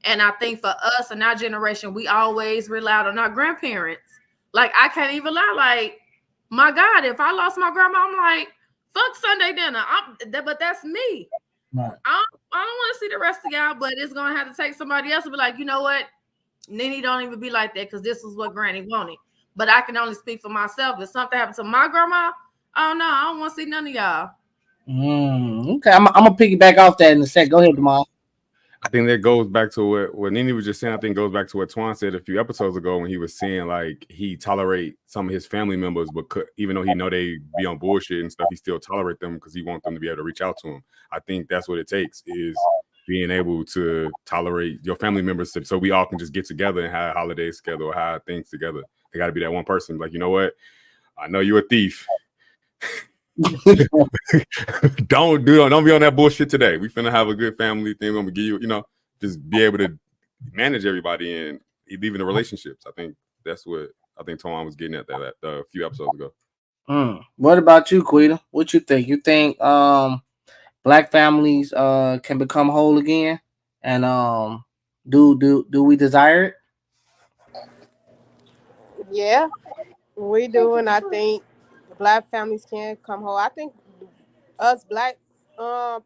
And I think for us and our generation, we always relied on our grandparents. Like, I can't even lie. Like, my God, if I lost my grandma, I'm like, fuck Sunday dinner. But that's me. Right. I don't want to see the rest of y'all, but it's going to have to take somebody else to be like, you know what? Nini don't even be like that because this is what Granny wanted. But I can only speak for myself. If something happened to my grandma, oh no, I don't want to see none of y'all. Okay, I'm gonna piggyback off that in a sec. Go ahead, Demond. I think that goes back to what Nini was just saying. I think goes back to what Twan said a few episodes ago when he was saying like he tolerate some of his family members, but even though he know they be on bullshit and stuff, he still tolerate them because he wants them to be able to reach out to him. I think that's what it takes is being able to tolerate your family members so we all can just get together and have holidays together or have things together. They got to be that one person like, you know what? I know you're a thief. Don't be on that bullshit today. We finna have a good family thing. I'm gonna give you, just be able to manage everybody and even the relationships. I think that's what Tom was getting at that a few episodes ago. What about you, Quita? What you think? You think black families can become whole again? And do we desire it? Yeah, we do, and I think black families can come whole. I think us black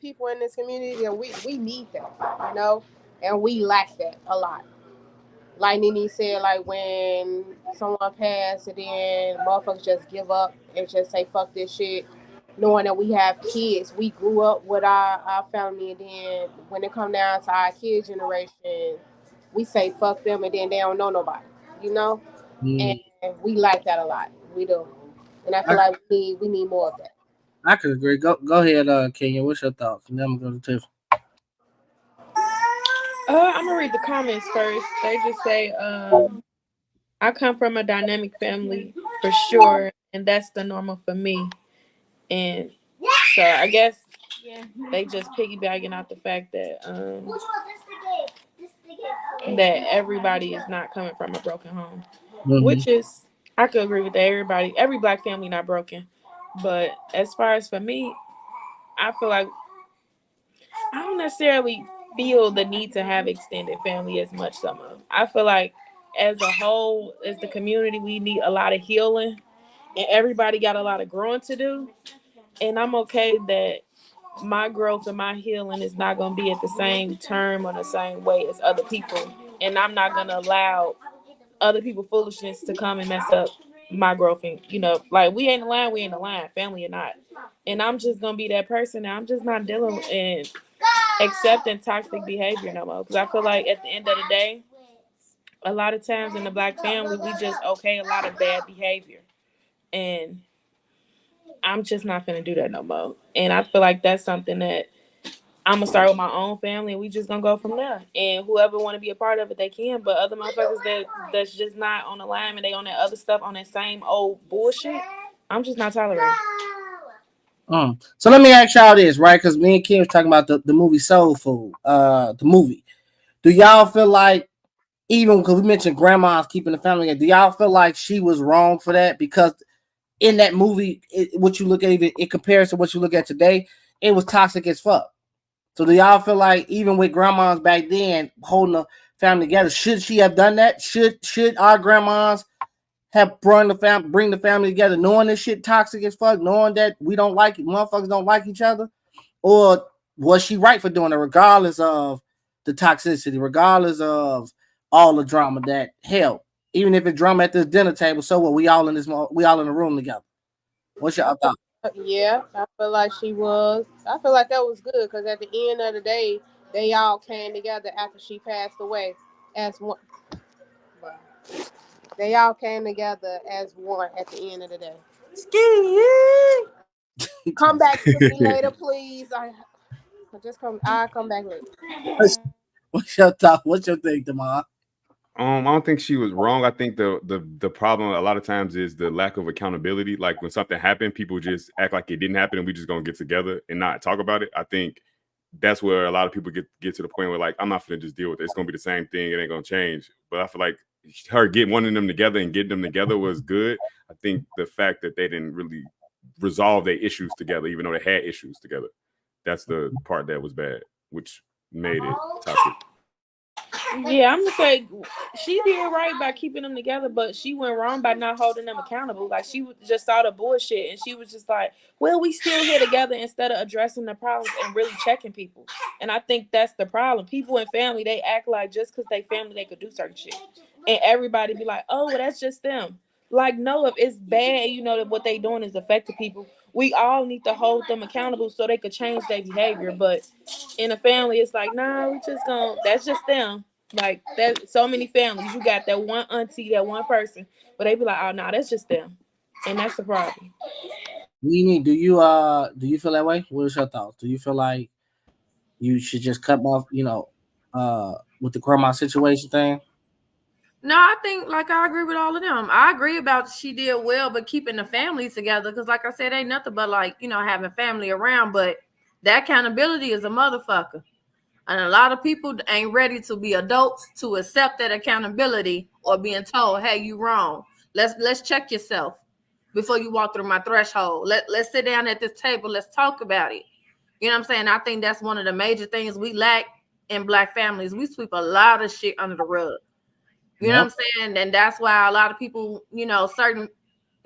people in this community, and we need that, and we lack that a lot. Like Nini said, like when someone passed and then motherfuckers just give up and just say fuck this shit, knowing that we have kids. We grew up with our family, and then when it come down to our kids generation, we say fuck them, and then they don't know nobody, and we like that a lot. We do, and I feel like we need more of that. I could agree. Go ahead, Kenya. What's your thoughts? And then I'm gonna go to Tiff. I'm gonna read the comments first. They just say, I come from a dynamic family for sure, and that's the normal for me. And so I guess they just piggybacking off the fact that that everybody is not coming from a broken home, which is I could agree with that. Every black family not broken, but as far as for me, I feel like I don't necessarily feel the need to have extended family as much. I feel like as a whole, as the community, we need a lot of healing, and everybody got a lot of growing to do. And I'm okay that my growth and my healing is not going to be at the same term or the same way as other people. And I'm not going to allow other people foolishness to come and mess up my growth. And, like we ain't aligned, family or not. And I'm just going to be that person. And I'm just not dealing with and accepting toxic behavior no more. Because I feel like at the end of the day, a lot of times in the black family, we just okay a lot of bad behavior. And I'm just not gonna do that no more. And I feel like that's something that I'm gonna start with my own family, and we just gonna go from there. And whoever want to be a part of it, they can. But other motherfuckers that's just not on the line and they on that other stuff on that same old bullshit, I'm just not tolerating. So let me ask y'all this, right? Because me and Kim was talking about the movie Soul Food. The movie. Do y'all feel like, even because we mentioned grandma's keeping the family together, do y'all feel like she was wrong for that? Because in that movie, what you look at, even in comparison to what you look at today, it was toxic as fuck. So do y'all feel like even with grandmas back then holding the family together, should she have done that? Should our grandmas have bring the family together, knowing this shit toxic as fuck, knowing that we don't like it, motherfuckers don't like each other? Or was she right for doing it, regardless of the toxicity, regardless of all the drama that hell? Even if it's drama at this dinner table, so what? We all in the room together. What's your thought? Yeah, I feel like she was. I feel like that was good because at the end of the day, they all came together after she passed away as one. They all came together as one at the end of the day. Come back to me later, please. I'll come back later. What's your thought? What's your thing, Damar? I don't think she was wrong. I think the problem a lot of times is the lack of accountability. Like when something happened, people just act like it didn't happen and we just gonna get together and not talk about it. I think that's where a lot of people get to the point where like, I'm not gonna just deal with it. It's gonna be the same thing. It ain't gonna change. But I feel like her getting them together was good. I think the fact that they didn't really resolve their issues together, even though they had issues together, that's the part that was bad, which made it toxic. Yeah, I'm gonna say she did right by keeping them together, but she went wrong by not holding them accountable. Like she just saw the bullshit and she was just like, well, we still here together, instead of addressing the problems and really checking people. And I think that's the problem. People in family, they act like just because they family they could do certain shit. And everybody be like, oh, well, that's just them. Like, no, if it's bad, that what they doing is affecting people. We all need to hold them accountable so they could change their behavior. But in a family, it's like, nah, that's just them. Like that, so many families, you got that one auntie, that one person, but they be like, oh no, that's just them, and that's the problem. Nene, do you feel that way? What is your thoughts? Do you feel like you should just cut off, with the grandma situation thing? No, I think I agree with all of them. I agree about she did well, but keeping the families together, because like I said, ain't nothing but having family around, but that accountability is a motherfucker. And a lot of people ain't ready to be adults to accept that accountability or being told, hey, you wrong. Let's check yourself before you walk through my threshold. Let's sit down at this table. Let's talk about it. You know what I'm saying? I think that's one of the major things we lack in Black families. We sweep a lot of shit under the rug. You know what I'm saying? And that's why a lot of people,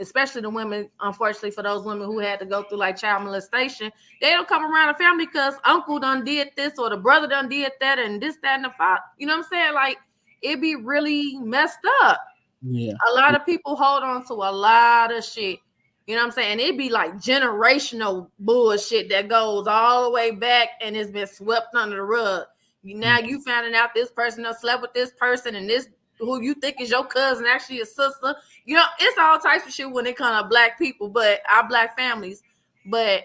especially the women, unfortunately for those women who had to go through child molestation, they don't come around a family because uncle done did this or the brother done did that and this, that, and the father. You know what I'm saying? It be really messed up. Yeah. A lot of people hold on to a lot of shit. You know what I'm saying? It be generational bullshit that goes all the way back and it's been swept under the rug. Now you finding out this person done slept with this person and this who you think is your cousin, actually your sister. It's all types of shit when it comes to Black people, but our Black families, But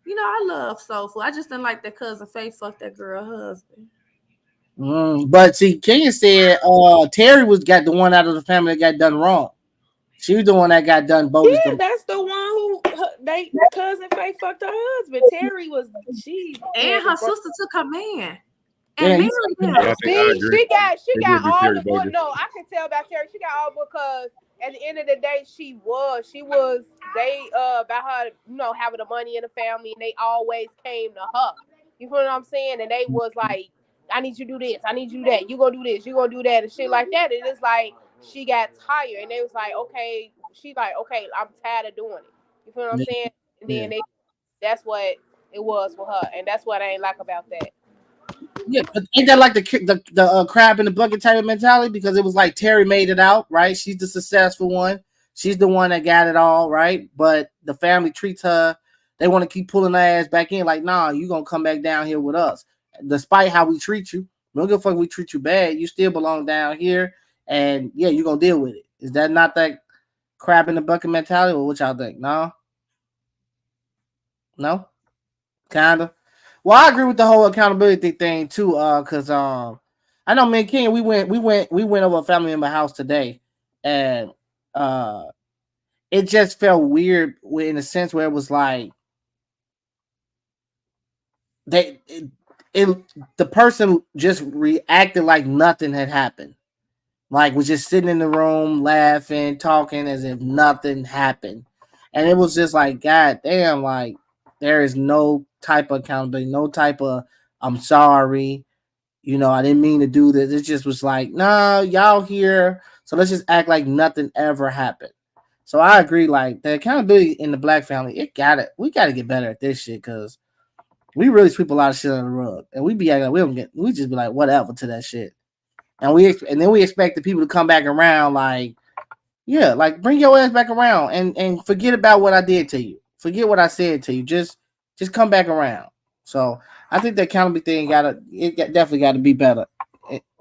you know, I love soul food. I just didn't like that cousin Faith fuck that girl husband. But see, Kenya said Terry got the one out of the family that got done wrong. She was the one that got done bogus. Yeah, that's the one who cousin Faith fucked her husband. Terry was and her sister took her man. Yeah, And married him. She got all Terry the bogus. no, I can tell about Terry. She got all because at the end of the day, she was they about her, you know, having the money in the family, and they always came to her. You feel what I'm saying? And they was like, I need you to do this, I need you to do that, you gonna do this, you gonna do that, and shit like that. And it's like she got tired, and they was like, okay, she like, okay, I'm tired of doing it. You feel what I'm saying? And then that's what it was for her, and that's what I ain't like about that. Yeah, but ain't that like the crab in the bucket type of mentality? Because it was like Terry made it out, right? She's the successful one. She's the one that got it all, right? But the family treats her. They want to keep pulling her ass back in. Like, nah, you gonna come back down here with us, despite how we treat you. We don't give a fuck. We treat you bad. You still belong down here, and yeah, you gonna deal with it. Is that not that crab in the bucket mentality, or what y'all think? No, kinda. Well, I agree with the whole accountability thing too, because I know me and King, we went over a family member house today, and it just felt weird in a sense where it was like the person just reacted like nothing had happened, like was just sitting in the room laughing, talking as if nothing happened, and it was just like, God damn, like there is no type of accountability, no type of I'm sorry, you know, I didn't mean to do this. It just was like, nah, y'all here, so let's just act like nothing ever happened. So I agree, like the accountability in the black family, we gotta get better at this shit, because we really sweep a lot of shit under the rug, and we be acting like we just be like whatever to that shit, and then we expect the people to come back around, like, yeah, like bring your ass back around and forget about what I did to you, forget what I said to you, just come back around. So I think the accountability thing definitely got to be better.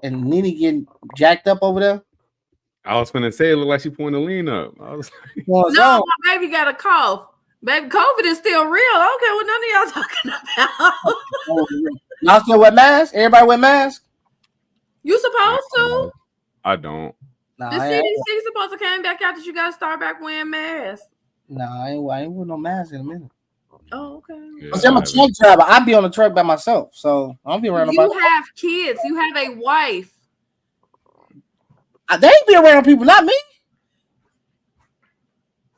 And Nene getting jacked up over there. I was gonna say it looked like she pulling the lean up. I was like, no, my baby got a cough. Baby, COVID is still real. I don't care what none of y'all talking about. Y'all still wear masks? Everybody wear masks? You supposed to? I don't. The CDC supposed to came back out that you got to start back wearing masks. No, I ain't wearing no mask in a minute. Oh, okay. Yeah, I'm a truck driver. I be on the truck by myself, so I don't be around nobody. You have kids. You have a wife. They ain't be around people, not me.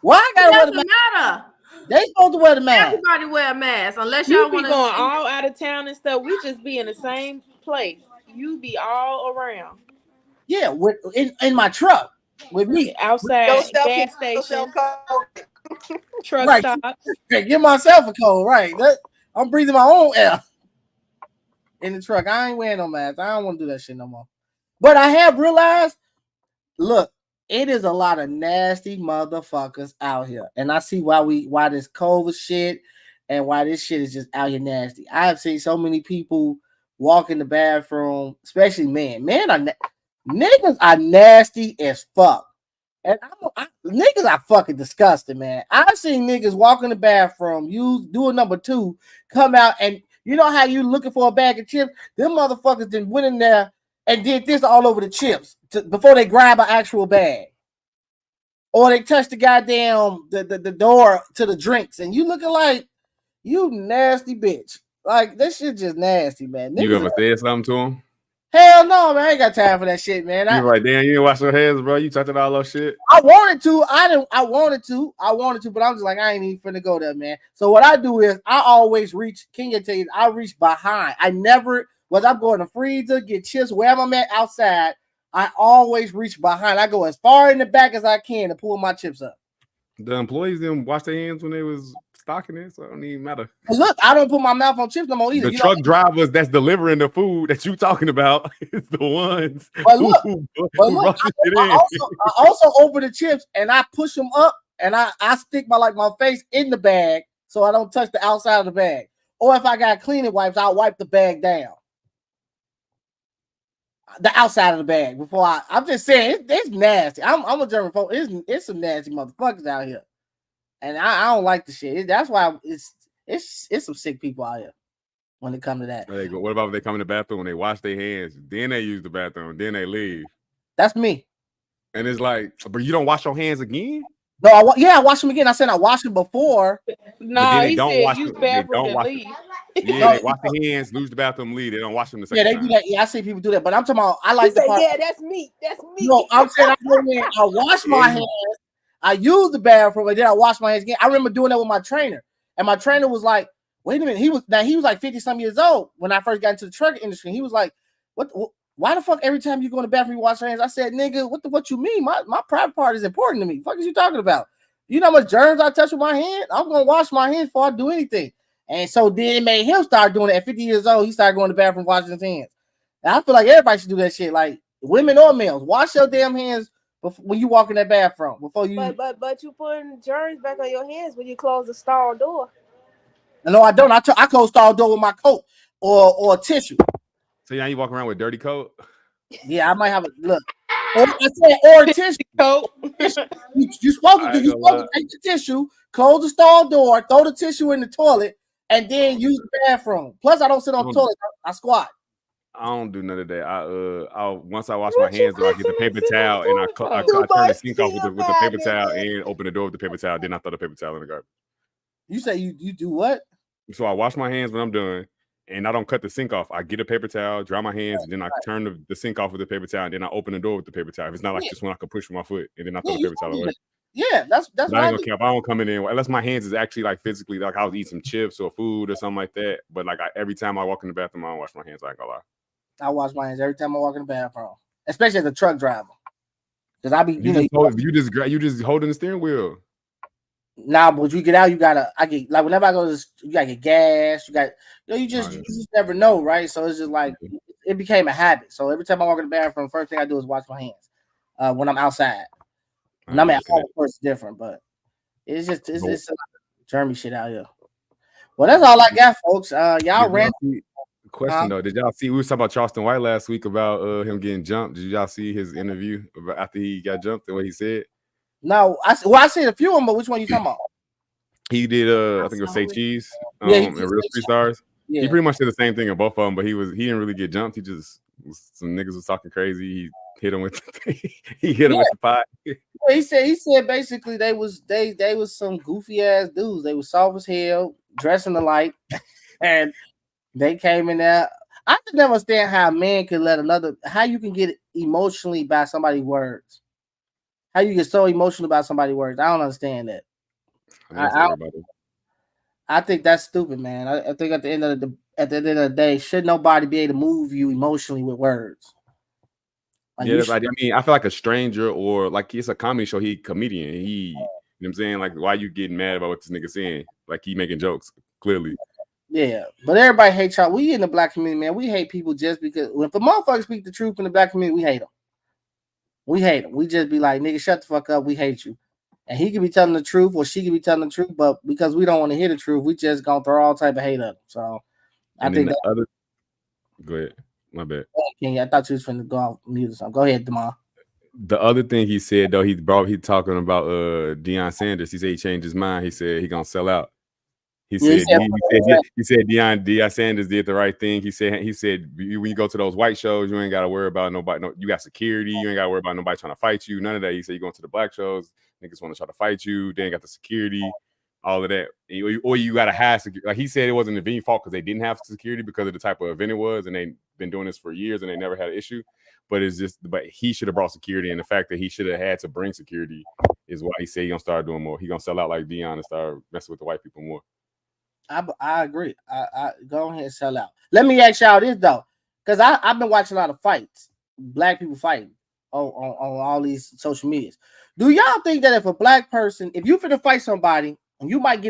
Why I gotta wear the mask? Matter. They supposed to wear the mask. Everybody wear a mask unless You y'all be want going all out of town and stuff. We just be in the same place. You be all around. Yeah, in my truck with me outside gas station, truck right. stop. Give myself a cold, right? I'm breathing my own air in the truck. I ain't wearing no mask. I don't want to do that shit no more. But I have realized, look, it is a lot of nasty motherfuckers out here, and I see why this COVID shit and why this shit is just out here nasty. I have seen so many people walk in the bathroom, especially men. Niggas are nasty as fuck. And niggas are fucking disgusting, man. I've seen niggas walk in the bathroom, do a number 2, come out, and you know how you looking for a bag of chips? Them motherfuckers then went in there and did this all over the chips before they grab an actual bag. Or they touch the goddamn the door to the drinks, and you looking like you nasty bitch. Like this shit just nasty, man. You ever said something to him? Hell no, man. I ain't got time for that shit, man. You like, damn, you didn't wash your hands, bro. You touching all that shit. I wanted to. I wanted to, but I'm just like, I ain't even finna go there, man. So what I do is I always reach. Kenya tell you, I reach behind. I never, whether I'm going to freezer, get chips, wherever I'm at outside, I always reach behind. I go as far in the back as I can to pull my chips up. The employees didn't wash their hands when they was stocking it, so it don't even matter. And look, I don't put my mouth on chips no more either. The truck drivers that's delivering the food that you talking about is the ones who brought the shit in. I also open the chips and I push them up and I stick my face in the bag so I don't touch the outside of the bag. Or if I got cleaning wipes, I'll wipe the bag down. The outside of the bag before I'm just saying it's nasty. I'm a German folk. It's some nasty motherfuckers out here. And I don't like the shit. That's why it's some sick people out here when it comes to that. There they go. What about if they come in the bathroom and they wash their hands, then they use the bathroom, then they leave? That's me. And it's like, but you don't wash your hands again? No, I wash them again. I said I washed them before. Nah, they he don't said wash use them. They bathroom don't and wash leave. Yeah, they wash their hands, lose the bathroom, leave. They don't wash them the second Yeah, they time. do that. Yeah, I see people do that. But I'm talking about I like He said, the part. yeah, that's me. That's me. No, I'm saying I go in, I wash my hands, I use the bathroom, and then I wash my hands again. I remember doing that with my trainer, and my trainer was like, "Wait a minute." He was like 50-some years old when I first got into the truck industry. He was like, "What? Why the fuck every time you go in the bathroom you wash your hands?" I said, "Nigga, what you mean? My private part is important to me. What the fuck is you talking about? You know how much germs I touch with my hand? I'm gonna wash my hands before I do anything." And so then it made him start doing it. At 50 years old, he started going to the bathroom, washing his hands. And I feel like everybody should do that shit. Like women or males, wash your damn hands when you walk in that bathroom. Before you, but you putting germs back on your hands when you close the stall door. No, I don't. I close stall door with my coat or tissue. So now you walk around with dirty coat? Yeah, I might have a look. Or tissue. You supposed to take the tissue, close the stall door, throw the tissue in the toilet, and then use the bathroom. Plus, I don't sit on the toilet. I squat. I don't do none of that. I once I wash my hands, I get the paper towel and I turn the sink off with the paper towel and open the door with the paper towel. Then I throw the paper towel in the garbage. You say you do what? So I wash my hands when I'm done, and I don't cut the sink off. I get a paper towel, dry my hands, and then I turn the sink off with the paper towel, and then I open the door with the paper towel. If it's not like this one I can push with my foot, and then I throw the paper towel away. Yeah, that's I ain't gonna care. I don't come in there unless my hands is actually like physically like I was eating some chips or food or something like that. But like every time I walk in the bathroom, I don't wash my hands. I ain't gonna lie. I wash my hands every time I walk in the bathroom, especially as a truck driver, because I be you just holding the steering wheel. Nah, but when you get out, I get like whenever I go to you gotta get gas. You just never know, right? So it's just like it became a habit. So every time I walk in the bathroom, first thing I do is wash my hands when I'm outside. When I'm at home, of course, it's different, but it's just it's a lot of germy shit out here. Well, that's all I got, folks. Y'all ran. Question though, did y'all see? We was talking about Charleston White last week about him getting jumped. Did y'all see his interview about after he got jumped and what he said? No, I seen a few of them, but which one you talking about? He did. I think it was Say Cheese. And Real Street Stars. Yeah. He pretty much did the same thing in both of them, but he didn't really get jumped. He just some niggas was talking crazy. He hit him with with the pot. He said basically they was some goofy ass dudes. They was soft as hell, dressing alike, and they came in there. I just never understand how a man can how you can get emotionally by somebody's words. How you get so emotional about somebody's words. I don't understand that. I think that's stupid, man. I think at the end of the day, should nobody be able to move you emotionally with words? Like I mean, I feel like a stranger or like it's a comedy show. He a comedian. You know what I'm saying? Like, why you getting mad about what this nigga saying? Like he making jokes, clearly. Yeah, but everybody hates y'all. We in the black community, man. We hate people just because if a motherfucker speak the truth in the black community, we hate them. We hate them. We just be like, nigga, shut the fuck up. We hate you. And he could be telling the truth or she could be telling the truth, but because we don't want to hear the truth, we just gonna throw all type of hate at them. So I think go ahead. My bad. I thought you was finna go off mute or something. Go ahead, Demar. The other thing he said though, he talking about Deion Sanders. He said he changed his mind. He said he gonna sell out. He said Deion Sanders did the right thing. He said when you go to those white shows, you ain't gotta worry about nobody. No, you got security. You ain't gotta worry about nobody trying to fight you. None of that. He said you going to the black shows, niggas want to try to fight you. They ain't got the security, all of that. Or you gotta have security. Like he said, it wasn't the venue fault because they didn't have security because of the type of event it was, and they been doing this for years and they never had an issue. But he should have brought security, and the fact that he should have had to bring security is why he said he gonna start doing more. He gonna sell out like Deion and start messing with the white people more. I agree. I go ahead and sell out. Let me ask y'all this though, because I've been watching a lot of fights, black people fighting on all these social medias. Do y'all think that if a black person, if you finna fight somebody, and you might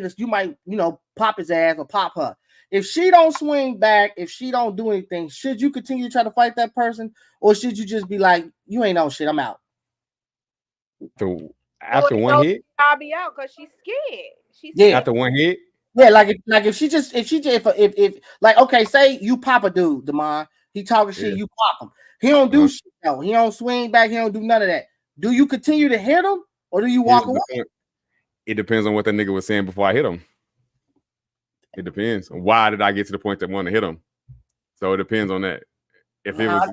pop his ass or pop her, if she don't swing back, if she don't do anything, should you continue to try to fight that person, or should you just be like, you ain't no shit, I'm out? So after one hit, I'll be out because she's scared. After one hit. Yeah, if like, okay, say you pop a dude, Demar, he talking shit, you pop him. He don't do shit though. He don't swing back. He don't do none of that. Do you continue to hit him or do you walk away? It depends on what the nigga was saying before I hit him. It depends. Why did I get to the point that I want to hit him? So it depends on that. If it was,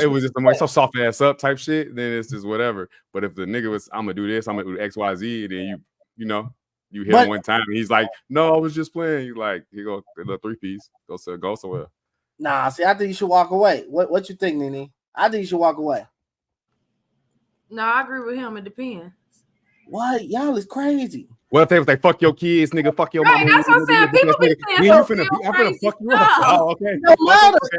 it was just so soft ass up type shit, then it's just whatever. But if the nigga was, I'm gonna do this, I'm gonna do X, Y, Z, then you hit him one time and he's like, no, I was just playing. You like, here go a little 3-piece. Go somewhere. Nah, see, I think you should walk away. What you think, Nene? I think you should walk away. No, I agree with him. It depends. What? Y'all is crazy. What if they was like, fuck your kids, nigga, fuck your mama? That's what I'm saying. People be saying I'm finna fuck you up. Oh, okay. It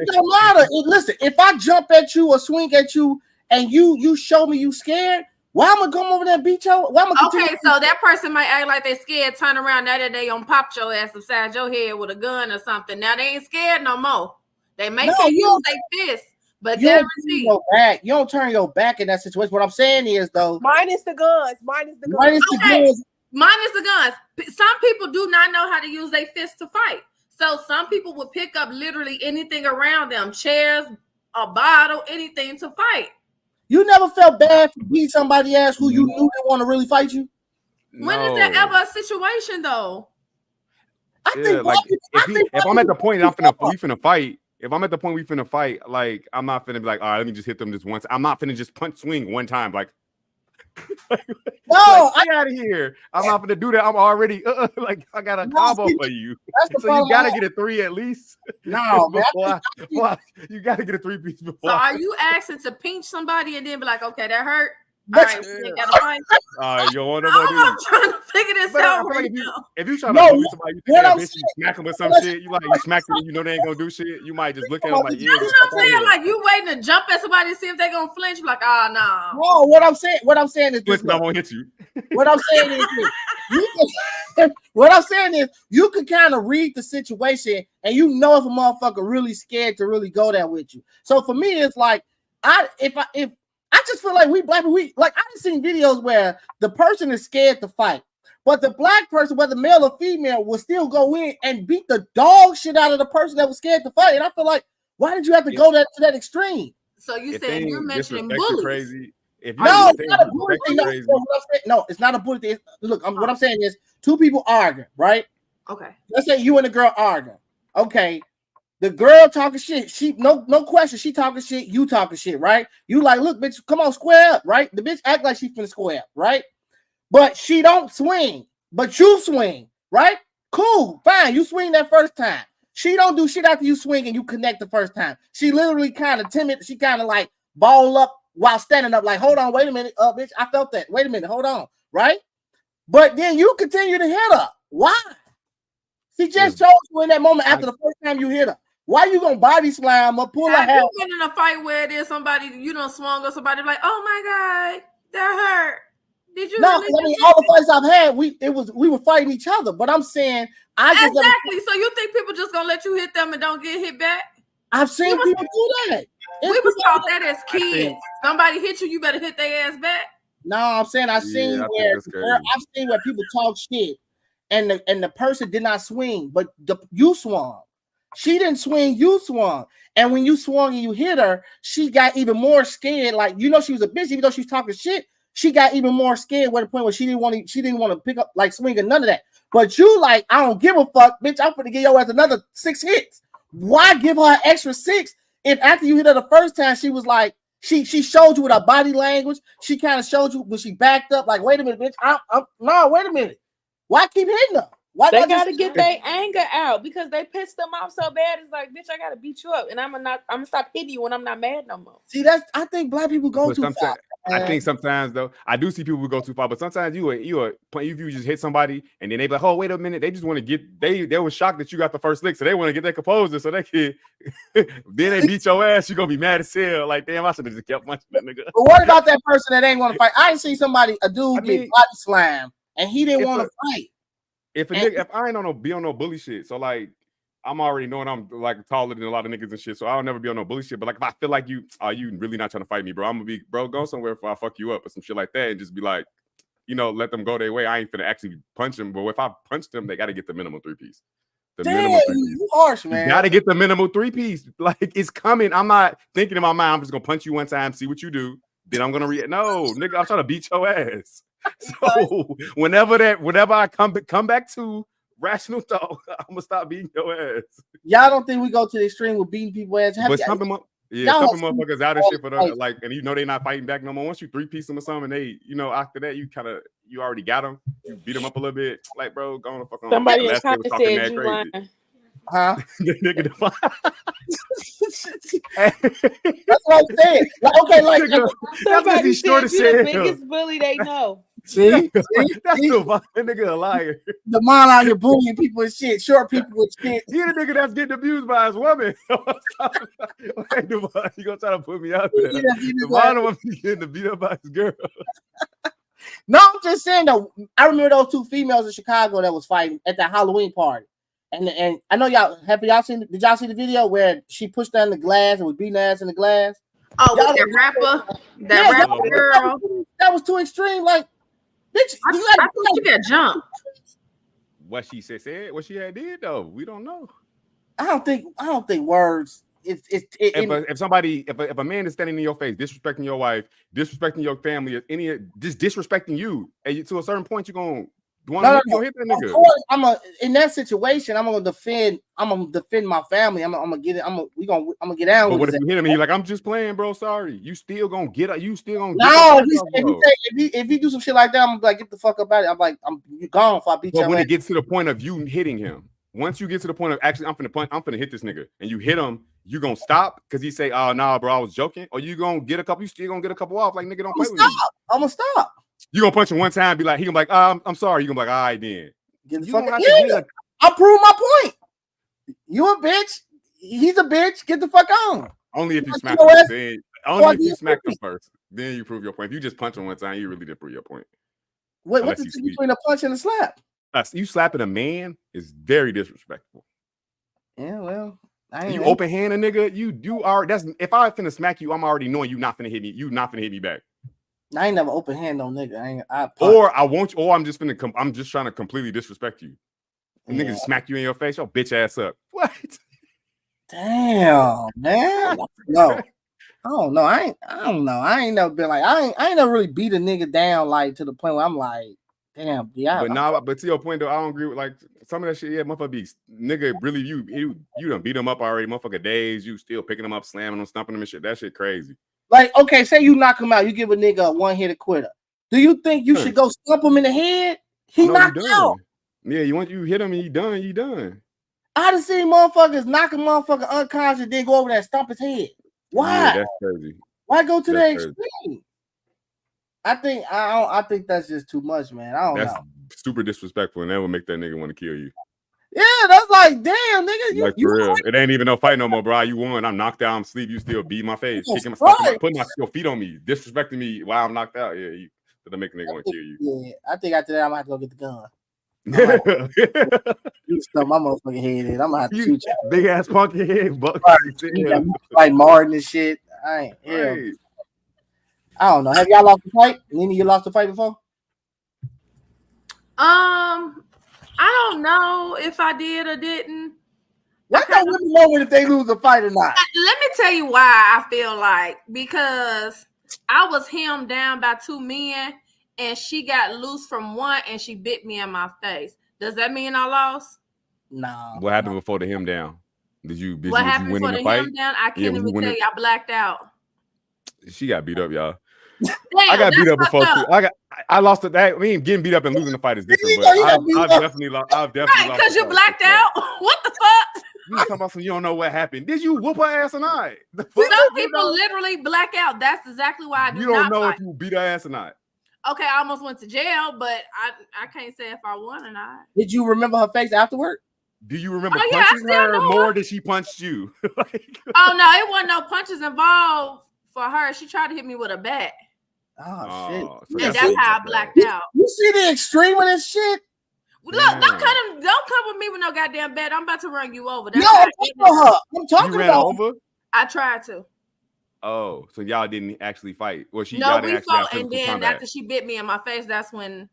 don't matter. Listen, if I jump at you or swing at you and you show me you scared, why am I going over there and beat you? Okay, so that person might act like they scared, turn around, now that they gonna pop your ass upside your head with a gun or something. Now they ain't scared no more. They may use their fists, but you don't turn your back in that situation. What I'm saying is, though, minus the guns. Minus the guns. Some people do not know how to use their fists to fight. So some people would pick up literally anything around them, chairs, a bottle, anything to fight. You never felt bad for beating somebody ass who you knew didn't want to really fight you? When is that ever a situation though? If I'm at the point that we finna fight, if I'm at the point we finna fight, like I'm not finna be like, all right, let me just hit them this once. I'm not finna just swing one time, like. No, get out of here. I'm not gonna do that. I'm already like I got a combo for you. So you gotta get a 3 at least. No, you gotta get a 3-piece before. So are you asking to pinch somebody and then be like, okay, that hurt? All right, we gotta fight. You want to I'm trying to figure this out right now. If you try to bully somebody, you think that bitch, you smack them with some shit. You smack them, you know they ain't gonna do shit. You might just look at them like, yeah. That's what I'm saying. Like you waiting to jump at somebody to see if they gonna flinch. You're like, nah. No, what I'm saying is this. I won't hit you. What I'm saying is this. What I'm saying is you can kind of read the situation and you know if a motherfucker really scared to really go there with you. So for me, it's like I just feel like we black people, I've seen videos where the person is scared to fight, but the black person, whether male or female, will still go in and beat the dog shit out of the person that was scared to fight. And I feel like, why did you have to go to that extreme? So you said you're mentioning bullies. Crazy. No, it's not a bully thing. No, it's not a bully thing. Look, what I'm saying is two people arguing, right? Okay. Let's say you and the girl arguing. Okay. The girl talking shit. She no question. She talking shit. You talking shit, right? You like, look, bitch, come on, square up, right? The bitch act like she finna square up, right? But she don't swing. But you swing, right? Cool, fine. You swing that first time. She don't do shit after you swing and you connect the first time. She literally kind of timid. She kind of like ball up while standing up. Like, hold on, wait a minute, bitch. I felt that. Wait a minute, hold on, right? But then you continue to hit her. Why? She just chose you in that moment after the first time you hit her. Why you gonna body slam or pull her hair? Have you been in a fight where there's somebody you done swung or somebody like, oh my god, that hurt? Did you? No, really I mean all the fights I've had, we were fighting each other. But I'm saying exactly. So you think people just gonna let you hit them and don't get hit back? I've seen people do that. We was taught that as kids. Somebody hit you better hit their ass back. No, I'm saying I've seen where people talk shit and the person did not swing, but you swung. She didn't swing, you swung. And when you swung and you hit her, she got even more scared. Like, she was a bitch, even though she's talking shit, she got even more scared at the point where she didn't want to pick up, like, swing or none of that. But you like, I don't give a fuck, bitch, I'm gonna give your ass another 6 hits. Why give her an extra 6 if after you hit her the first time, she was like, she showed you with her body language, she kind of showed you when she backed up, like, wait a minute, bitch, no, wait a minute. Why keep hitting her? Why they gotta get their anger out because they pissed them off so bad. It's like, bitch, I gotta beat you up, and I'm gonna stop hitting you when I'm not mad no more. See, I think black people go too far. I think sometimes though, I do see people who go too far, but sometimes if you just hit somebody and then they be like, oh, wait a minute, they just want to get they were shocked that you got the first lick, so they want to get their composure so they can then they beat your ass, you're gonna be mad as hell. Like, damn, I should have just kept punching that nigga. But what about that person that ain't want to fight? I ain't seen a dude get body slammed and he didn't want to fight. If I ain't on no bully shit, so like I'm already knowing I'm like taller than a lot of niggas and shit, so I'll never be on no bully shit. But like if I feel like you really not trying to fight me, bro, I'm gonna be, bro, go somewhere before I fuck you up or some shit like that, and just be like, let them go their way. I ain't finna actually punch them, but if I punch them, they gotta get the minimum 3-piece. Damn, you harsh, man. You gotta get the minimum 3-piece. Like, it's coming. I'm not thinking in my mind, I'm just gonna punch you one time, see what you do. Then I'm gonna react. No, nigga, I'm trying to beat your ass. So whenever I come back to rational thought, I'm gonna stop beating your ass. Y'all don't think we go to the extreme with beating people's ass? But some motherfuckers out of shit for the, like, and you know they not fighting back no more. Once you 3-piece them or something, they, you know, after that you already got them. You beat them up a little bit, like, bro, go on the fuck on. Somebody in comment said you lying. Huh? Nigga, that's what I'm saying. Okay, like somebody said you the biggest bully they know. See? That's the nigga a liar. The mom out here bullying people and shit, short people with shit. He the nigga that's getting abused by his woman. You gonna try to put me out there? The mom was getting beat up by his girl. No, I'm just saying though. I remember those two females in Chicago that was fighting at that Halloween party. And I know y'all did y'all see the video where she pushed down the glass and was beating her ass in the glass? Oh, with that rapper girl. That was too extreme. Like, bitch, I think you got jumped. What she said, what she had did though, we don't know. I don't think words. If a man is standing in your face, disrespecting your wife, disrespecting your family, just disrespecting you, and to a certain point, you're gonna. You gonna hit that nigga. Of course, in that situation, I'm gonna defend my family. I'm gonna get it. I'm gonna get down. But what if you hit him and you're like, I'm just playing, bro? Sorry, you still gonna get. No, if he do some shit like that, I'm like, get the fuck up out of it. I'm like, you gone if I beat you. But when it gets to the point of you hitting him, once you get to the point of actually, I'm finna hit this nigga, and you hit him, you gonna stop because he say, oh nah, bro, I was joking, or you gonna get a couple? You still gonna get a couple off? Like, nigga, don't play with me. I'm gonna stop. You gonna punch him one time, be like, he gonna be like, I'm sorry. You gonna be like, all right, then. Get the fuck out. I prove my point. You a bitch. He's a bitch. Get the fuck on. Only if you smack him. Only if you smack him first. Then you prove your point. If you just punch him one time, you really didn't prove your point. Wait, what's the difference between a punch and a slap? You slapping a man is very disrespectful. Yeah, well, you open hand a nigga. You are. That's if I finna smack you, I'm already knowing you not finna hit me. You not finna hit me back. I ain't never open hand on nigga. I'm just finna I'm just trying to completely disrespect you. And niggas smack you in your face, your bitch ass up. What? Damn, man. No. I don't know. I don't know. I ain't never been like I ain't never really beat a nigga down like to the point where I'm like, damn, yeah. But to your point though, I don't agree with like some of that shit. Yeah, motherfucker be nigga really you done beat him up already, motherfucker days. You still picking him up, slamming him, stumping him and shit. That shit crazy. Like, okay, say you knock him out, you give a nigga a one-hitter quitter. Do you think you should go stump him in the head? He knocked out. Yeah, you hit him and you done. I done seen motherfuckers knock a motherfucker unconscious, then go over there and stomp his head. Why? Yeah, that's crazy. Why go to that extreme? I think that's just too much, man. I don't know. That's super disrespectful, and that would make that nigga want to kill you. Yeah, that's like, damn, nigga. Like, for real. It ain't even no fight no more, bro. You won. I'm knocked out. I'm asleep. You still beat my face. Kicking putting your feet on me. Disrespecting me while I'm knocked out. Yeah, you make a nigga want to kill you. Yeah, I think after that, I'm going to have to go get the gun. You stump my motherfucking head in. I'm going to have to shoot you. Big ass punky head. Buck. Like Martin and shit. I don't know. Have y'all lost the fight? Nene, you lost the fight before? I don't know if I did or didn't. What that women know if they lose a fight or not? Let me tell you why I feel like, because I was hemmed down by two men and she got loose from one and she bit me in my face. Does that mean I lost? No. What happened before the hem down? Did you win before the fight? Hem down? I can't even tell you. I blacked out. She got beat up, y'all. Damn, I got beat up before too. I lost it. I mean, getting beat up and losing the fight is different, but I've definitely lost. I've definitely lost. Because you blacked out. What the fuck? You talking about some? You don't know what happened. Did you whoop her ass or not? Some people literally black out. That's exactly why I do. You don't not know fight. if you beat her ass or not. Okay, I almost went to jail, but I can't say if I won or not. Did you remember her face afterward? Do you remember punching her more than she punched you? Oh no, it wasn't no punches involved for her. She tried to hit me with a bat. Oh shit! And that's how I blacked out. You see the extreme of this shit? Look, don't come with me with no goddamn bat. I'm about to run you over. That's I'm talking about her. I'm talking about over. I tried to. Oh, so y'all didn't actually fight? Well, we fought, and then after she bit me in my face, that's when,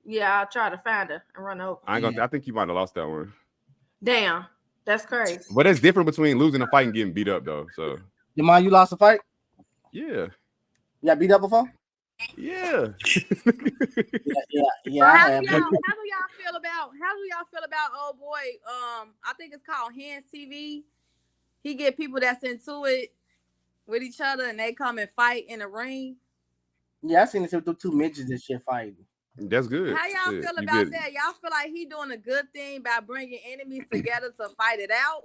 I tried to find her and run over. I think you might have lost that one. Damn, that's crazy. But it's different between losing a fight and getting beat up, though. So, you lost a fight? Yeah. You got beat up before? Yeah. Yeah. So I how have. do y'all feel about old boy? I think it's called Hands TV. He get people that's into it with each other, and they come and fight in the ring. Yeah, I seen this with the two midgets and shit fighting. That's good. How y'all feel about that? Y'all feel like he doing a good thing by bringing enemies together to fight it out?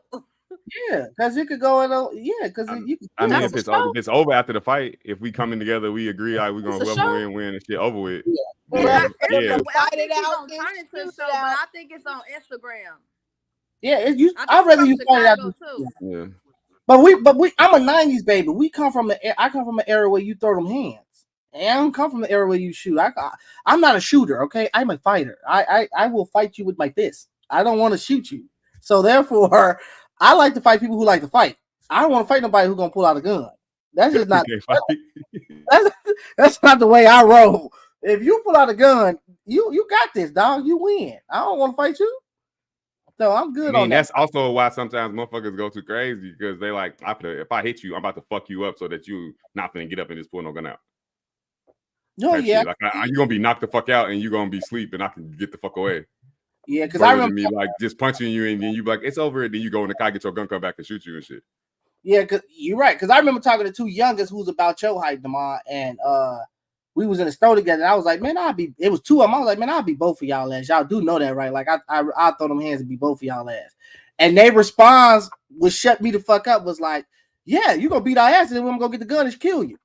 Yeah, because you could go in. Yeah, because you. I mean, if it's over after the fight, if we coming together, we agree, like we're gonna whoever win and shit over with. Yeah. I think he's gonna turn it to a show, but I think it's on Instagram. Yeah, I'd rather you fight it out too. Yeah. But we I'm a 90s baby. I come from an era where you throw them hands. And I don't come from the era where you shoot. I'm not a shooter, okay? I'm a fighter. I will fight you with my fist. I don't want to shoot you. So therefore, I like to fight people who like to fight. I don't want to fight nobody who's gonna pull out a gun. That's just not that's not the way I roll. If you pull out a gun, you got this, dog. You win. I don't want to fight you. So I'm good on that. That's also why sometimes motherfuckers go too crazy because they like, if I hit you, I'm about to fuck you up so that you not gonna get up and just pull no gun out. Oh yeah, like you're gonna be knocked the fuck out and you're gonna be asleep and I can get the fuck away. Yeah, because I remember me like just punching you and then you be like it's over. And then you go in the car, get your gun, come back and shoot you and shit. Yeah, because you're right. Because I remember talking to two youngest who's about your height, Damon, and we was in the store together. And I was like, man, it was two of them. I was like, man, I'll be both of y'all ass. Y'all do know that, right? Like I throw them hands and be both of y'all ass. And their response was shut me the fuck up. Was like, yeah, you gonna beat our ass and then we're gonna go get the gun and kill you.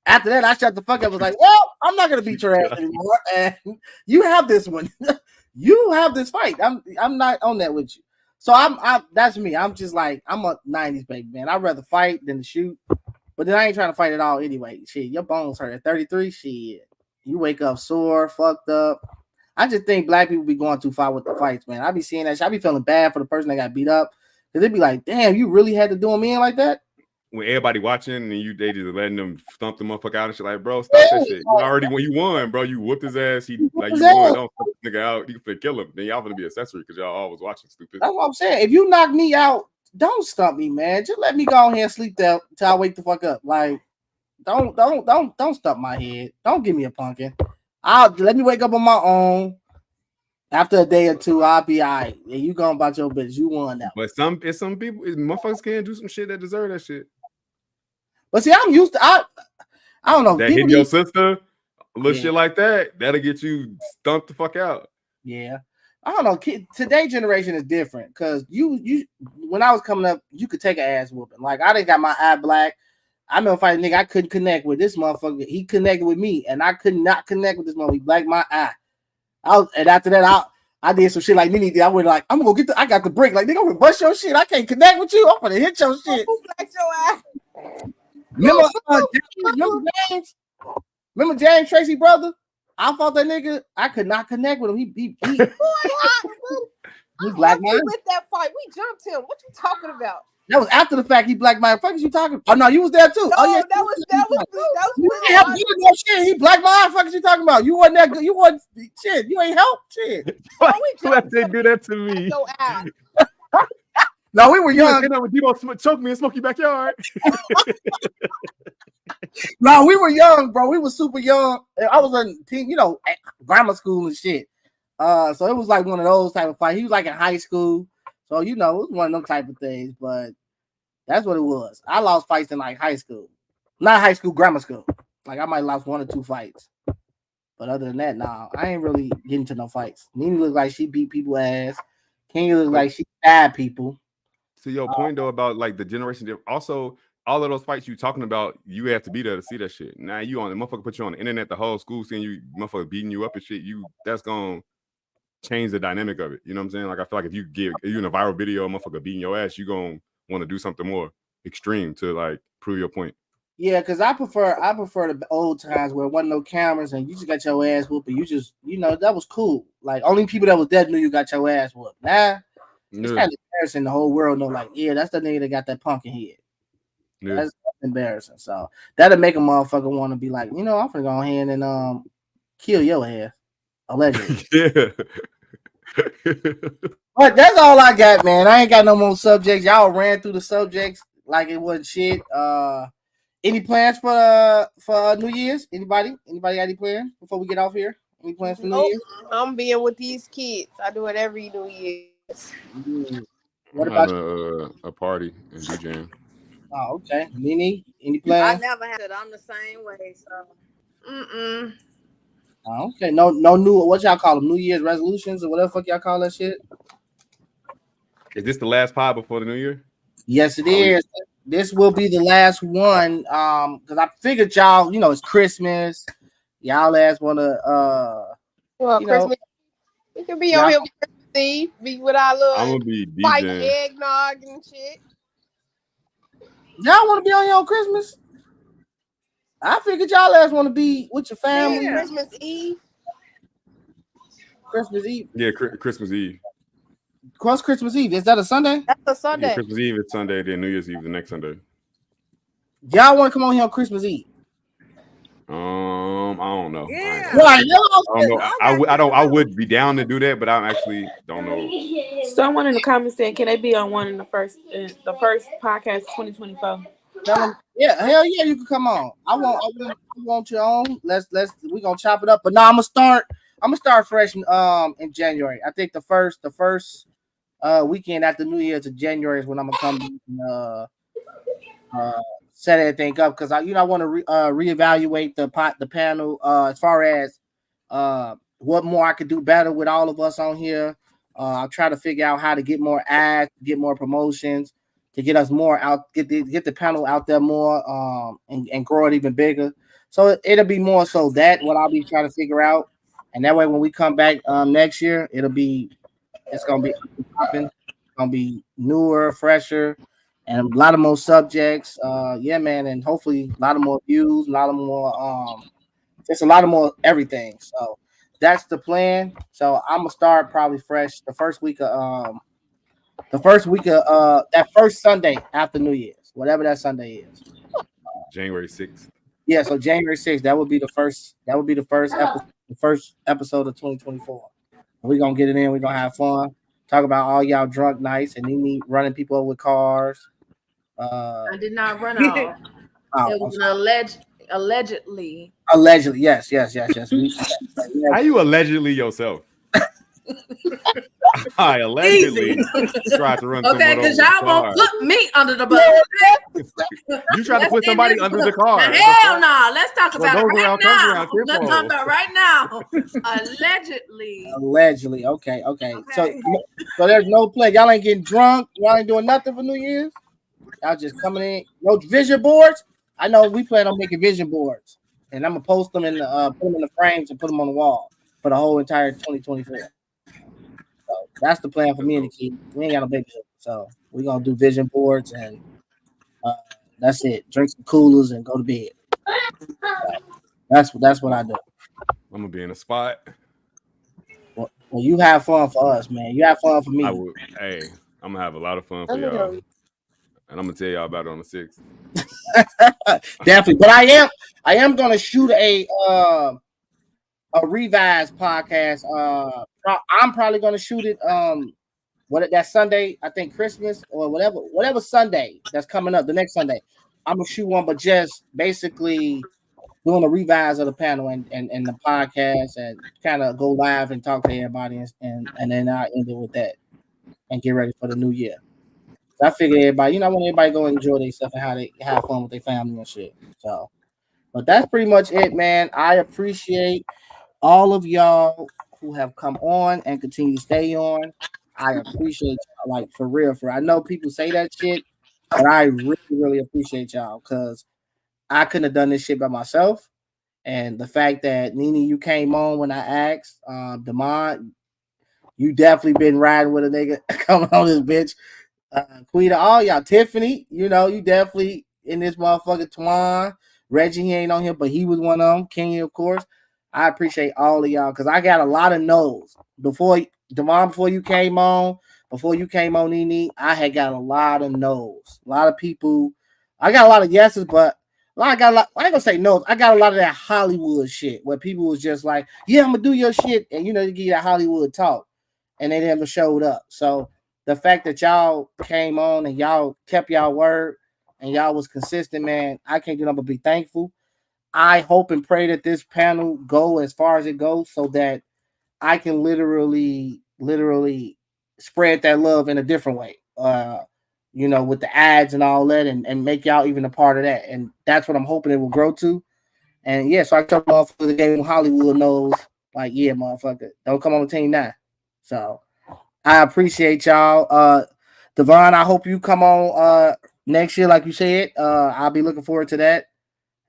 After that, I shut the fuck up. Was like, well, I'm not gonna beat your ass anymore. And you have this one. You have this fight. I'm not on that with you. So I'm that's me. I'm just like I'm a 90s baby, man. I'd rather fight than to shoot. But then I ain't trying to fight at all anyway. Shit, your bones hurt at 33. Shit, you wake up sore, fucked up. I just think black people be going too far with the fights, man. I be seeing that shit. I be feeling bad for the person that got beat up because they be like, damn, you really had to do him in like that. When everybody watching and they just letting them stump the motherfucker out and shit, like, bro, stop that shit. You already when you won, bro. You whooped his ass. He like you won. Don't fuck this nigga out. You can kill him. Then y'all gonna be accessory because y'all always watching stupid. That's what I'm saying. If you knock me out, don't stump me, man. Just let me go ahead and sleep there till I wake the fuck up. Like, don't stump my head. Don't give me a pumpkin. Let me wake up on my own. After a day or two, I'll be all right. And you going about your business. You won that. But some people, motherfuckers can't do some shit that deserve that shit. But see, I'm used to I don't know. That hitting your sister, a little shit like that, that'll get you stumped the fuck out. Yeah. I don't know. Today's generation is different because you when I was coming up, you could take an ass whooping. Like I done got my eye black. I remember fighting a nigga I couldn't connect with. This motherfucker, he connected with me, and I could not connect with this motherfucker. He blacked my eye. And after that, I did some shit like Nene did. I went like, I'm gonna go I got the brick. Like, nigga, I'm gonna bust your shit. I can't connect with you. I'm gonna hit your shit. Who blacked your eye? Remember James? Remember James Tracy brother? I fought that nigga. I could not connect with him. He blacked my eye. With that fight, we jumped him. What you talking about? That was after the fact. He blacked my eye. Fuck is you talking? Oh no, you was there too. No, oh yeah, that was you didn't help me with that shit. He blacked my eye. Fuck is you talking about? You wasn't that good. You wasn't shit. You ain't help shit. Why they do that to me? No, we were young. Debo choke me in Smokey backyard. No, we were young, bro. We were super young. I was in teen, grammar school and shit. So it was like one of those type of fights. He was like in high school. So, it was one of them type of things, but that's what it was. I lost fights in like high school. Not high school, grammar school. Like I might have lost 1 or 2 fights. But other than that, nah, I ain't really getting to no fights. Nene looked like she beat people's ass. Kenya looked like she stabbed people. To your point though about like the generation, also all of those fights you talking about, you have to be there to see that shit. Now you on the motherfucker put you on the internet, the whole school seeing you motherfucker beating you up and shit. That's gonna change the dynamic of it. You know what I'm saying? Like I feel like if you in a viral video, motherfucker beating your ass, you gonna want to do something more extreme to like prove your point. Yeah, because I prefer the old times where there wasn't no cameras and you just got your ass whooped. And you just that was cool. Like only people that was dead knew you got your ass whooped. Nah, it's kind of embarrassing. The whole world know like, yeah, that's the nigga that got that pumpkin head. Yeah. That's embarrassing. So that'll make a motherfucker want to be like, I'm gonna go ahead and kill your ass. Allegedly. Yeah. But that's all I got, man. I ain't got no more subjects. Y'all ran through the subjects like it wasn't shit. Any plans for New Year's? Anybody got any plans before we get off here? Any plans for New Year's? I'm being with these kids. I do it every New Year's. What I'm about having a party in DJing. Oh, okay. Nene, any I plans? never had it. I'm the same way. So, Oh, okay. No new. What y'all call them? New Year's resolutions or whatever fuck y'all call that shit. Is this the last pod before the new year? Yes, it is. This will be the last one. Because I figured y'all, it's Christmas. Y'all ass wanna Well, you know, Christmas, we can be on here with Christmas Eve, be with our I'm little gonna be fight DJing. eggnog and shit. y'all want to be on here on Christmas? I figured y'all ass want to be with your family. Christmas Eve. Christmas Eve. Yeah, Christmas Eve. What's Christmas Eve? Is that a Sunday? That's a Yeah, Sunday. Christmas Eve is Sunday, then New Year's Eve the next Sunday. Y'all want to come on here on Christmas Eve? I don't know. yeah. Right. I don't. I would be down to do that, but I actually don't know. Someone in the comments said, "Can they be on one in the first podcast 2024?" Tell them, yeah, hell yeah, you can come on. I want you on. We gonna chop it up. But no, I'm gonna start fresh in January. I think the first weekend after New Year's of January is when I'm gonna come set everything up, because I want to reevaluate the panel as far as what more I could do better with all of us on here. I'll try to figure out how to get more ads, get more promotions, to get us more out, get the panel out there more, and grow it even bigger. So it'll be more so that what I'll be trying to figure out, and that way when we come back next year, it's gonna be popping, it's gonna be newer, fresher, and a lot of more subjects. Yeah, man, and hopefully a lot of more views, a lot of more just a lot of more everything. So that's the plan. So I'm gonna start probably fresh the first week of that first Sunday after New Year's, whatever that Sunday is. January 6th. Yeah, so January 6th, that would be the first episode of 2024. We're gonna get it in, we're gonna have fun, talk about all y'all drunk nights and me running people over with cars. I did not run off. It was allegedly. Allegedly, yes. How you allegedly yourself? I allegedly tried to run. Okay, because y'all won't put me under the bus. You tried to put somebody under the car. Hell no. Let's talk about it right now. Let's talk about right now. Allegedly. Allegedly. Okay. So there's no plan. Y'all ain't getting drunk. Y'all ain't doing nothing for New Year's. Y'all just coming in. No vision boards. I know we plan on making vision boards, and I'm gonna post them put them in the frames and put them on the wall for the whole entire 2024. So that's the plan for me and the kids. We ain't got no baby, so we're gonna do vision boards, and that's it. Drink some coolers and go to bed. So that's what I do. I'm gonna be in a spot. Well, you have fun for us, man. You have fun for me. Hey, I'm gonna have a lot of fun for y'all, and I'm gonna tell y'all about it on the 6th. Definitely, but I am gonna shoot a revised podcast. I'm probably gonna shoot it that Sunday, I think Christmas or whatever Sunday that's coming up, the next Sunday. I'm gonna shoot one, but just basically doing a revise of the panel and the podcast, and kind of go live and talk to everybody, and then I end it with that and get ready for the new year. So I figure everybody, I want everybody to go enjoy their stuff and how they have fun with their family and shit. So, but that's pretty much it, man. I appreciate all of y'all who have come on and continue to stay on. I appreciate y'all, like for real. I know people say that shit, but I really, really appreciate y'all, because I couldn't have done this shit by myself. And the fact that Nene, you came on when I asked, Demond, you definitely been riding with a nigga coming on this bitch. Quita, all y'all, Tiffany, you definitely in this motherfucker. Twan, Reggie, he ain't on here, but he was one of them. Kenya, of course. I appreciate all of y'all, because I got a lot of no's. Before you came on, Nene, I had got a lot of no's. A lot of people, I got a lot of yeses, but I ain't gonna say no's. I got a lot of that Hollywood shit where people was just like, yeah, I'm gonna do your shit, and you give you that Hollywood talk, and they never showed up. So the fact that y'all came on and y'all kept y'all word, and y'all was consistent, man. I can't do nothing but be thankful. I hope and pray that this panel go as far as it goes so that I can literally spread that love in a different way. With the ads and all that, and make y'all even a part of that. And that's what I'm hoping it will grow to. And yeah, so I tell motherfuckers the game Hollywood knows, like, yeah, motherfucker, don't come on the team now. So I appreciate y'all. Devon, I hope you come on next year, like you said. I'll be looking forward to that.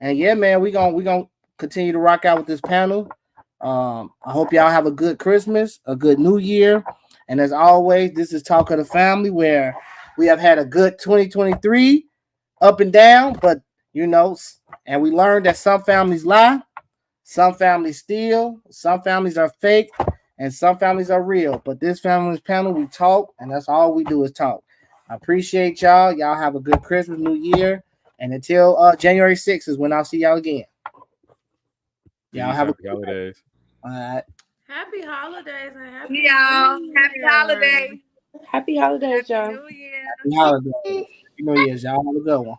And yeah, man, we gonna continue to rock out with this panel. I hope y'all have a good Christmas, a good New Year. And as always, this is Talk of the Family, where we have had a good 2023 up and down, but and we learned that some families lie, some families steal, some families are fake, and some families are real. But this family's panel, we talk, and that's all we do is talk. I appreciate y'all. Y'all have a good Christmas, New Year, and until January 6th is when I'll see y'all again. Y'all have happy holidays. All right. Happy holidays and happy y'all. Happy holidays. Happy holidays, y'all. New Year. Happy holidays. New Year's. Y'all have a good one.